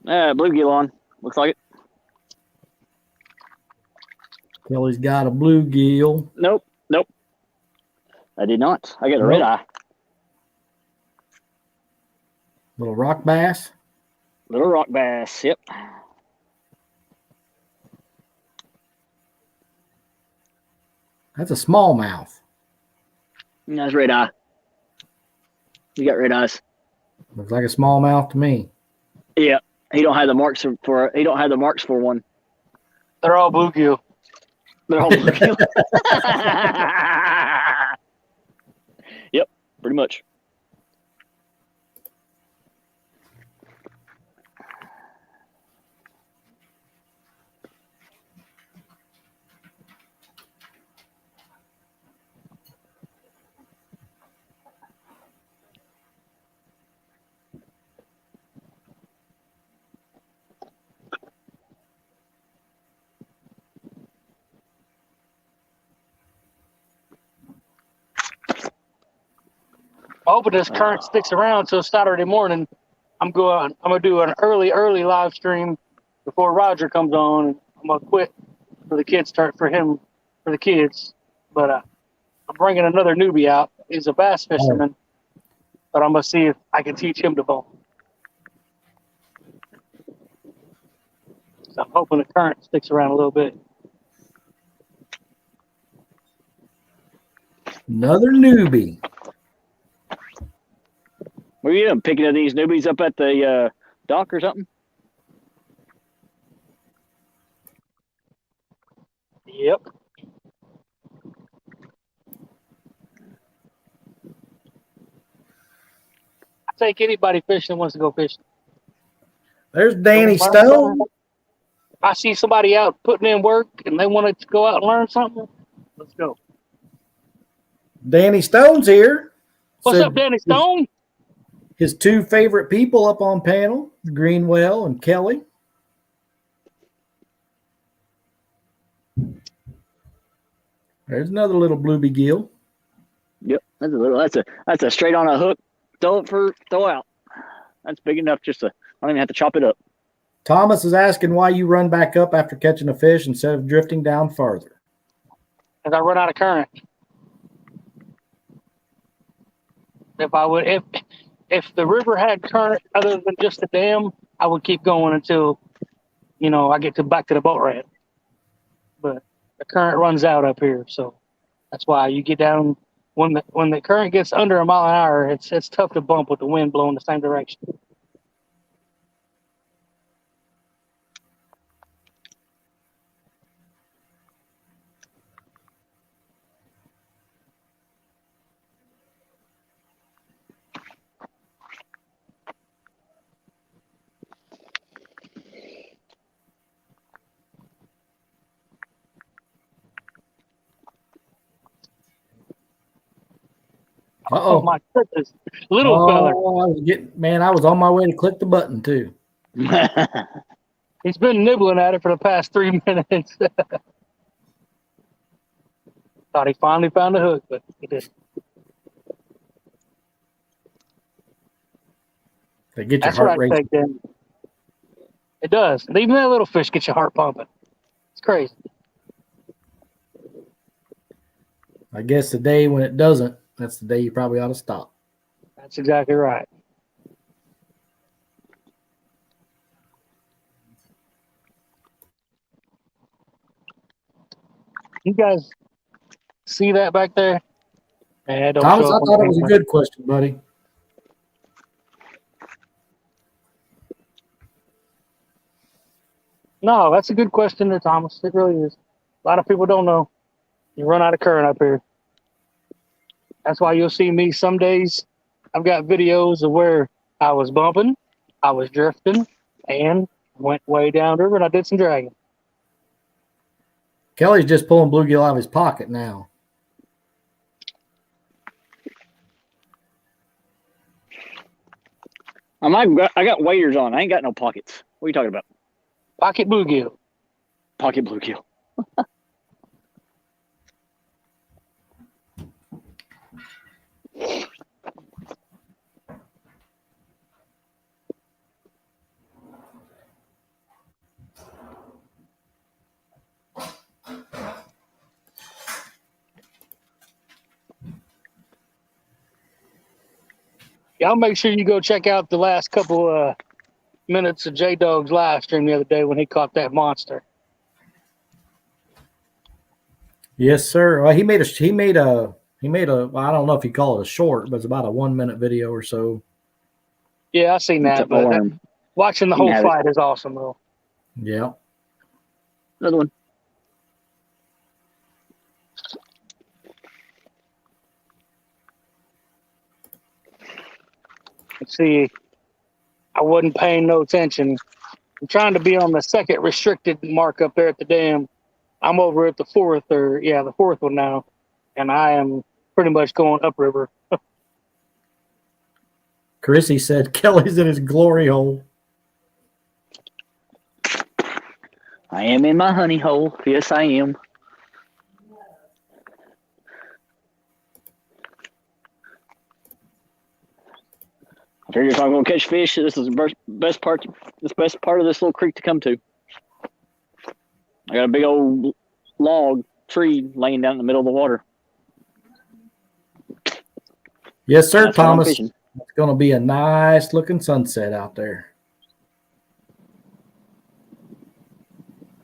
S4: Bluegill on. Looks like it.
S1: Kelly's got a bluegill.
S4: Nope. I did not. I got a
S1: Nope.
S4: red eye.
S1: Little rock bass.
S4: Little rock bass. Yep.
S1: That's a smallmouth.
S4: That's red eye. You got red eyes.
S1: Looks like a smallmouth to me.
S4: Yeah. He don't have the marks for. He don't have the marks for one.
S2: They're all bluegill.
S4: They're all bluegill. Yep. Pretty much.
S2: I hope this current sticks around till Saturday morning. I'm gonna do an early live stream before Roger comes on. And I'm gonna quit for the kids for the kids. But I'm bringing another newbie out. He's a bass fisherman, but I'm gonna see if I can teach him to bowl. So I'm hoping the current sticks around a little bit.
S1: Another newbie.
S4: Were you picking up these newbies up at the dock or something?
S2: Yep. I take anybody fishing that wants to go fishing.
S1: There's Danny Stone.
S2: If I see somebody out putting in work and they want to go out and learn something, let's go.
S1: Danny Stone's here.
S2: What's
S1: Said
S2: up, Danny Stone?
S1: his two favorite people up on panel, Greenwell and Kelly. There's another little bluebie gill.
S4: Yep. That's a straight on a hook. Throw out. That's big enough just to I don't even have to chop it up.
S1: Thomas is asking why you run back up after catching a fish instead of drifting down farther.
S2: As I run out of current. If the river had current other than just the dam, I would keep going until, I get back to the boat ramp. But the current runs out up here, so that's why you get down when the current gets under a mile an hour. It's tough to bump with the wind blowing the same direction. Oh my goodness, little fella!
S1: I was on my way to click the button too.
S2: He's been nibbling at it for the past 3 minutes. Thought he finally found a hook, but he didn't.
S1: They get your
S2: That's
S1: heart
S2: what I
S1: racing.
S2: take then. It does. And even that little fish gets your heart pumping. It's crazy.
S1: I guess the day when it doesn't, that's the day you probably ought to stop.
S2: That's exactly right. You guys see that back there? Don't
S1: Thomas,
S2: show
S1: I
S2: up on
S1: thought it was a
S2: camera.
S1: good question, buddy.
S2: No, that's a good question there, Thomas. It really is. A lot of people don't know. You run out of current up here. That's why you'll see me some days. I've got videos of where I was bumping, I was drifting, and went way downriver and I did some dragging.
S1: Kelly's just pulling bluegill out of his pocket now.
S4: I got waders on. I ain't got no pockets. What are you talking about?
S2: Pocket bluegill.
S4: Pocket bluegill.
S2: Y'all make sure you go check out the last couple minutes of J Dog's live stream the other day when he caught that monster.
S1: Yes, sir. Well, he made a well, I don't know if you call it a short, but it's about a 1 minute video or so.
S2: Yeah, I seen
S4: It's
S2: that,
S4: a
S2: but
S4: worm.
S2: watching the
S4: You can
S2: whole
S4: have it.
S2: fight is awesome though.
S1: Yeah.
S4: Another one.
S2: Let's see, I wasn't paying no attention. I'm trying to be on the second restricted mark up there at the dam. I'm over at the fourth one now, and I am pretty much going upriver.
S1: Chrissy said Kelly's in his glory hole.
S4: I am in my honey hole. Yes, I am. I figured if I'm going to catch fish, this is the best part of this little creek to come to. I got a big old log tree laying down in the middle of the water.
S1: Yes, sir,
S4: That's where I'm
S1: Thomas.
S4: fishing.
S1: It's going to be a nice looking sunset out there.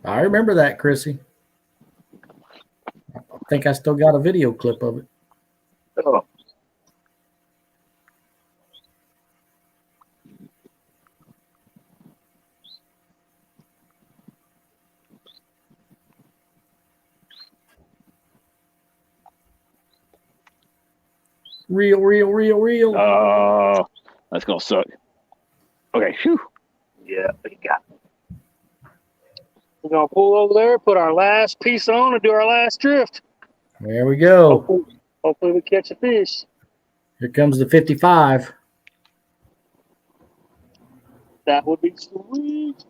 S1: I remember that, Chrissy. I think I still got a video clip of it.
S2: Oh.
S1: Real.
S4: Oh, that's going to suck. Okay, whew.
S2: Yeah, you got it. We're gonna pull over there, put our last piece on, and do our last drift.
S1: There we go.
S2: Hopefully we catch a fish.
S1: Here comes the 55.
S2: That would be sweet.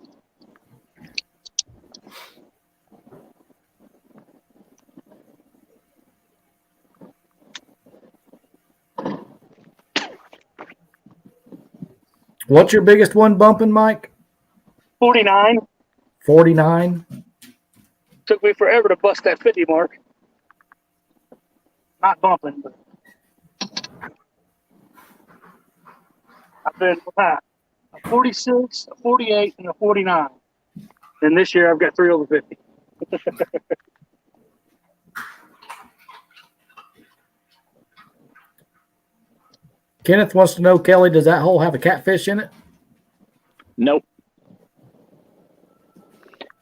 S1: What's your biggest one bumping, Mike?
S2: 49.
S1: 49.
S2: Took me forever to bust that 50 mark. Not bumping, but I've been a 46, a 48, and a 49. And this year I've got 3 over 50.
S1: Kenneth wants to know, Kelly, does that hole have a catfish in it?
S4: Nope.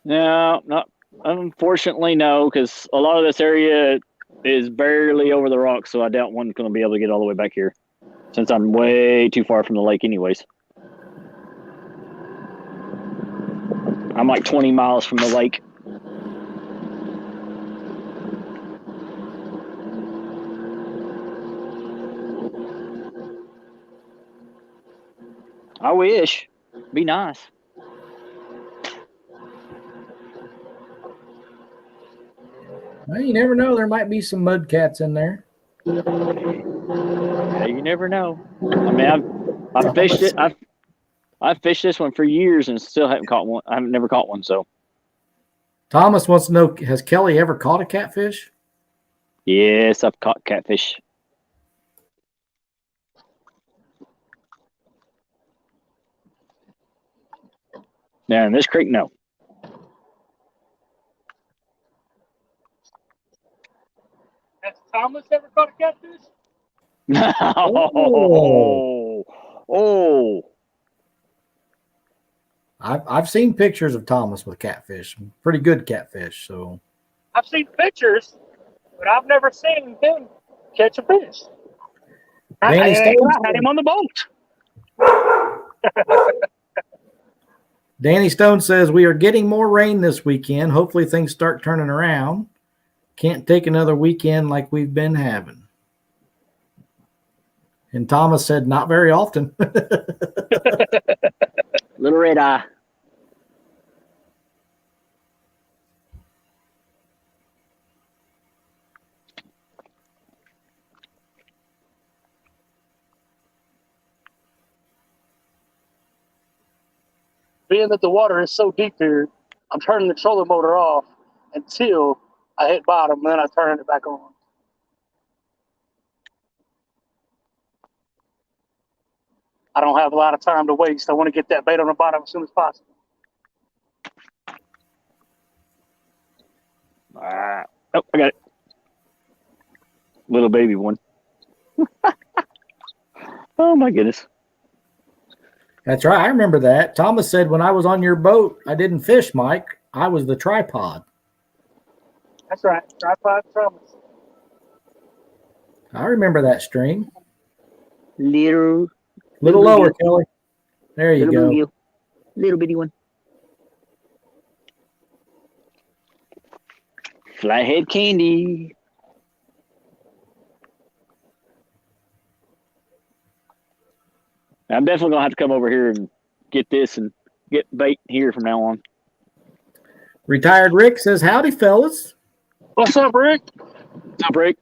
S4: No, not unfortunately, no, because a lot of this area is barely over the rocks, so I doubt one's going to be able to get all the way back here, since I'm way too far from the lake anyways. I'm like 20 miles from the lake. I wish. Be nice.
S1: Well, you never know. There might be some mud cats in there.
S4: Yeah, you never know. I mean, I've fished it. I've fished this one for years and still haven't caught one. I've never caught one. So
S1: Thomas wants to know, has Kelly ever caught a catfish?
S4: yes, I've caught catfish. Now in this creek, no.
S2: Has Thomas ever caught a catfish?
S4: Oh.
S1: I've seen pictures of Thomas with catfish, pretty good catfish. So
S2: I've seen pictures, but I've never seen him catch a fish. I had him on the boat.
S1: Danny Stone says we are getting more rain this weekend. Hopefully things start turning around. Can't take another weekend like we've been having. And Thomas said, not very often.
S4: Little red eye.
S2: Being that the water is so deep here, I'm turning the trolling motor off until I hit bottom, and then I turn it back on. I don't have a lot of time to waste. I want to get that bait on the bottom as soon as possible.
S4: Oh, I got it. Little baby one. Oh my goodness.
S1: That's right. I remember that. Thomas said when I was on your boat, I didn't fish, Mike. I was the tripod.
S2: That's right. Tripod Thomas.
S1: I remember that stream.
S4: Little
S1: Little lower, Kelly. There you go.
S4: bluegill. Little bitty one. Flathead candy. I'm definitely gonna have to come over here and get this and get bait here from now on.
S1: Retired Rick says, howdy, fellas.
S2: What's up, Rick?
S4: What's up, Rick?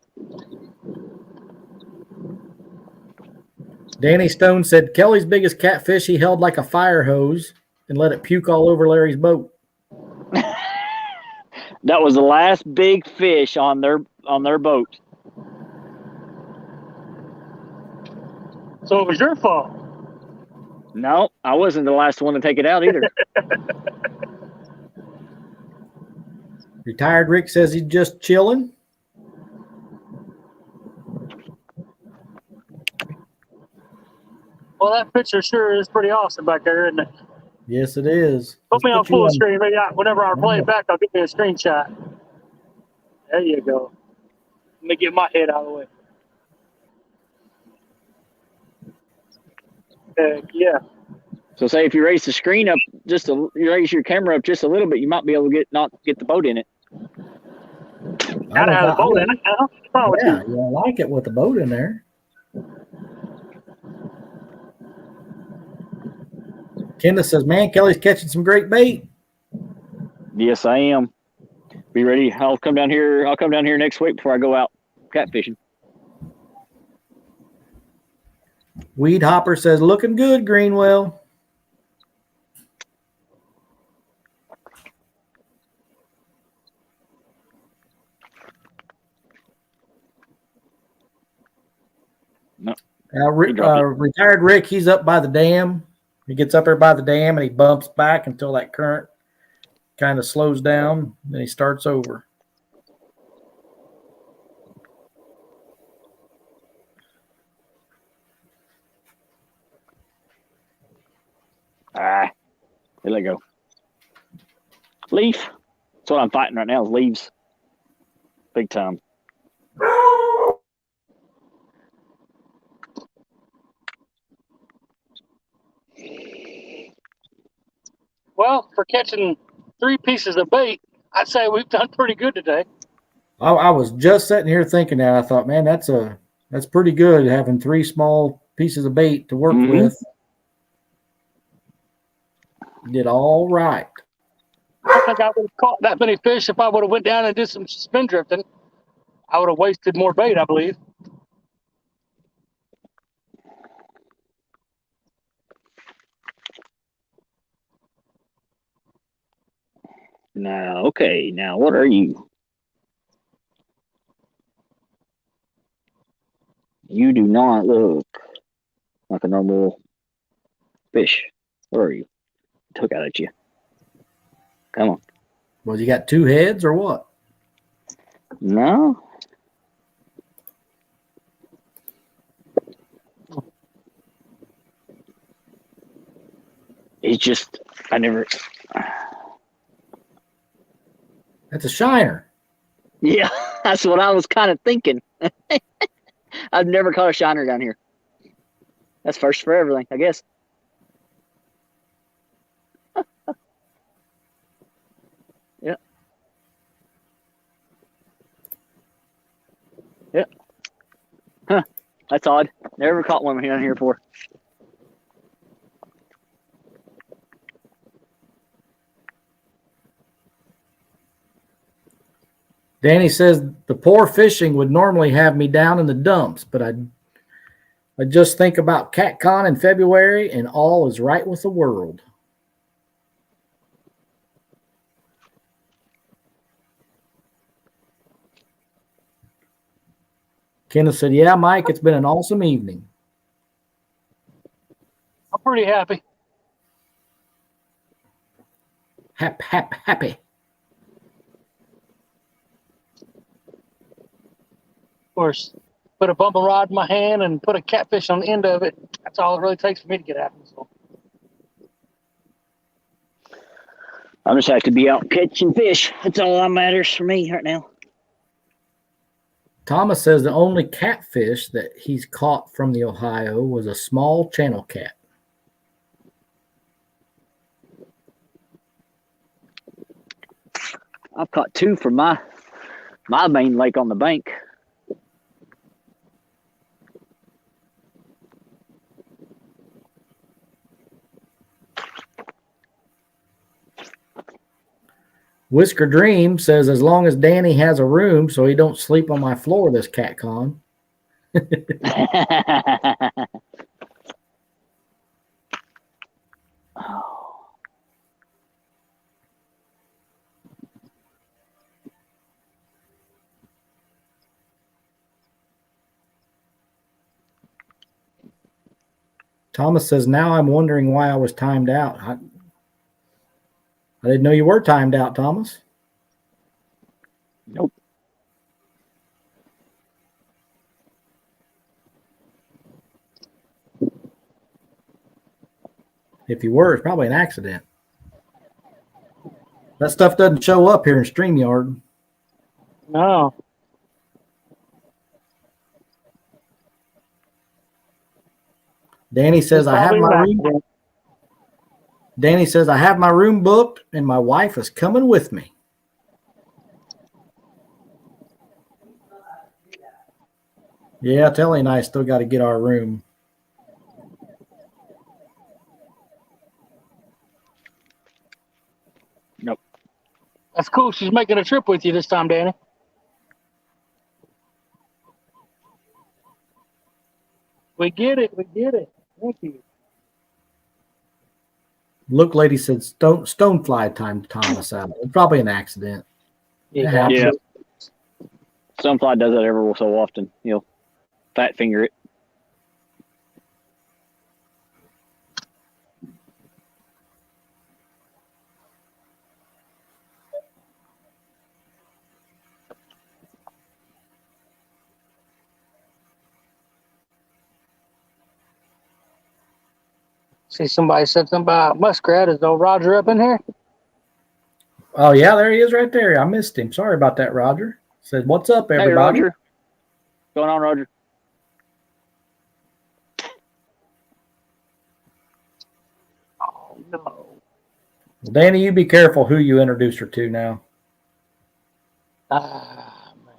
S1: Danny Stone said, Kelly's biggest catfish he held like a fire hose and let it puke all over Larry's boat.
S4: That was the last big fish on their boat.
S2: So it was your fault.
S4: No, I wasn't the last one to take it out either.
S1: Retired Rick says he's just chilling.
S2: Well, that picture sure is pretty awesome back there, isn't it?
S1: Yes, it is.
S2: Put me on
S1: Let's put you
S2: full
S1: on-
S2: screen. Maybe whenever I play it back, I'll get me a screenshot. There you go. Let me get my head out of the way. Heck yeah.
S4: So say if you raise the screen up you raise your camera up just a little bit, you might be able to not get the boat in it.
S2: Gotta have the boat in it now. What's wrong with
S1: Yeah,
S2: you?
S1: you like it with the boat in there. Kenda says, man, Kelly's catching some great bait.
S4: Yes, I am. Be ready. I'll come down here next week before I go out catfishing.
S1: Weed Hopper says, looking good, Greenwell.
S4: No.
S1: Retired Rick, he's up by the dam. He gets up there by the dam and he bumps back until that current kind of slows down. Then he starts over.
S4: There they go. Leaf. That's what I'm fighting right now is leaves. Big time.
S2: Well, for catching 3 pieces of bait, I'd say we've done pretty good today.
S1: I was just sitting here thinking that. I thought, man, that's pretty good having 3 small pieces of bait to work with. You did all right.
S2: I think I would have caught that many fish if I would have went down and did some spin drifting. I would have wasted more bait, I believe.
S4: Now, okay. Now, what are you? You do not look like a normal fish. What are you? Took out at you. Come on.
S1: Well, you got 2 heads or what?
S4: No. It's just, I never.
S1: That's a shiner.
S4: Yeah, that's what I was kind of thinking. I've never caught a shiner down here. That's first for everything, I guess. Yeah. Yeah. Huh. That's odd. Never caught one down here before.
S1: Danny says the poor fishing would normally have me down in the dumps, but I just think about CatCon in February and all is right with the world. Kenneth said, yeah, Mike, it's been an awesome evening.
S2: I'm pretty happy.
S1: Happy.
S2: Of course, put a bumping rod in my hand and put a catfish on the end of it. That's all it really takes for me to get happy. So.
S4: I just have to be out catching fish. That's all that matters for me right now.
S1: Thomas says the only catfish that he's caught from the Ohio was a small channel cat.
S4: I've caught 2 from my main lake on the bank.
S1: Whisker Dream says as long as Danny has a room so he don't sleep on my floor this cat con. Thomas says, now I'm wondering why I was timed out. I didn't know you were timed out, Thomas.
S4: Nope.
S1: If you were, it's probably an accident. That stuff doesn't show up here in StreamYard.
S2: No.
S1: Danny says, I have my room. Danny says, I have my room booked and my wife is coming with me. Yeah, Telly and I still got to get our room.
S4: Nope.
S2: That's cool. She's making a trip with you this time, Danny. We get it. We get it. Thank you.
S1: Luke Lady said, Stonefly timed Thomas out. It's probably an accident.
S2: Yeah.
S4: Yeah. Sunfly does that every so often. He'll fat finger it.
S2: See, somebody said something about muskrat. Is old Roger up in here?
S1: Oh, yeah, there he is right there. I missed him. Sorry about that, Roger. Said, what's up, everybody?
S4: Hey, Roger. What's going on, Roger?
S2: Oh, no.
S1: Danny, you be careful who you introduce her to now.
S2: Ah, man.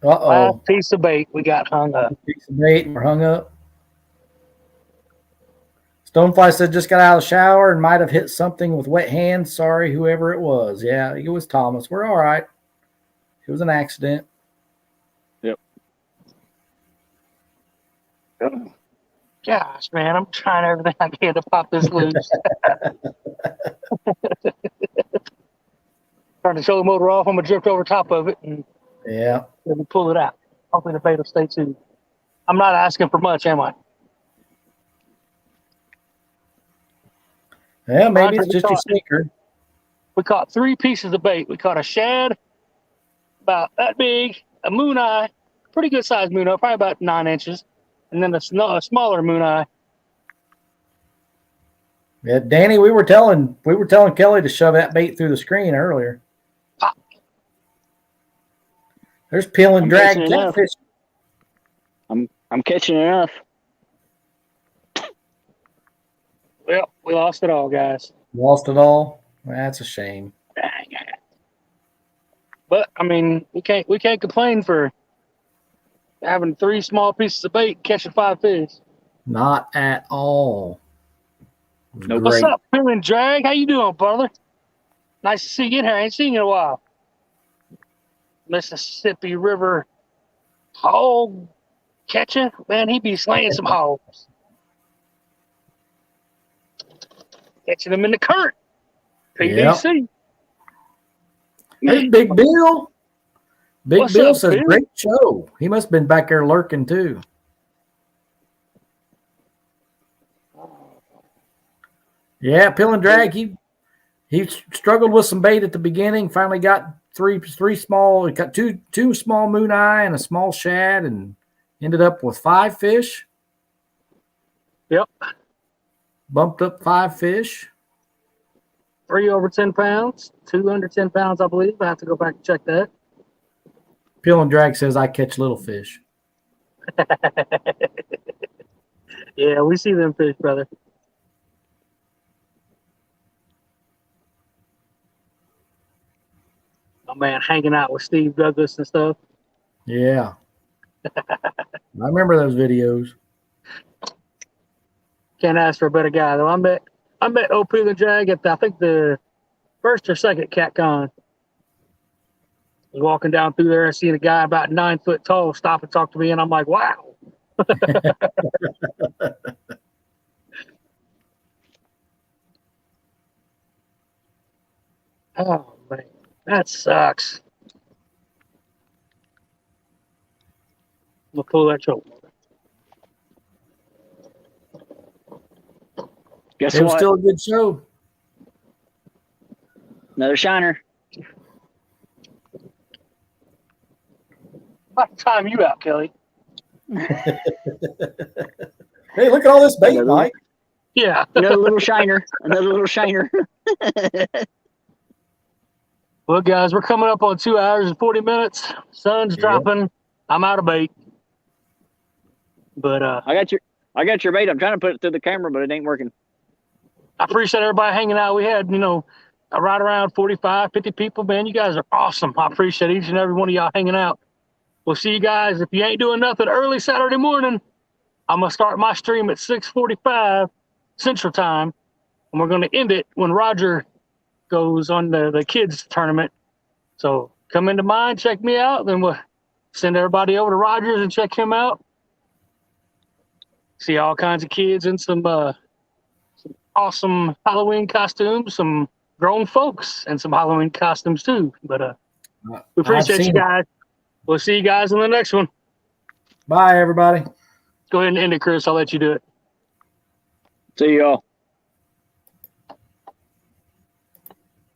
S1: Uh-oh.
S2: Last piece of bait we got hung up.
S1: Piece of bait and we're hung up. Stonefly said just got out of the shower and might have hit something with wet hands. Sorry, whoever it was. Yeah, it was Thomas. We're all right. It was an accident.
S4: Yep.
S2: Gosh, man, I'm trying everything I can to pop this loose. Trying to show the motor off. I'm going to drift over top of it and
S1: Yeah.
S2: maybe pull it out. Hopefully the bait will stay tuned. I'm not asking for much, am I?
S1: Yeah, maybe
S2: Roger,
S1: it's just your sneaker.
S2: We caught 3 pieces of bait. We caught a shad, about that big, a moon eye, pretty good sized moon eye, probably about 9 inches, and then a smaller moon eye.
S1: Yeah, Danny, we were telling Kelly to shove that bait through the screen earlier.
S2: Pop.
S1: There's peel and
S4: I'm
S1: drag
S4: catching enough.
S1: catfish.
S4: I'm catching enough.
S2: Well, we lost it all, guys.
S1: Lost it all. That's a shame.
S2: But I mean, we can't complain for having 3 small pieces of bait catching 5 fish.
S1: Not at all.
S4: Nope.
S2: What's
S1: Great.
S2: up, Peel and Drag? How you doing, brother? Nice to see you in here. I ain't seen you in a while. Mississippi River hog catcher, man, he be slaying some hogs. Catching them in the current. PDC.
S1: There's Big Bill. Big
S2: What's
S1: Bill
S2: up,
S1: says,
S2: Bill?
S1: great show. He must have been back there lurking too. Yeah, pill and drag. He struggled with some bait at the beginning. Finally got three small. He got two small moon eye and a small shad, and ended up with 5 fish.
S2: Yep.
S1: Bumped up 5 fish.
S2: 3 over 10 pounds, 2 under 10 pounds, I believe. I have to go back and check that.
S1: Pill and drag says I catch little fish.
S2: Yeah, we see them fish, brother. My man hanging out with Steve Douglas and stuff.
S1: Yeah. I remember those videos.
S2: Can't ask for a better guy though. I met OP the Jag at I think the first or second CatCon. Was walking down through there and seeing a guy about 9 foot tall stop and talk to me, and I'm like, wow. Oh man, that sucks. We'll pull that choke.
S4: Guess
S1: It was
S4: what?
S1: still a good show.
S4: Another shiner.
S2: About to time you out, Kelly.
S1: Hey, look at all this bait,
S4: Another-
S1: Mike.
S2: Yeah.
S4: Another little shiner. Another little shiner.
S2: Well, guys, we're coming up on 2 hours and 40 minutes. Sun's
S1: Yeah.
S2: dropping. I'm out of bait. But
S4: I got your bait. I'm trying to put it through the camera, but it ain't working.
S2: I appreciate everybody hanging out. We had, right around 45, 50 people. Man, you guys are awesome. I appreciate each and every one of y'all hanging out. We'll see you guys. If you ain't doing nothing early Saturday morning, I'm going to start my stream at 6:45 Central Time, and we're going to end it when Roger goes on the kids tournament. So come into mine, check me out, then we'll send everybody over to Rogers and check him out. See all kinds of kids in some awesome Halloween costumes, some grown folks and some Halloween costumes too. But we appreciate you guys. We'll see you guys in the next one.
S1: Bye, everybody.
S2: Go ahead and end it, Chris. I'll let you do it.
S4: See y'all.